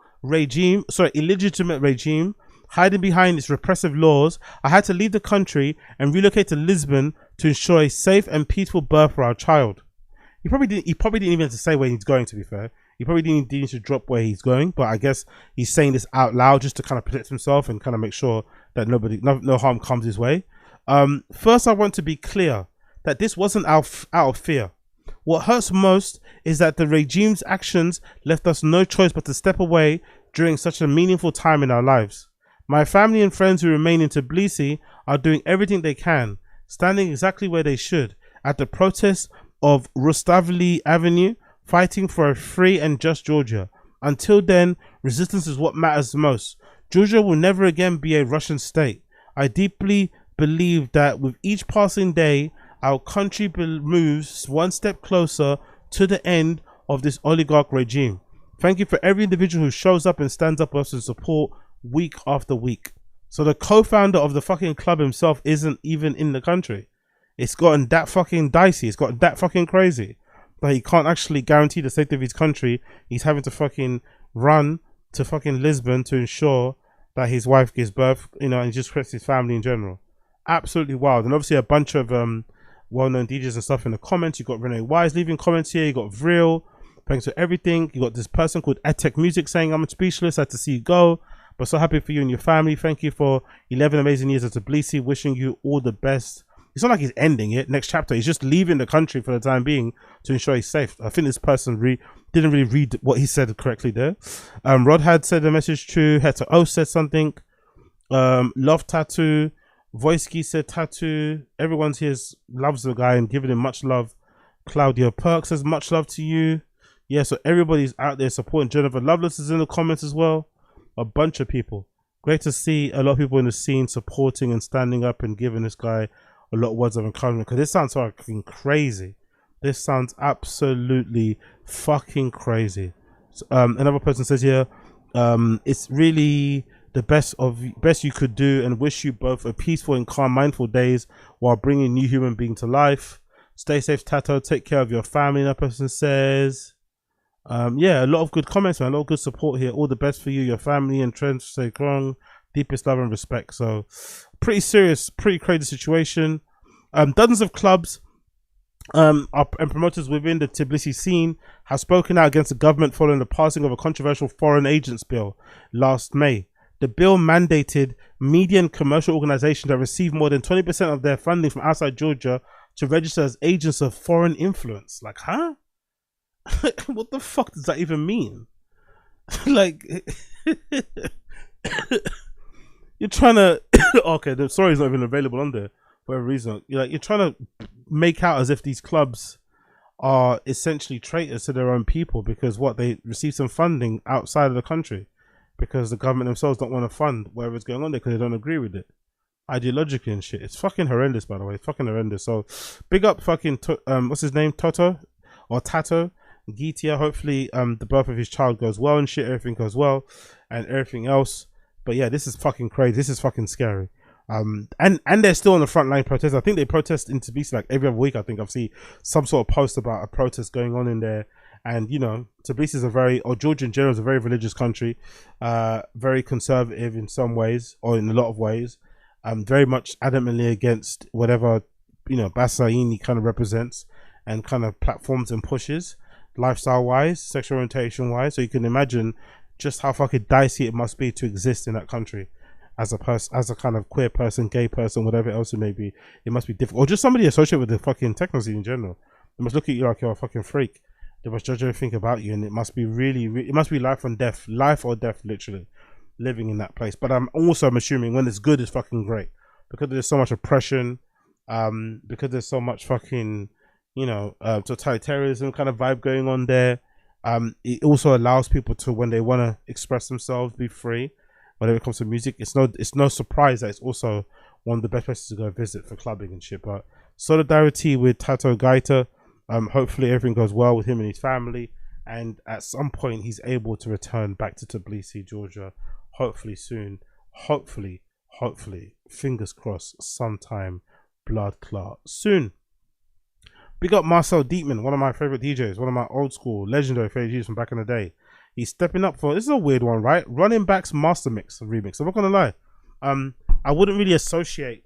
regime, hiding behind its repressive laws, I had to leave the country and relocate to Lisbon to ensure a safe and peaceful birth for our child. He probably didn't even have to say where he's going, to be fair. He probably didn't need to drop where he's going, but I guess he's saying this out loud just to kind of protect himself and kind of make sure that no harm comes his way. First, I want to be clear that this wasn't out of fear. What hurts most is that the regime's actions left us no choice but to step away during such a meaningful time in our lives. My family and friends who remain in Tbilisi are doing everything they can, standing exactly where they should, at the protest of Rustaveli Avenue, fighting for a free and just Georgia. Until then, resistance is what matters most. Georgia will never again be a Russian state. I deeply believe that with each passing day, our country moves one step closer to the end of this oligarch regime. Thank you for every individual who shows up and stands up for us in support week after week. So the co-founder of the fucking club himself isn't even in the country. It's gotten that fucking dicey. It's gotten that fucking crazy that he can't actually guarantee the safety of his country. He's having to fucking run to fucking Lisbon to ensure that his wife gives birth, you know, and he just credits his family in general. Absolutely wild. And obviously a bunch of well-known DJs and stuff in the comments. You got Renee Wise leaving comments here. You got Vril, thanks for everything. You got this person called Edtech Music saying, I'm speechless, sad to see you go, but so happy for you and your family. Thank you for 11 amazing years at Tbilisi. Wishing you all the best. It's not like he's ending it. Next chapter. He's just leaving the country for the time being to ensure he's safe. I think this person didn't really read what he said correctly there. Rod had said a message true. Hector O said something. Love Tattoo. Voiski said tattoo. Everyone's here loves the guy and giving him much love. Claudia Perk says much love to you. Yeah, so everybody's out there supporting. Jennifer Loveless is in the comments as well. A bunch of people. Great to see a lot of people in the scene supporting and standing up and giving this guy a lot of words of encouragement, because this sounds fucking crazy. This sounds absolutely fucking crazy. So, another person says here, it's really the best you could do, and wish you both a peaceful and calm, mindful days while bringing new human being to life. Stay safe, Tato. Take care of your family. That person says, yeah, a lot of good comments, man. A lot of good support here. All the best for you, your family, and Trent stay strong. Deepest love and respect. So pretty serious, pretty crazy situation. Dozens of clubs and promoters within the Tbilisi scene have spoken out against the government following the passing of a controversial foreign agents bill last May. The bill mandated media and commercial organizations that receive more than 20% of their funding from outside Georgia to register as agents of foreign influence. Like, huh? What the fuck does that even mean? Like, you're trying to okay, the story's not even available on there for a reason. You're trying to make out as if these clubs are essentially traitors to their own people because they receive some funding outside of the country because the government themselves don't want to fund whatever's going on there because they don't agree with it ideologically and shit. It's fucking horrendous, by the way. It's fucking horrendous. So big up fucking what's his name, Tato Getia. Hopefully the birth of his child goes well and shit, everything goes well and everything else. But yeah, this is fucking crazy. This is fucking scary. And they're still on the front line protest. I think they protest in Tbilisi like every other week. I think I've seen some sort of post about a protest going on in there. And you know, Tbilisi is Georgia in general is a very religious country, very conservative in some ways or in a lot of ways. Very much adamantly against whatever, you know, Bassiani kind of represents and kind of platforms and pushes, lifestyle wise, sexual orientation wise. So you can imagine just how fucking dicey it must be to exist in that country as a person, as a kind of queer person, gay person, whatever else it may be. It must be difficult, or just somebody associated with the fucking techno scene in general. They must look at you like you're a fucking freak. They must judge everything about you, and it must be really, it must be life or death, literally, living in that place. But I'm assuming when it's good, it's fucking great, because there's so much oppression, because there's so much fucking, you know, totalitarianism kind of vibe going on there. It also allows people to, when they want to express themselves, be free. Whenever it comes to music, it's no surprise that it's also one of the best places to go visit for clubbing and shit. But solidarity with Tato Getia. Hopefully everything goes well with him and his family, and at some point he's able to return back to Tbilisi, Georgia. Hopefully soon. Hopefully, fingers crossed, sometime blood clot soon. Big up Marcel Detmann, one of my favorite DJs, one of my old school legendary favorite DJs from back in the day. He's stepping up for, this is a weird one, right? Running Back's Mastermix remix. I'm not gonna lie, I wouldn't really associate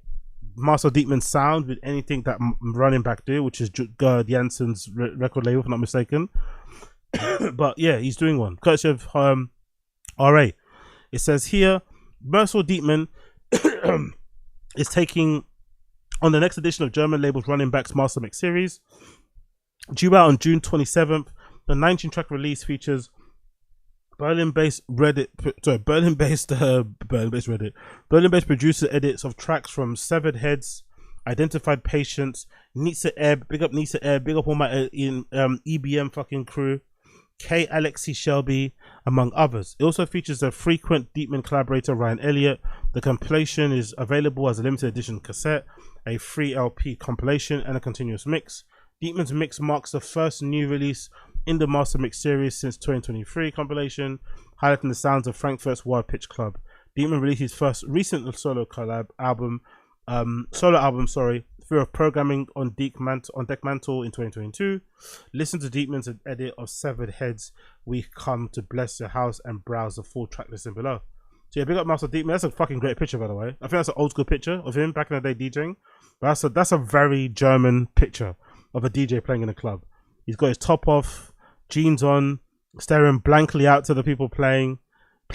Marcel Detmann's sound with anything that Running Back do, which is Gerd Jansen's record label, if I'm not mistaken. But yeah, he's doing one courtesy of RA. It says here, Marcel Detmann is taking on the next edition of German label's Running Back's Mastermix series, due out on June 27th. The 19-track release features Berlin-based producer edits of tracks from Severed Heads, Identified Patients, Nitsa Ebb, big up Nitsa Ebb, big up all my EBM fucking crew, K. Alexi Shelby, among others. It also features a frequent Detmann collaborator, Ryan Elliott. The compilation is available as a limited edition cassette, a free LP compilation, and a continuous mix. Detmann's mix marks the first new release in the Mastermix series since 2023 compilation, highlighting the sounds of Frankfurt's Wild Pitch Club. Detmann released his first recent solo album, Fear of Programming on Deckmantle in 2022. Listen to Detmann's edit of Severed Heads. We come to bless your house and browse the full track listing below. So So yeah, big up Marcel Detmann. That's a fucking great picture, by the way. I think that's an old school picture of him back in the day DJing. But that's a very German picture of a DJ playing in a club. He's got his top off, jeans on, staring blankly out to the people playing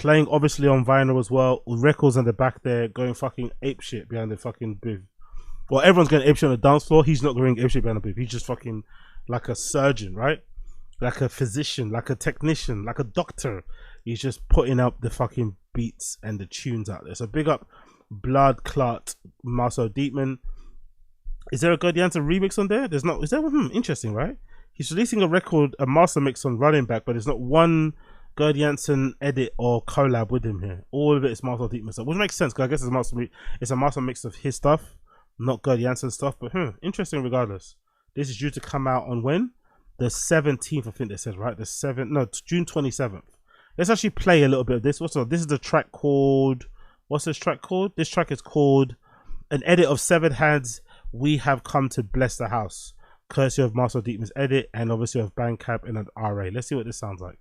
obviously on vinyl as well, with records on the back there, going fucking ape shit behind the fucking booth. Well, everyone's going ape shit on the dance floor. He's not going ape shit behind the booth. He's just fucking like a surgeon, right? Like a physician, like a technician, like a doctor. He's just putting up the fucking beats and the tunes out there. So big up Blood Clot Marcel Detmann. Is there a God Jansen remix on there? There's not. Is there one? Interesting, right? He's releasing a record, a Mastermix on Running Back, but there's not one Gerd Jansen edit or collab with him here. All of it is Marcel Detmann stuff, which makes sense because I guess it's a master mix of his stuff, not Gerd Jansen stuff. But interesting regardless. This is due to come out on when? The 17th, I think they said, right? June 27th. Let's actually play a little bit of this. This is the track called, what's this track called? This track is called An Edit of Severed Hands, We Have Come to Bless the House, courtesy of Marcel Detmann's edit and obviously of Bandcamp and an RA. Let's see what this sounds like.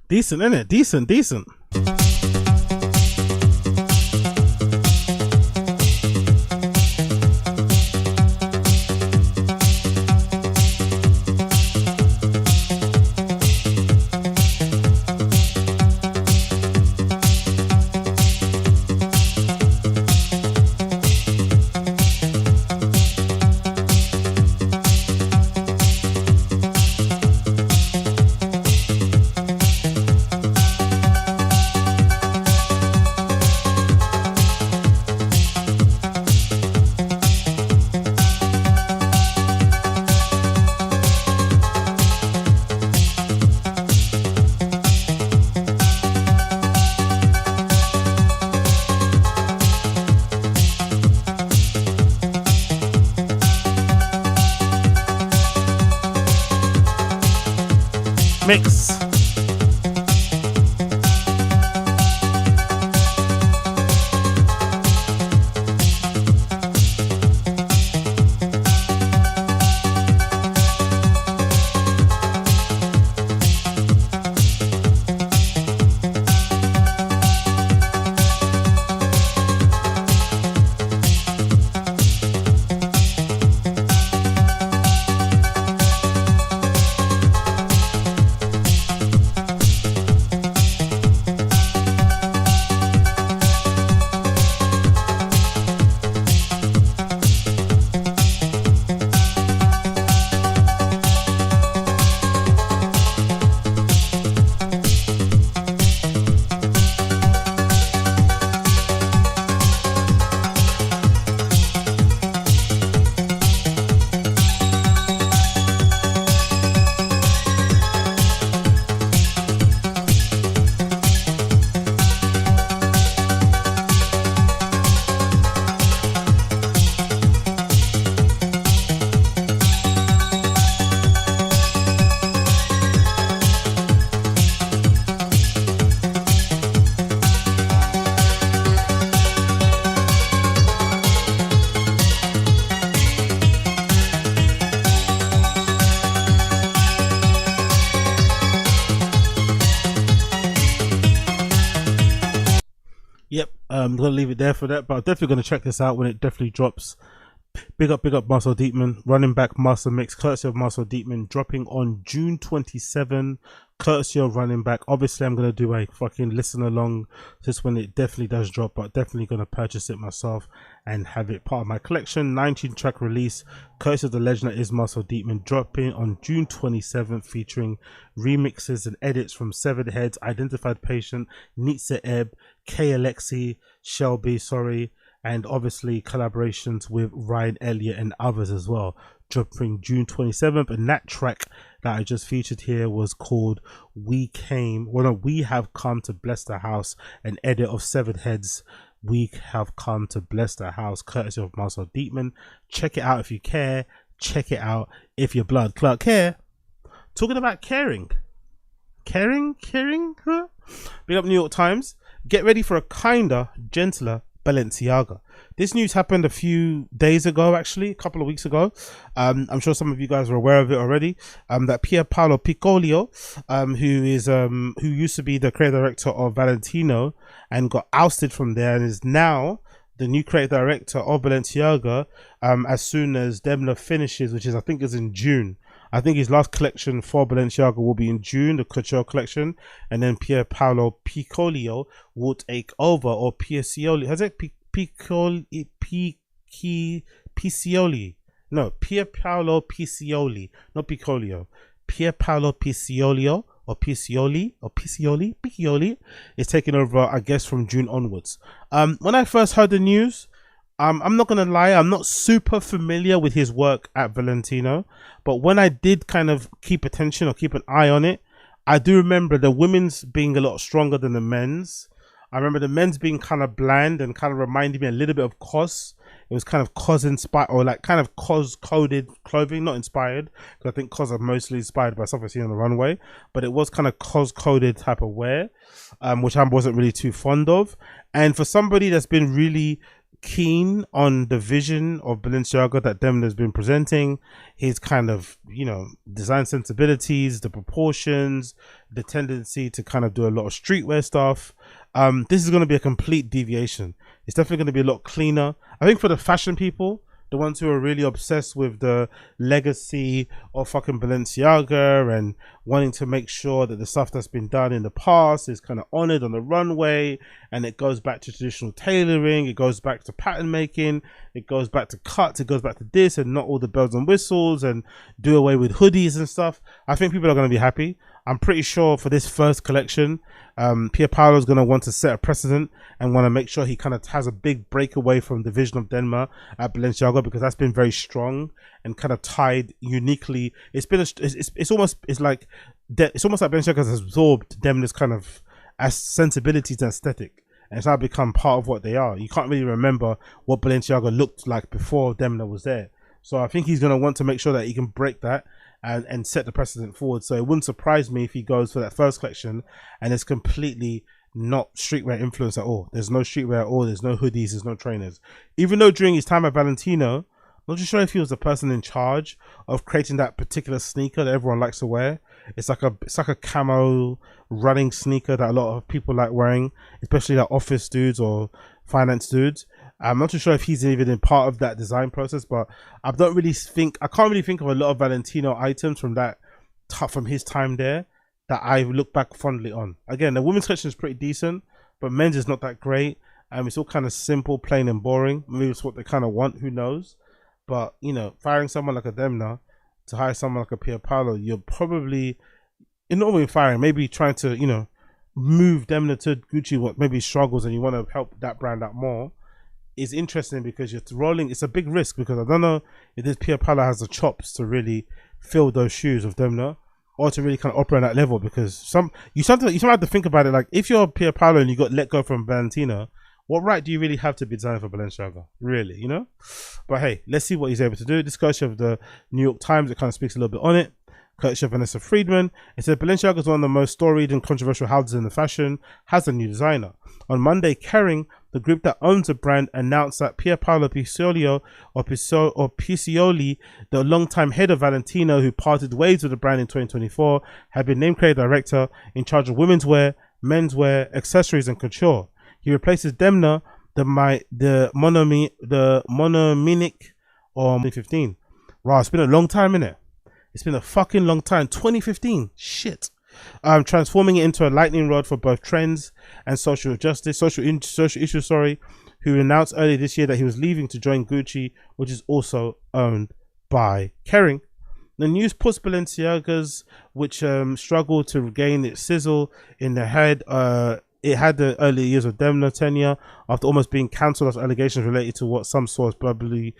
Decent, isn't it? Decent. Mix. I'm gonna leave it there for that, but I'm definitely gonna check this out when it definitely drops. Big up Marcel Detmann, Running Back Mastermix, courtesy of Marcel Detmann, dropping on June 27, courtesy of Running Back. Obviously, I'm gonna do a fucking listen along just when it definitely does drop, but definitely gonna purchase it myself and have it part of my collection. 19-track release, courtesy of the legend that is Marcel Detmann, dropping on June 27th, featuring remixes and edits from Severed Heads, Identified Patient, Nitsa Ebb, K Alexi, Shelby, and obviously collaborations with Ryan Elliott and others as well, dropping June 27th. And that track that I just featured here was called We Have Come to Bless the House, an edit of Severed Heads. We Have Come to Bless the House, courtesy of Marcel Detmann. Check it out if you care. Check it out if your blood clot care. Talking about caring, huh? Big up New York Times. Get ready for a kinder, gentler Balenciaga. This news happened a few days ago, actually, a couple of weeks ago. I'm sure some of you guys are aware of it already. That Pierpaolo Piccioli, who used to be the creative director of Valentino and got ousted from there and is now the new creative director of Balenciaga, as soon as Demna finishes, which is, I think, is in June. I think his last collection for Balenciaga will be in June, the couture collection, and then Pierpaolo Piccioli will take over, or Piccioli. Has it Piccioli? No, Pierpaolo Piccioli, not Piccolio. Pierpaolo Piccioli Piccioli is taking over, I guess, from June onwards. When I first heard the news, I'm not gonna lie, I'm not super familiar with his work at Valentino, but when I did kind of keep attention or keep an eye on it, I do remember the women's being a lot stronger than the men's. I remember the men's being kind of bland and kind of reminding me a little bit of COS. It was kind of COS inspired, or like kind of COS coded clothing, not inspired, because I think COS are mostly inspired by stuff I see on the runway, but it was kind of COS coded type of wear, which I wasn't really too fond of. And for somebody that's been really keen on the vision of Balenciaga that Demna has been presenting, his kind of, you know, design sensibilities, the proportions, the tendency to kind of do a lot of streetwear stuff, this is going to be a complete deviation. It's definitely going to be a lot cleaner. I think for the fashion people, the ones who are really obsessed with the legacy of fucking Balenciaga and wanting to make sure that the stuff that's been done in the past is kind of honored on the runway, and it goes back to traditional tailoring, it goes back to pattern making, it goes back to cuts, it goes back to this, and not all the bells and whistles, and do away with hoodies and stuff. I think people are going to be happy. I'm pretty sure for this first collection, Pierpaolo is going to want to set a precedent and want to make sure he kind of has a big breakaway from the vision of Denmark at Balenciaga, because that's been very strong and kind of tied uniquely. It's been it's almost like Balenciaga has absorbed Demna's kind of sensibilities and aesthetic, and it's now become part of what they are. You can't really remember what Balenciaga looked like before Demna was there. So I think he's going to want to make sure that he can break that and set the precedent forward. So it wouldn't surprise me if he goes for that first collection and it's completely not streetwear influence at all. There's no streetwear at all. There's no hoodies. There's no trainers. Even though during his time at Valentino, I'm not too sure if he was the person in charge of creating that particular sneaker that everyone likes to wear. It's like a camo running sneaker that a lot of people like wearing, especially like office dudes or finance dudes. I'm not too sure if he's even in part of that design process, but I can't really think of a lot of Valentino items from his time there that I look back fondly on. Again, the women's collection is pretty decent, but men's is not that great. It's all kind of simple, plain and boring. Maybe it's what they kind of want, who knows? But, you know, firing someone like a Demna to hire someone like a Pierpaolo, you're not even firing, maybe trying to, you know, move Demna to Gucci, what maybe struggles, and you want to help that brand out more. Is interesting because you're rolling. It's a big risk, because I don't know if this Pierpaolo has the chops to really fill those shoes of Demna, or to really kind of operate at that level. Because you sometimes have to think about it. Like, if you're Pierpaolo and you got let go from Valentino, what right do you really have to be designing for Balenciaga? Really, you know? But hey, let's see what he's able to do. This courtesy of the New York Times, it kind of speaks a little bit on it. Courtesy of Vanessa Friedman, it said Balenciaga is one of the most storied and controversial houses in the fashion, has a new designer. On Monday, Kering, the group that owns the brand, announced that Pierpaolo Piccioli, or Piccioli, the longtime head of Valentino, who parted ways with the brand in 2024, had been named creative director in charge of women's wear, menswear, accessories, and couture. He replaces Demna, the monominic, or 2015. Wow, it's been a long time, innit? It's been a fucking long time. 2015. Shit. Transforming it into a lightning rod for both trends and social issues, who announced earlier this year that he was leaving to join Gucci, which is also owned by Kering. The news puts Balenciaga's, which struggled to regain its sizzle in the head it had the early years of Demna tenure after almost being cancelled after allegations related to what some saw as probably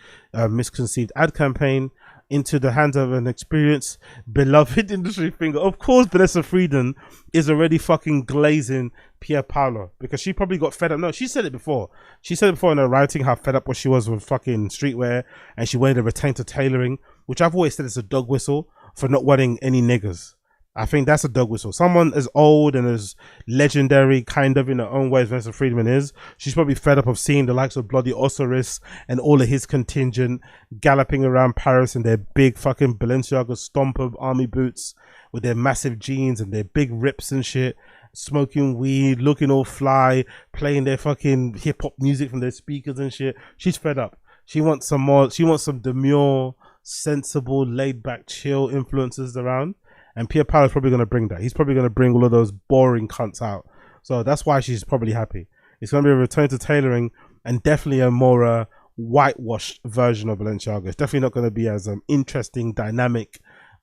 misconceived ad campaign into the hands of an experienced, beloved industry figure. Of course, Vanessa Frieden is already fucking glazing Pierpaolo because she probably got fed up. No, she said it before. She said it before in her writing how fed up what she was with fucking streetwear, and she wanted to return to tailoring, which I've always said is a dog whistle for not wanting any niggas. I think that's a dog whistle. Someone as old and as legendary, kind of in her own way as Vanessa Friedman is, she's probably fed up of seeing the likes of bloody Osiris and all of his contingent galloping around Paris in their big fucking Balenciaga stomper army boots with their massive jeans and their big rips and shit, smoking weed, looking all fly, playing their fucking hip hop music from their speakers and shit. She's fed up. She wants some more. She wants some demure, sensible, laid back, chill influences around. And Pierpaolo is probably going to bring that. He's probably going to bring all of those boring cunts out. So that's why she's probably happy. It's going to be a return to tailoring and definitely a more whitewashed version of Balenciaga. It's definitely not going to be as interesting, dynamic,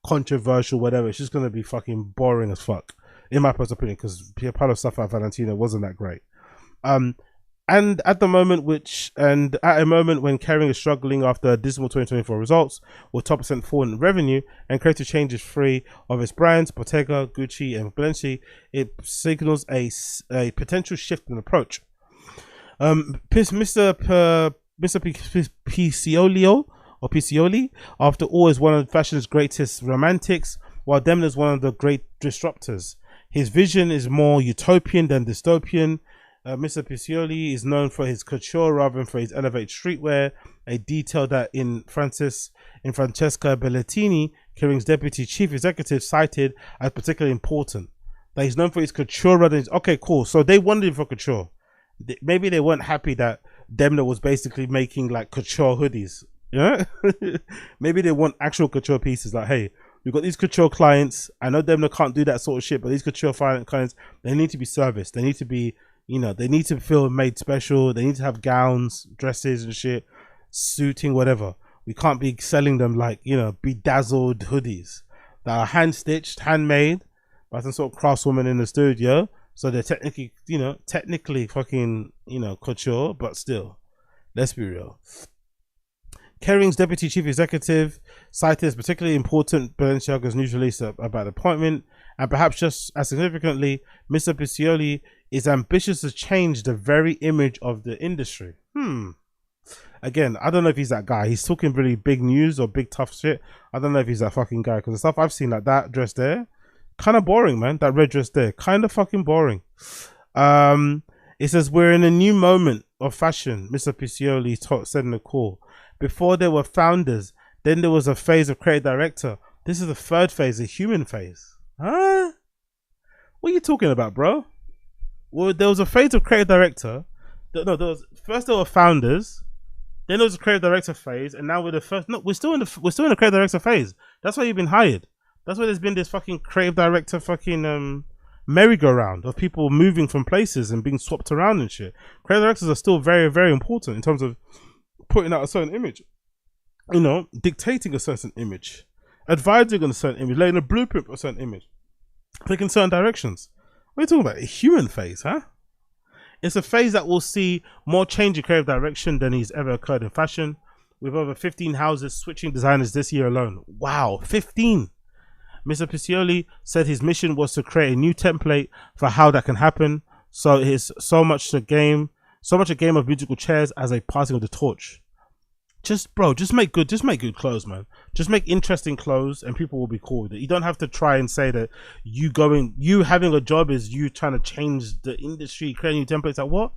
controversial, whatever. It's just going to be fucking boring as fuck, in my personal opinion, because Pierpaolo's stuff at Valentino wasn't that great. And at a moment when Kering is struggling after dismal 2024 results, with top % fall in revenue and creative changes free of its brands, Bottega, Gucci, and Balenciaga, it signals a potential shift in approach. Mr. Piccioli, after all, is one of fashion's greatest romantics, while Demna is one of the great disruptors. His vision is more utopian than dystopian. Mr. Piccioli is known for his couture rather than for his elevated streetwear, a detail that in Francesca Bellettini, Kering's deputy chief executive, cited as particularly important. That he's known for his couture rather than his... Okay, cool. So they wanted him for couture. Maybe they weren't happy that Demna was basically making like couture hoodies. Yeah, maybe they want actual couture pieces. Like, hey, we've got these couture clients. I know Demna can't do that sort of shit, but these couture clients, they need to be serviced. They need to be... they need to feel made special. They need to have gowns, dresses and shit, suiting, whatever. We can't be selling them like, bedazzled hoodies that are hand-stitched, handmade by some sort of craftswoman in the studio. So they're technically fucking, couture, but still, let's be real. Kering's deputy chief executive cited as particularly important Balenciaga's news release about appointment, and perhaps just as significantly, Mr. Piccioli is ambitious to change the very image of the industry. Again, I don't know if he's that guy. He's talking really big news or big tough shit. I don't know if he's that fucking guy, because the stuff I've seen, like that dress there, kind of boring, man. That red dress there, kind of fucking boring. It says, we're in a new moment of fashion, Mr. Piccioli said in the call. Before there were founders, then there was a phase of creative director. This is the third phase, the human phase. Huh? What are you talking about, bro? Well, there was a phase of creative director. No, first there were founders, then there was a creative director phase, and now we're the first. No, we're still in the creative director phase. That's why you've been hired. That's why there's been this fucking creative director fucking merry-go-round of people moving from places and being swapped around and shit. Creative directors are still very, very important in terms of putting out a certain image, dictating a certain image, advising on a certain image, laying a blueprint for a certain image, taking certain directions. What are you talking about? A human phase, huh? It's a phase that will see more change in creative direction than has ever occurred in fashion, with over 15 houses switching designers this year alone. Wow, 15! Mr. Piccioli said his mission was to create a new template for how that can happen. So it's so much a game of musical chairs as a passing of the torch. Just make good clothes, man. Just make interesting clothes and people will be cool with it. You don't have to try and say that you having a job is you trying to change the industry, creating new templates. Like what?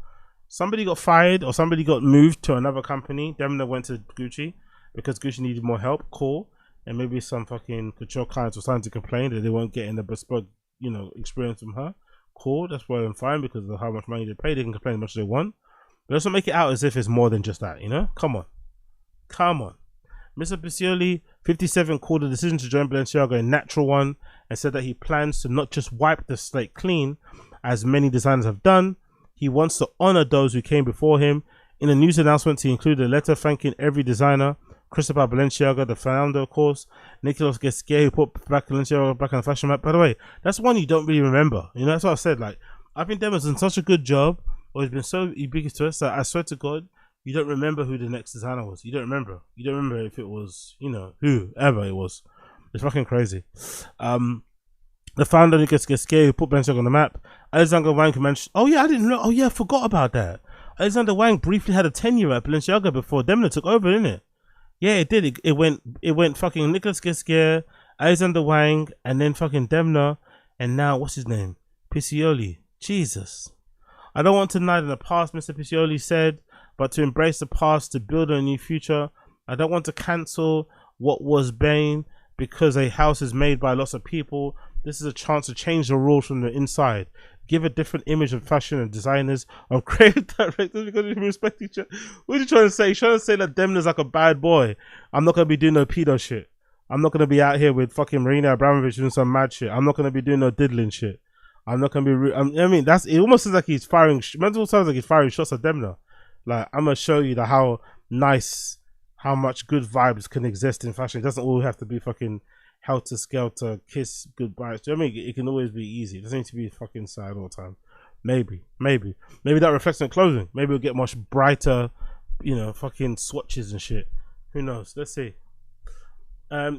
Somebody got fired or somebody got moved to another company. Demna went to Gucci because Gucci needed more help. Cool. And maybe some fucking couture clients were starting to complain that they weren't getting the bespoke, experience from her. Cool. That's well and fine because of how much money they pay. They can complain as much as they want. But let's not make it out as if it's more than just that, Come on. Mr. Piccioli, 57, called the decision to join Balenciaga a natural one and said that he plans to not just wipe the slate clean, as many designers have done. He wants to honor those who came before him. In a news announcement, he included a letter thanking every designer. Christopher Balenciaga, the founder, of course. Nicolas Guesquier, who put Balenciaga back on the fashion map. By the way, that's one you don't really remember. That's what I said. Like, I think Demna's done such a good job, or he's been so ubiquitous that I swear to God, you don't remember who the next designer was. You don't remember. You don't remember if it was, you know, whoever it was. It's fucking crazy. The founder who gets scared, who put Balenciaga on the map. Alexander Wang mentioned. Oh yeah, I didn't know. Oh yeah, I forgot about that. Alexander Wang briefly had a tenure at Balenciaga before Demna took over, didn't it? Yeah, it did. It went fucking Nicolas Ghesquiere, Alexander Wang, and then fucking Demna, and now what's his name? Piccioli. Jesus. I don't want to deny in the past, Mr. Piccioli said, but to embrace the past to build a new future. I don't want to cancel what was Bain because a house is made by lots of people. This is a chance to change the rules from the inside. Give a different image of fashion and designers, of creative directors because we respect each other. What are you trying to say? You're trying to say that Demna's like a bad boy. I'm not going to be doing no pedo shit. I'm not going to be out here with fucking Marina Abramovich doing some mad shit. I'm not going to be doing no diddling shit. I'm not going to be... I mean, that's... It almost sounds like he's firing... Mental sounds like he's firing shots at Demna. Like, I'm going to show you how nice, how much good vibes can exist in fashion. It doesn't all have to be fucking... helter skelter, kiss goodbye. Do you know what I mean? It can always be easy. It doesn't need to be fucking sad all the time. Maybe that reflects in clothing. Maybe we'll get much brighter, you know, fucking swatches and shit. Who knows? Let's see.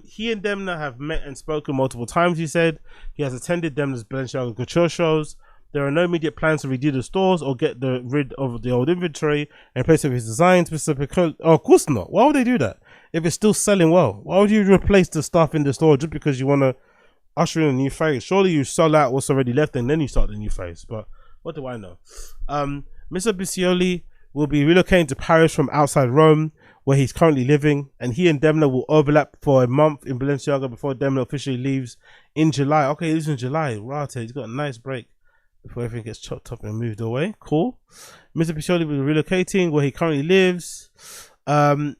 He and Demna have met and spoken multiple times. He said he has attended Demna's Balenciaga couture shows. There are no immediate plans to redo the stores or get rid of the old inventory and replace it with his designs. Oh, of course not. Why would they do that? If it's still selling well, why would you replace the stuff in the store just because you want to usher in a new phase? Surely you sell out what's already left and then you start the new phase. But what do I know? Mr. Piccioli will be relocating to Paris from outside Rome, where he's currently living, and he and Demna will overlap for a month in Balenciaga before Demna officially leaves in July. Okay, he leaves in July. Right, he's got a nice break before everything gets chopped up and moved away. Cool. Mr. Piccioli will be relocating where he currently lives. For a month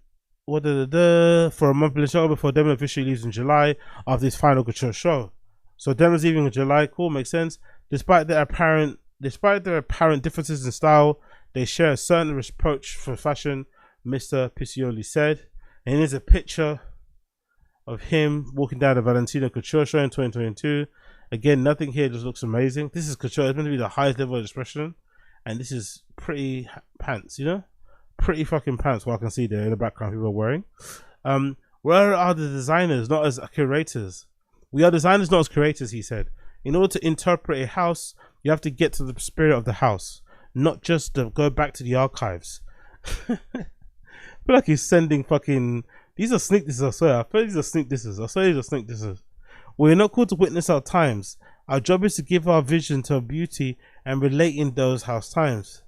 Balenciaga before Demna officially leaves in July after his final couture show. So Demna's leaving in July. Cool, makes sense. Despite their apparent differences in style, they share a certain approach for fashion, Mr. Piccioli said. And here's a picture of him walking down the Valentino couture show in 2022. Again, nothing here just looks amazing. This is couture. It's meant to be the highest level of expression, and this is pretty pants, you know, pretty fucking pants. What I can see there in the background, people are wearing. Where are the designers, not as curators? We are designers, not as curators, he said. In order to interpret a house, you have to get to the spirit of the house, not just to go back to the archives. I feel like he's sending fucking... These are sneak disses, I swear. I feel these are sneak disses. I swear these are sneak disses. We're not called to witness our times. Our job is to give our vision to our beauty and relate in those house times.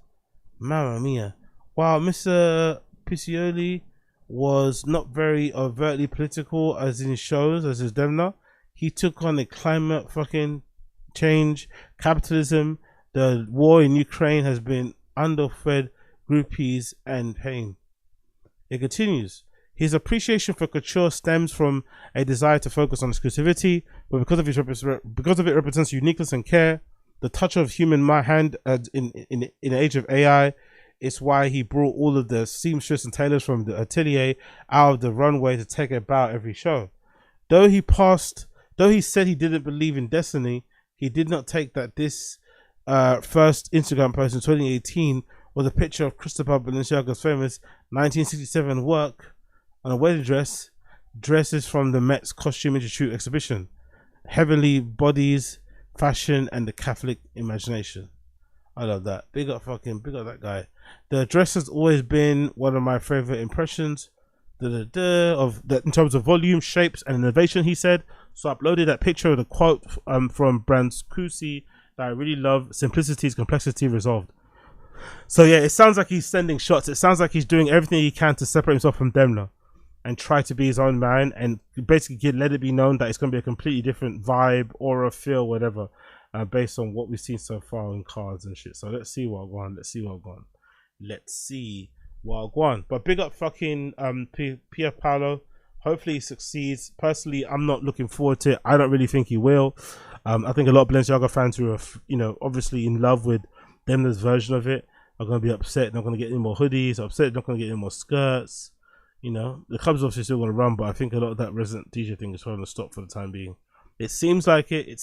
Mamma mia. While Mr. Piccioli was not very overtly political as in shows as his Demna, he took on the climate fucking change, capitalism, the war in Ukraine has been underfed groupies and pain. It continues. His appreciation for couture stems from a desire to focus on exclusivity, but because of it represents uniqueness and care, the touch of human hand in the age of AI. It's why he brought all of the seamstress and tailors from the atelier out of the runway to take a bow every show. Though he said he didn't believe in destiny, he did not take that this first Instagram post in 2018 was a picture of Cristobal Balenciaga's famous 1967 work on a wedding dresses from the Met's Costume Institute exhibition, Heavenly Bodies, Fashion, and the Catholic Imagination. I love that. Big up that guy. The dress has always been one of my favorite impressions in terms of volume, shapes, and innovation, he said. So I uploaded that picture of the quote from Brancusi that I really love: simplicity is complexity resolved. So yeah, it sounds like he's sending shots. It sounds like he's doing everything he can to separate himself from Demna and try to be his own man, and basically let it be known that it's going to be a completely different vibe, aura, feel, whatever, based on what we've seen so far in cards and shit. So let's see what I've gone. But big up fucking Pierpaolo. Hopefully he succeeds. Personally, I'm not looking forward to it. I don't really think he will. I think a lot of Balenciaga fans who are, obviously in love with Demna's version of it are going to be upset. Not going to get any more hoodies. Upset. Not going to get any more skirts. The club's obviously still going to run, but I think a lot of that resident DJ thing is trying to stop for the time being. It seems like it.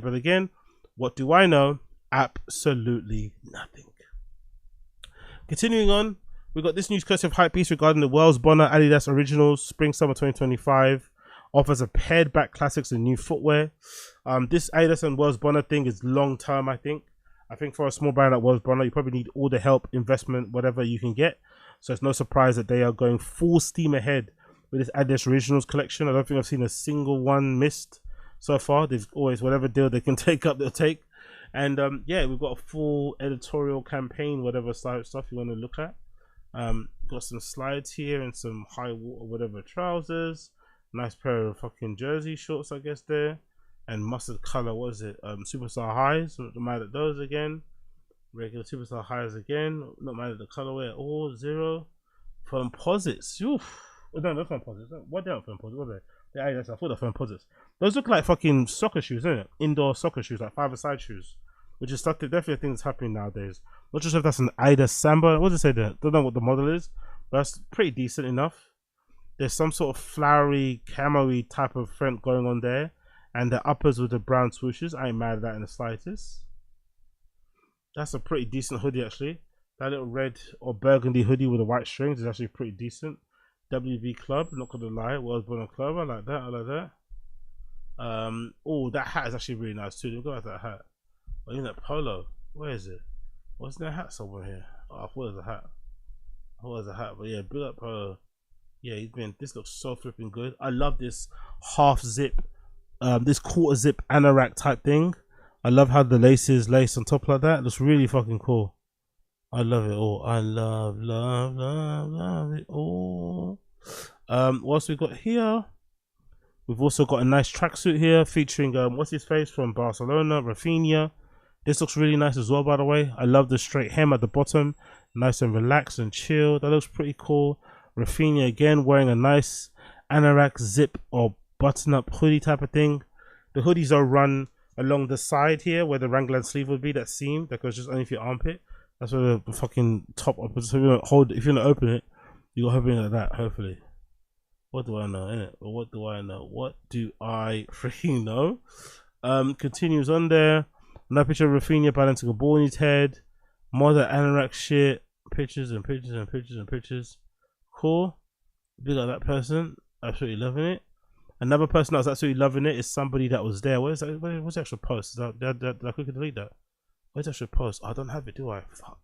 But again, what do I know? Absolutely nothing. Continuing on, we got this news courtesy of Hypebeast regarding the Wells Bonner Adidas Originals Spring Summer 2025. Offers a pared back classics and new footwear. This Adidas and Wells Bonner thing is long term, I think. I think for a small brand like Wells Bonner, you probably need all the help, investment, whatever you can get. So it's no surprise that they are going full steam ahead with this Adidas Originals collection. I don't think I've seen a single one missed so far. They've always, whatever deal they can take up, they'll take. And yeah, we've got a full editorial campaign, whatever style stuff you want to look at. Got some slides here and some high water, whatever trousers. Nice pair of fucking jersey shorts, I guess, there. And mustard color, what is it? Superstar highs, not mad at those again. Regular superstar highs again, not mad at the colorway at all. Zero. Composites. Oof. Oh, no, not composites. What they are composites? What are they? I thought they're composites. Those look like fucking soccer shoes, isn't it? Indoor soccer shoes, like five-a-side shoes. Which is stuff that definitely a thing that's happening nowadays. Not just if that's an Adidas Samba. What does it say there? Don't know what the model is, but that's pretty decent enough. There's some sort of flowery, camo-y type of print going on there. And the uppers with the brown swooshes. I ain't mad at that in the slightest. That's a pretty decent hoodie, actually. That little red or burgundy hoodie with the white strings is actually pretty decent. WV Club, not gonna lie. Wells Bonner Club, I like that, I like that. Oh, that hat is actually really nice too. Look at that hat. Oh, in that polo. Where is it? Wasn't there a hat somewhere here? Oh, I thought it was a hat. I thought it was a hat, but yeah, big up polo. Yeah, this looks so flipping good. I love this half zip, this quarter zip anorak type thing. I love how the lace is laced on top like that. It looks really fucking cool. I love it all. I love it all. What else we got here? We've also got a nice tracksuit here featuring what's his face from Barcelona, Rafinha. This looks really nice as well, by the way. I love the straight hem at the bottom, nice and relaxed and chill. That looks pretty cool. Rafinha again wearing a nice anorak zip or button-up hoodie type of thing. The hoodies are run along the side here where the raglan sleeve would be, that seam that goes just underneath your armpit. That's where the fucking top up is. So if you're gonna open it, you got to open it like that, hopefully. What do I know, innit? What do I know? What do I freaking know? Continues on there. Another picture of Rafinha balancing a ball in his head. More of that anorak shit. Pictures and pictures and pictures and pictures. Cool. Big like that person. Absolutely loving it. Another person that was absolutely loving it is somebody that was there. What's the actual post? Did I quickly delete that? Where's the actual post? Oh, I don't have it, do I? Fuck.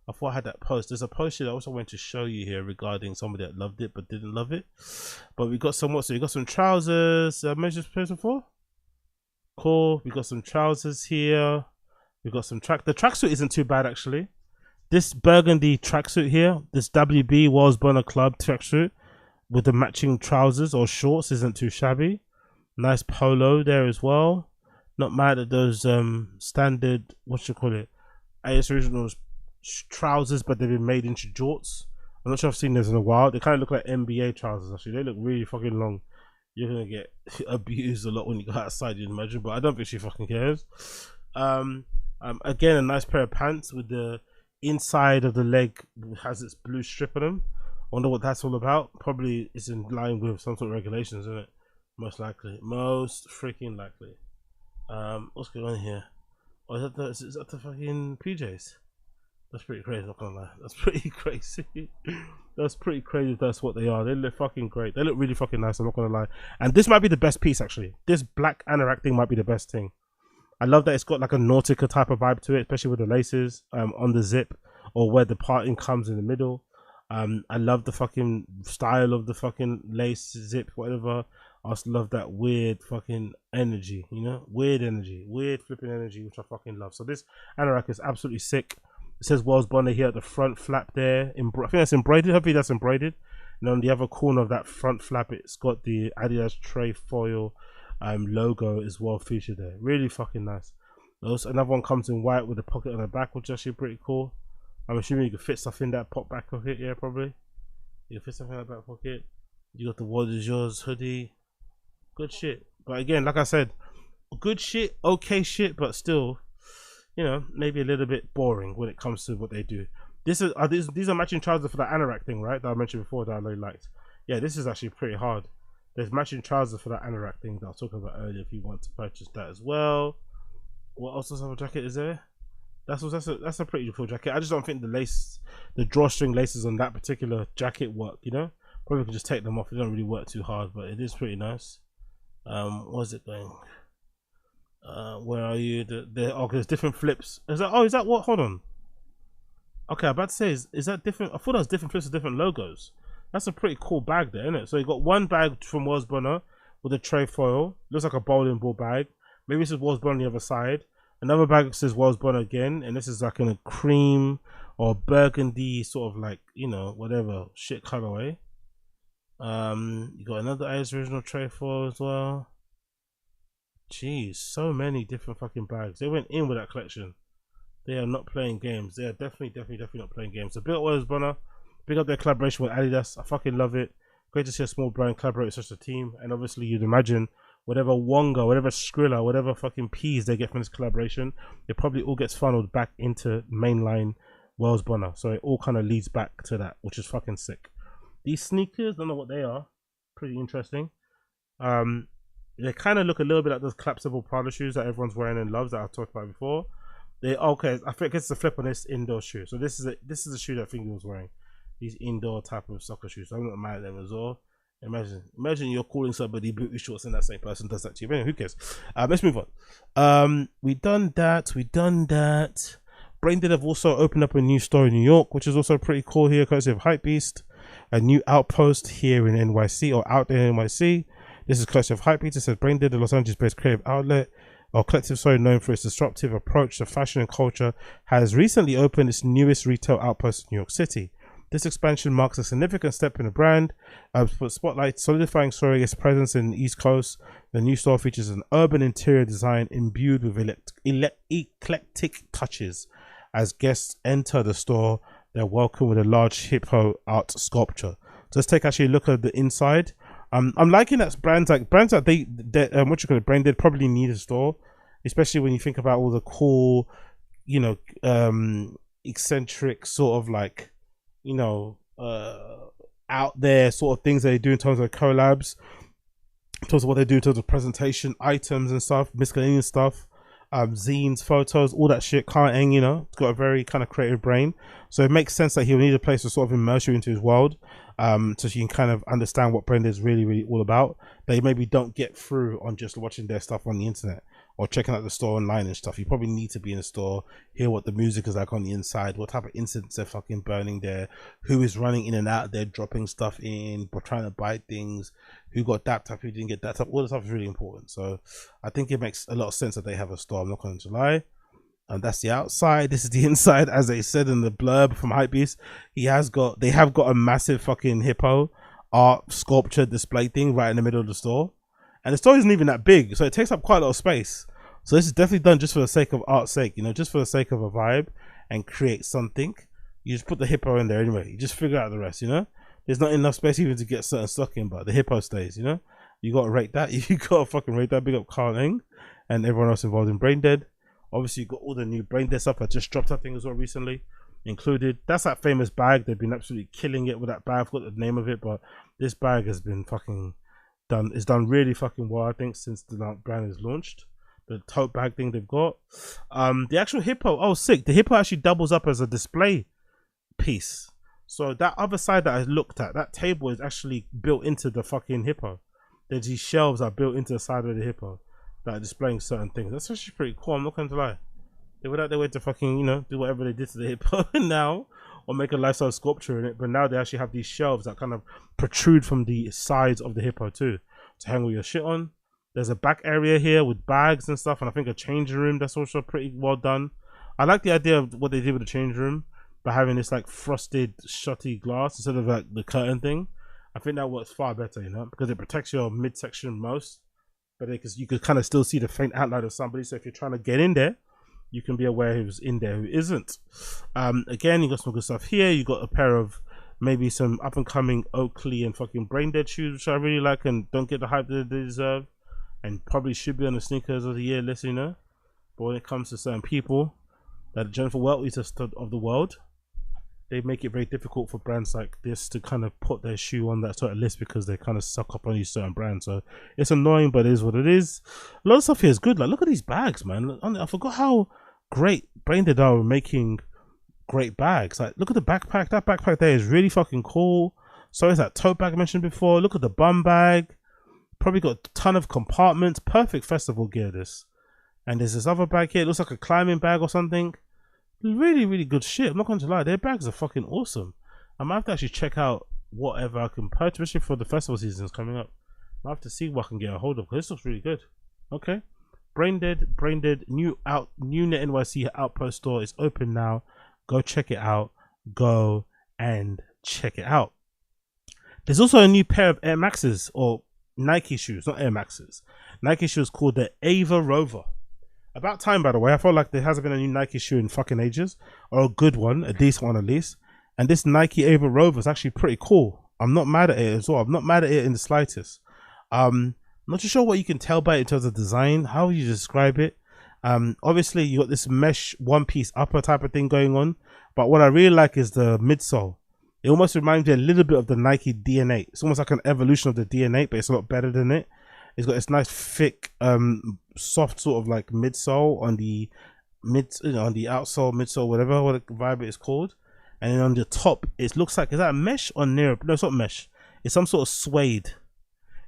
I thought I had that post. There's a post here that I also went to show you here regarding somebody that loved it but didn't love it. But we got some what? So we got some trousers. I mentioned this person before. Cool. We got some trousers here. We got some track. The tracksuit isn't too bad actually. This burgundy tracksuit here, this WB Wells Bonner Club tracksuit with the matching trousers or shorts isn't too shabby. Nice polo there as well. Not mad at those standard, what you call it, AS Originals trousers, but they've been made into jorts. I'm not sure I've seen those in a while. They kind of look like NBA trousers actually. They look really fucking long. You're gonna get abused a lot when you go outside, you'd imagine, but I don't think she fucking cares. Again, a nice pair of pants with the inside of the leg has its blue strip on them. I wonder what that's all about. Probably it's in line with some sort of regulations, isn't it? Most likely. Most freaking likely. What's going on here? Oh, is that the fucking PJs? That's pretty crazy, not gonna lie. That's pretty crazy. That's pretty crazy if that's what they are. They look fucking great. They look really fucking nice, I'm not gonna lie. And this might be the best piece actually. This black anorak thing might be the best thing. I love that it's got like a Nautica type of vibe to it, especially with the laces on the zip or where the parting comes in the middle. I love the fucking style of the fucking lace zip, whatever. I also love that weird fucking energy, you know, weird energy, weird flipping energy, which I fucking love. So this anorak is absolutely sick. It says Wells Bonner here at the front flap there. I think that's embroidered. Hopefully that's embroidered. And on the other corner of that front flap, it's got the Adidas Trefoil logo as well featured there. Really fucking nice. Also, another one comes in white with a pocket on the back, which is actually pretty cool. I'm assuming you can fit stuff in that pop back pocket. Yeah, probably. You can fit stuff in that back pocket. You got the What Is Yours hoodie. Good shit. But again, like I said, good shit, okay shit, but still, you know, maybe a little bit boring when it comes to what they do. These are matching trousers for that anorak thing, right? That I mentioned before that I really liked. Yeah, this is actually pretty hard. There's matching trousers for that anorak thing that I was talking about earlier if you want to purchase that as well. What else does have a jacket? Is there? That's a pretty cool jacket. I just don't think the drawstring laces on that particular jacket work. You know, probably could just take them off. They don't really work too hard, but it is pretty nice. What's it going? Where are you? There's different flips. Is that what? Hold on. Okay, I'm about to say, is that different? I thought that was different flips with different logos. That's a pretty cool bag there, isn't it? So you got one bag from Wellsbonner with a tray foil. Looks like a bowling ball bag. Maybe this is Wellsbonner on the other side. Another bag says Wellsbonner again, and this is like in a cream or burgundy sort of like, you know, whatever shit colorway. You got another I's original tray foil as well. Jeez, so many different fucking bags. They went in with that collection. They are not playing games. They are definitely not playing games. So big up Wellsbonner. Big up their collaboration with Adidas. I fucking love it. Great to see a small brand collaborate with such a team. And obviously you'd imagine whatever Wonga, whatever Skrilla, whatever fucking peas they get from this collaboration, it probably all gets funneled back into mainline Wellsbonner. So it all kind of leads back to that, which is fucking sick. These sneakers, don't know what they are. Pretty interesting. They kind of look a little bit like those collapsible Prada shoes that everyone's wearing and loves that I've talked about before. Okay, I think it's a flip on this indoor shoe. So this is a shoe that I think he was wearing. These indoor type of soccer shoes. So I'm not mad at them as well. Imagine you're calling somebody booty shorts and that same person does that to you. But anyway, who cares? Let's move on. We done that. Braindead have also opened up a new store in New York, which is also pretty cool here, courtesy of Hypebeast. A new outpost here in NYC, or out there in NYC. This is courtesy of Hypebeast. It says Braindead, the Los Angeles-based creative outlet or collective, known for its disruptive approach to fashion and culture, has recently opened its newest retail outpost in New York City. This expansion marks a significant step in the brand, spotlight solidifying its presence in the East Coast. The new store features an urban interior design imbued with eclectic touches. As guests enter the store, they're welcomed with a large hippo art sculpture. So let's take actually a look at the inside. I'm liking that brands that Braindead probably need a store, especially when you think about all the cool, you know, eccentric sort of like, you know, out there sort of things they do in terms of collabs, in terms of what they do in terms of presentation items and stuff, miscellaneous stuff, zines, photos, all that shit. Can't, you know, it's got a very kind of creative brain, so it makes sense that he'll need a place to sort of immerse you into his world, so you can kind of understand what Brenda is really all about, that you maybe don't get through on just watching their stuff on the internet or checking out the store online and stuff. You probably need to be in the store, hear what the music is like on the inside, what type of incidents they're fucking burning there, who is running in and out there, dropping stuff in, but trying to buy things, who got dapped up, who didn't get dapped up. All the stuff is really important. So I think it makes a lot of sense that they have a store. I'm not going to lie. And that's the outside. This is the inside, as they said in the blurb from Hypebeast. They have got a massive fucking hippo art sculpture display thing right in the middle of the store. And the store isn't even that big, so it takes up quite a lot of space. So this is definitely done just for the sake of art's sake, you know, just for the sake of a vibe and create something. You just put the hippo in there anyway. You just figure out the rest, you know. There's not enough space even to get certain stock in, but the hippo stays, you know. You got to rate that. You got to fucking rate that. Big up Carl Eng and everyone else involved in Braindead. Obviously, you got all the new Braindead stuff that just dropped, I think, as well recently. Included. That's that famous bag. They've been absolutely killing it with that bag. I forgot the name of it, but this bag has been fucking done. It's done really fucking well, I think, since the brand is launched. The tote bag thing they've got. The actual hippo. Oh, sick. The hippo actually doubles up as a display piece. So that other side that I looked at, that table is actually built into the fucking hippo. There's these shelves are built into the side of the hippo that are displaying certain things. That's actually pretty cool. I'm not going to lie. They went out their way to fucking, you know, do whatever they did to the hippo now, or make a lifestyle sculpture in it. But now they actually have these shelves that kind of protrude from the sides of the hippo too, to hang all your shit on. There's a back area here with bags and stuff, and I think a changing room that's also pretty well done. I like the idea of what they did with the change room by having this like frosted shutty glass instead of like the curtain thing. I think that works far better, you know, because it protects your midsection most, but because you could kind of still see the faint outline of somebody. So if you're trying to get in there, you can be aware who's in there, who isn't. Again, you got some good stuff here. You got a pair of maybe some up and coming Oakley and fucking Braindead shoes, which I really like and don't get the hype that they deserve, and probably should be on the sneakers of the year list, you know. But when it comes to certain people that are Jennifer Weltley's of the world, they make it very difficult for brands like this to kind of put their shoe on that sort of list because they kind of suck up on these certain brands. So it's annoying, but it is what it is. A lot of stuff here is good. Like, look at these bags, man. I forgot how great Braindead are making great bags. Like, look at the backpack. That backpack there is really fucking cool. So is that tote bag I mentioned before. Look at the bum bag. Probably got a ton of compartments. Perfect festival gear, this. And there's this other bag here. It looks like a climbing bag or something. Really, really good shit. I'm not going to lie. Their bags are fucking awesome. I might have to actually check out whatever I can purchase, especially for the festival seasons coming up. I have to see what I can get a hold of, because this looks really good. Okay. Braindead, new Net NYC Outpost store is open now. Go check it out. Go and check it out. There's also a new pair of Air Maxes, or Nike shoes, not Air Maxes. Nike shoes called the Ava Rover. About time, by the way. I felt like there hasn't been a new Nike shoe in fucking ages, or a good one, a decent one at least. And this Nike Ava Rover is actually pretty cool. I'm not mad at it as well. I'm not mad at it in the slightest. Not too sure what you can tell by it in terms of design. How would you describe it? Obviously, you got this mesh one-piece upper type of thing going on. But what I really like is the midsole. It almost reminds me a little bit of the Nike DNA. It's almost like an evolution of the DNA, but it's a lot better than it. It's got this nice thick, soft sort of like midsole on the on the outsole, midsole, whatever what vibe it is called. And then on the top, it looks like, is that a mesh or near? No, it's not mesh. It's some sort of suede.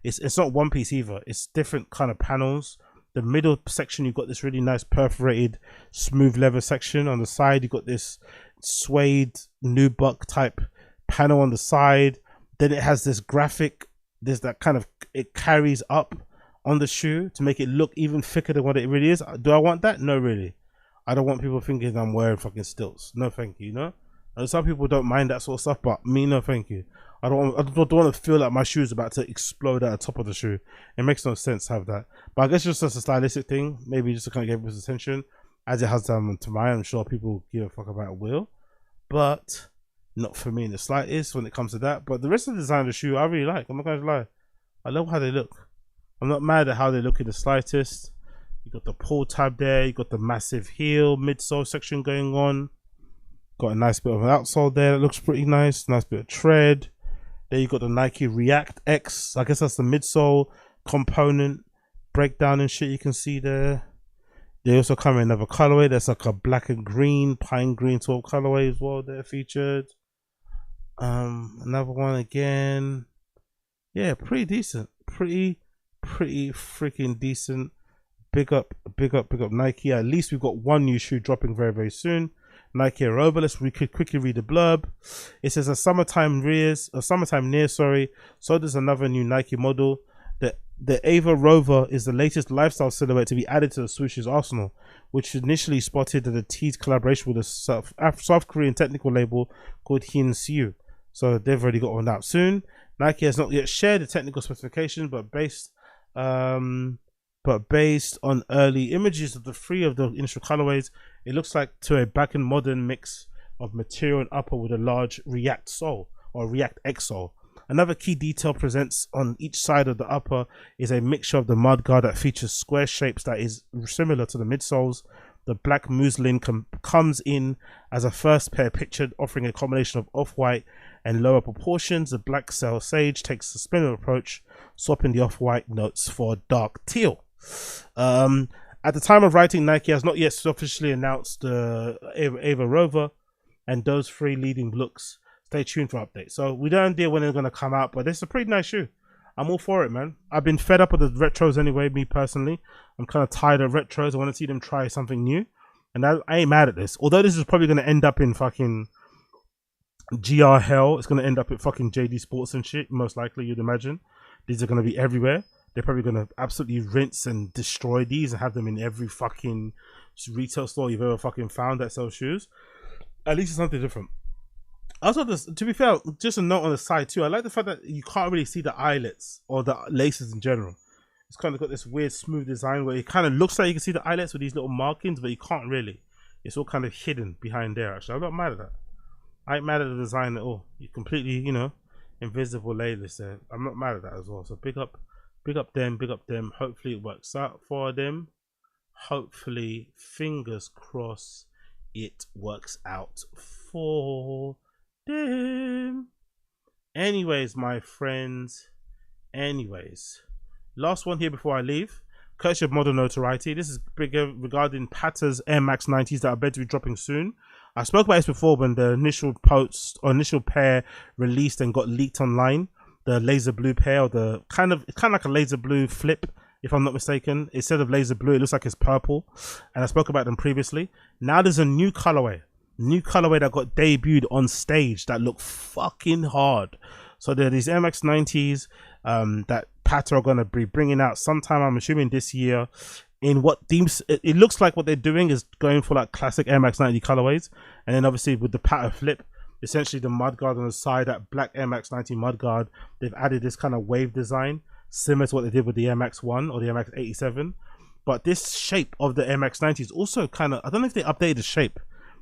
It's not one piece either. It's different kind of panels. The middle section, you've got this really nice perforated smooth leather section. On the side, you've got this suede nubuck type panel on the side. Then it has this graphic, that kind of, it carries up on the shoe to make it look even thicker than what it really is. Do I want that? No, really. I don't want people thinking I'm wearing fucking stilts. No, thank you. You know, and some people don't mind that sort of stuff, but me, no, thank you. I don't want to feel like my shoe is about to explode at the top of the shoe. It makes no sense to have that. But I guess just as a stylistic thing, maybe just to kind of give people's attention, as it has done to mine. I'm sure people give a fuck about it will, but not for me in the slightest when it comes to that. But the rest of the design of the shoe, I really like. I'm not going to lie. I love how they look. I'm not mad at how they look in the slightest. You got the pull tab there. You got the massive heel midsole section going on. Got a nice bit of an outsole there. That looks pretty nice. Nice bit of tread. There you got the Nike React X. I guess that's the midsole component breakdown and shit you can see there. They also come in another colorway. There's like a black and green, pine green sort of colorway as well there featured. Another one again. Yeah, pretty decent. Pretty freaking decent. Big up Nike. At least we've got one new shoe dropping very, very soon. Nike Rover. We could quickly read the blurb. It says a summertime near, so there's another new Nike model. The Ava Rover is the latest lifestyle silhouette to be added to the swooshes arsenal, which initially spotted at the Tazs collaboration with a South Korean technical label called Diorvsyou. So they've already got one out soon. Nike has not yet shared the technical specifications, but based on early images of the three of the initial colorways, it looks like to a back and modern mix of material and upper with a large React sole or React X sole. Another key detail presents on each side of the upper is a mixture of the mudguard that features square shapes that is similar to the midsoles. The black muslin comes in as a first pair pictured, offering a combination of off-white and lower proportions. The black cell sage takes a spinner approach, swapping the off-white notes for dark teal. At the time of writing, Nike has not yet officially announced the Ava Rover and those three leading looks. Stay tuned for updates. So we don't know when they're going to come out, but it's a pretty nice shoe. I'm all for it, man. I've been fed up with the retros anyway, me personally. I'm kind of tired of retros. I want to see them try something new. And I ain't mad at this. Although this is probably going to end up in fucking GR hell. It's going to end up at fucking JD Sports and shit, most likely, you'd imagine. These are going to be everywhere. They're probably going to absolutely rinse and destroy these and have them in every fucking retail store you've ever fucking found that sells shoes. At least it's something different. Also, to be fair, just a note on the side too, I like the fact that you can't really see the eyelets or the laces in general. It's kind of got this weird smooth design where it kind of looks like you can see the eyelets with these little markings, but you can't really. It's all kind of hidden behind there, actually. I'm not mad at that. I ain't mad at the design at all. You completely, you know, invisible layers there. I'm not mad at that as well. So big up them. Hopefully it works out for them. Hopefully, fingers crossed, it works out for Damn. Anyways, my friends. Anyways, last one here before I leave. Courtesy of Modern Notoriety. This is bigger regarding Patta's Air Max 90s that are about to be dropping soon. I spoke about this before when the initial post or initial pair released and got leaked online. The laser blue pair, or the kind of like a laser blue flip, if I'm not mistaken. Instead of laser blue, it looks like it's purple. And I spoke about them previously. Now there's a new colorway that got debuted on stage that look fucking hard. So there are these Air Max 90s that Patta are going to be bringing out sometime, I'm assuming this year, in what seems, it looks like what they're doing is going for like classic Air Max 90 colorways. And then obviously with the Patta flip, essentially the mudguard on the side, that black Air Max 90 mudguard, they've added this kind of wave design, similar to what they did with the Air Max 1 or the Air Max 87. But this shape of the Air Max 90 is also kind of, I don't know if they updated the shape,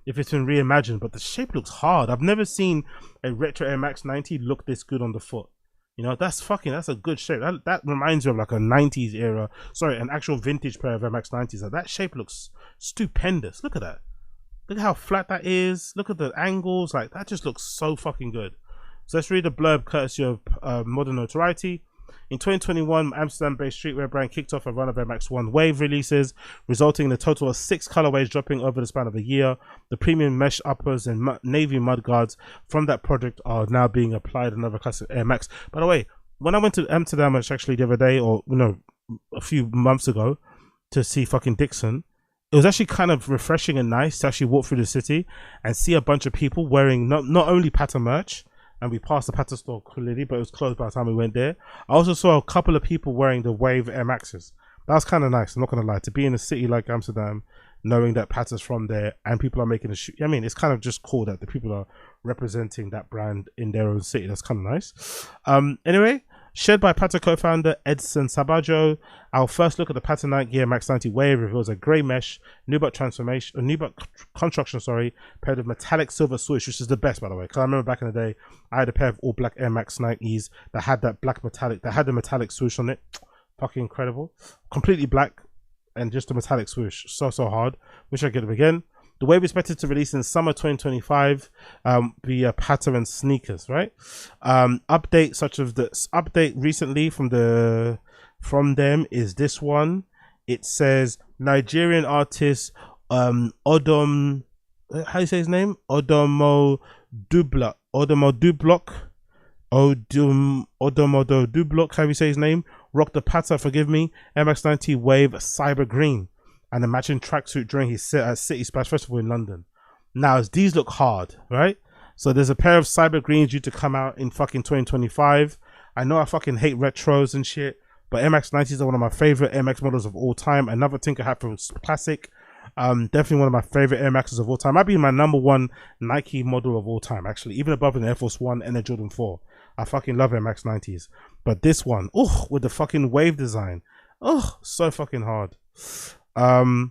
if it's been reimagined, but the shape looks hard. I've never seen a retro Air Max 90 look this good on the foot. You know, that's a good shape. That reminds me of like a 90s era, an actual vintage pair of Air Max 90s. That shape looks stupendous. Look at that. Look at how flat that is. Look at the angles. Like, that just looks so fucking good. So let's read the blurb courtesy of Modern Notoriety. In 2021, Amsterdam-based streetwear brand kicked off a run of Air Max 1 wave releases, resulting in a total of 6 colorways dropping over the span of a year. The premium mesh uppers and navy mudguards from that project are now being applied on other classic Air Max. By the way, when I went to Amsterdam actually the other day, or a few months ago, to see fucking Dixon, it was actually kind of refreshing and nice to actually walk through the city and see a bunch of people wearing not only Patta merch, and we passed the Patta store clearly, but it was closed by the time we went there. I also saw a couple of people wearing the Wave Air Maxes. That was kind of nice, I'm not going to lie. To be in a city like Amsterdam, knowing that Patta's from there, and people are making a shoot. I mean, it's kind of just cool that the people are representing that brand in their own city. That's kind of nice. Anyway, shared by Patta co-founder Edson Sabajo, our first look at the Patta Nike Air Max 90 Wave reveals a grey mesh nubuck construction, paired with metallic silver swoosh, which is the best, by the way. Because I remember back in the day, I had a pair of all black Air Max 90s that had that black metallic, that had the metallic swoosh on it. Fucking incredible. Completely black and just a metallic swoosh. So hard. Wish I could get them again. The Wave is expected to release in summer 2025 via Patta and sneakers, right? Update such as this update recently from them is this one. It says Nigerian artist Odom, how do you say his name? Odumodublvck, how do you say his name? Rocked the Patta, forgive me, MX90 Wave Cyber Green and a matching tracksuit during his set at City Splash Festival in London. Now, these look hard, right? So there's a pair of Cyber Greens due to come out in fucking 2025. I know I fucking hate retros and shit, but MX90s are one of my favorite MX models of all time. Another Tinker Hat for classic. Definitely one of my favorite Air Maxes of all time. Might be my #1 Nike model of all time, actually, even above an Air Force One and a Jordan 4. I fucking love Air Max 90s, but this one, with the fucking wave design, so fucking hard. So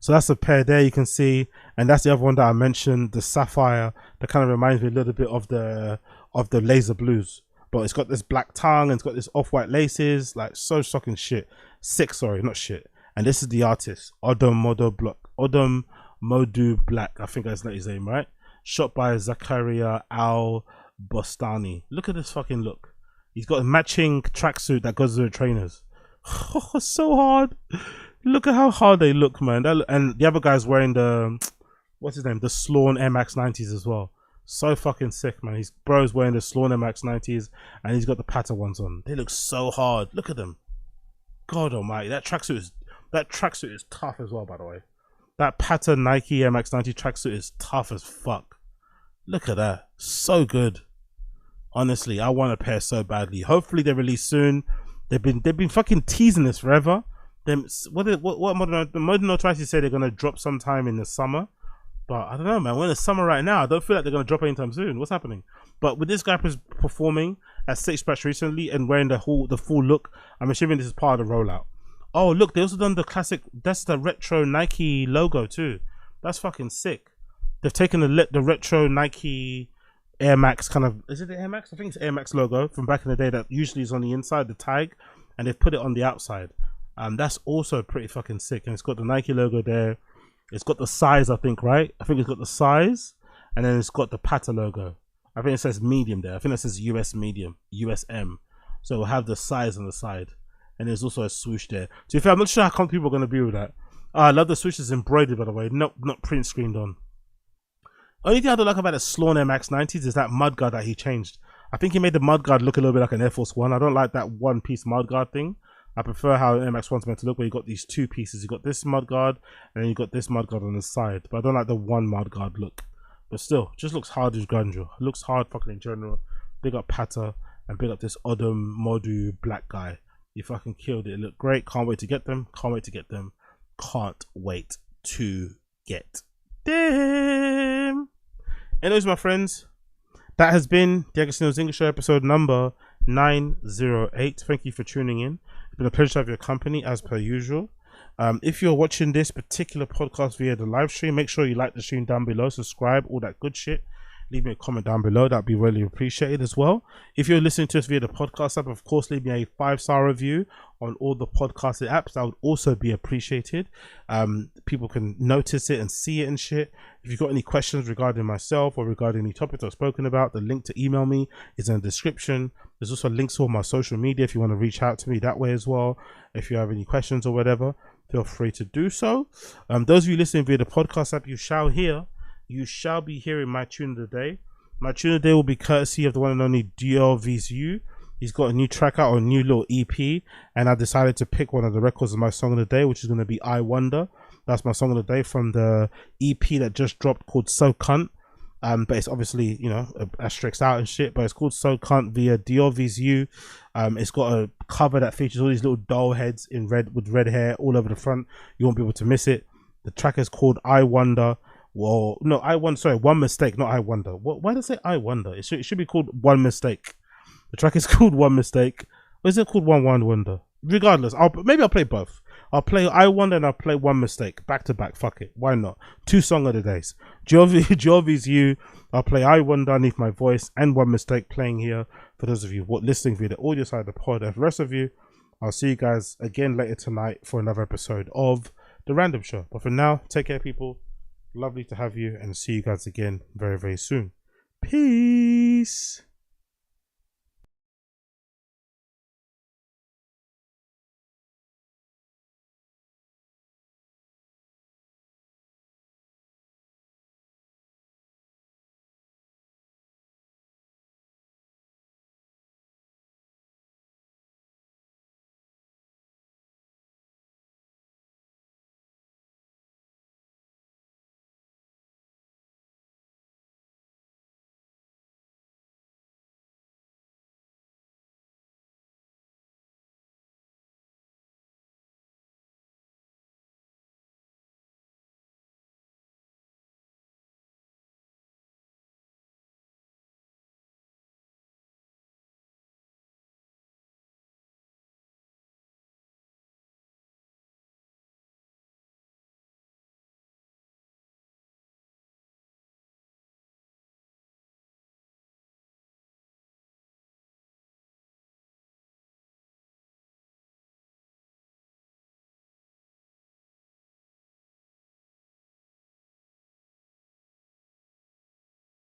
that's a pair there you can see, and that's the other one that I mentioned, the sapphire, that kind of reminds me a little bit of the laser blues, but it's got this black tongue and it's got this off-white laces, like so fucking shit. Sick, sorry, not shit. And this is the artist, ODUMODUBLVCK, I think that's not his name, right? Shot by Zakaria Al-Bostani. Look at this fucking look. He's got a matching tracksuit that goes with the trainers. So hard. Look at how hard they look, man. And the other guy's wearing the, what's his name? The Slawn Air Max 90s as well. So fucking sick, man. His bro's wearing the Slawn Air Max 90s and he's got the Patta ones on. They look so hard. Look at them. God almighty. That tracksuit is tough as well, by the way. That Patta Nike Air Max 90 tracksuit is tough as fuck. Look at that. So good. Honestly, I want a pair so badly. Hopefully they release soon. They've been fucking teasing this forever. What Modern Notoriety say they're gonna drop sometime in the summer, but I don't know, man. We're in the summer right now. I don't feel like they're gonna drop anytime soon. What's happening? But with this guy performing at City Splash recently and wearing the full look, I'm assuming this is part of the rollout. Oh look, they also done the classic. That's the retro Nike logo too. That's fucking sick. They've taken the retro Nike Air Max kind of. Is it the Air Max? I think it's Air Max logo from back in the day that usually is on the inside, the tag, and they've put it on the outside. That's also pretty fucking sick, and it's got the Nike logo there. It's got the size, I think, right? I think it's got the size, and then it's got the Patta logo. I think it says medium there. I think it says US medium, USM. So we'll have the size on the side, and there's also a swoosh there. To be fair, I'm not sure how comfortable people are going to be with that. I love the swoosh is embroidered, by the way, not print screened on. Only thing I don't like about the Sloan MX 90s is that mudguard that he changed. I think he made the mudguard look a little bit like an Air Force One. I don't like that one piece mudguard thing. I prefer how an MX1's meant to look, where you got these two pieces. You got this mudguard, and then you got this mudguard on the side. But I don't like the one mudguard look. But still, just looks hard as grandeur. Looks hard fucking in general. Big up Patta, and big up this ODUMODUBLVCK black guy. You fucking killed it. It looked great. Can't wait to get them. Can't wait to get them. Can't wait to get them. Anyways, my friends, that has been the Agostino's English Show episode number 908. Thank you for tuning in. It's been a pleasure to have your company as per usual. If you're watching this particular podcast via the live stream, make sure you like the stream down below, subscribe, all that good shit. Leave me a comment down below. That'd be really appreciated as well. If you're listening to us via the podcast app, of course, leave me a 5-star review on all the podcasting apps. That would also be appreciated. People can notice it and see it and shit. If you've got any questions regarding myself or regarding any topics I've spoken about, the link to email me is in the description. There's also links to all my social media if you want to reach out to me that way as well. If you have any questions or whatever, feel free to do so. Those of you listening via the podcast app, you shall be hearing my tune of the day. My tune of the day will be courtesy of the one and only Diorvsyou. He's got a new track out, or a new little EP, and I decided to pick one of the records of my song of the day, which is going to be I Wonder. That's my song of the day from the EP that just dropped called So Cunt. But it's obviously, you know, asterisks out and shit, but it's called So Cunt via Diorvsyou. It's got a cover that features all these little doll heads in red with red hair all over the front. You won't be able to miss it. The track is called I Wonder. Well, no, One Mistake, not I Wonder. Why did I say I Wonder? It should be called One Mistake. The track is called One Mistake. Or is it called One Wonder? Regardless, maybe I'll play both. I'll play I Wonder and I'll play One Mistake back to back. Fuck it, why not? 2 song of the days. Diorvsyou. I'll play I Wonder underneath my voice and One Mistake playing here for those of you listening via the audio side of the pod. And for the rest of you, I'll see you guys again later tonight for another episode of The Random Show. But for now, take care, people. Lovely to have you, and see you guys again very, very soon. Peace.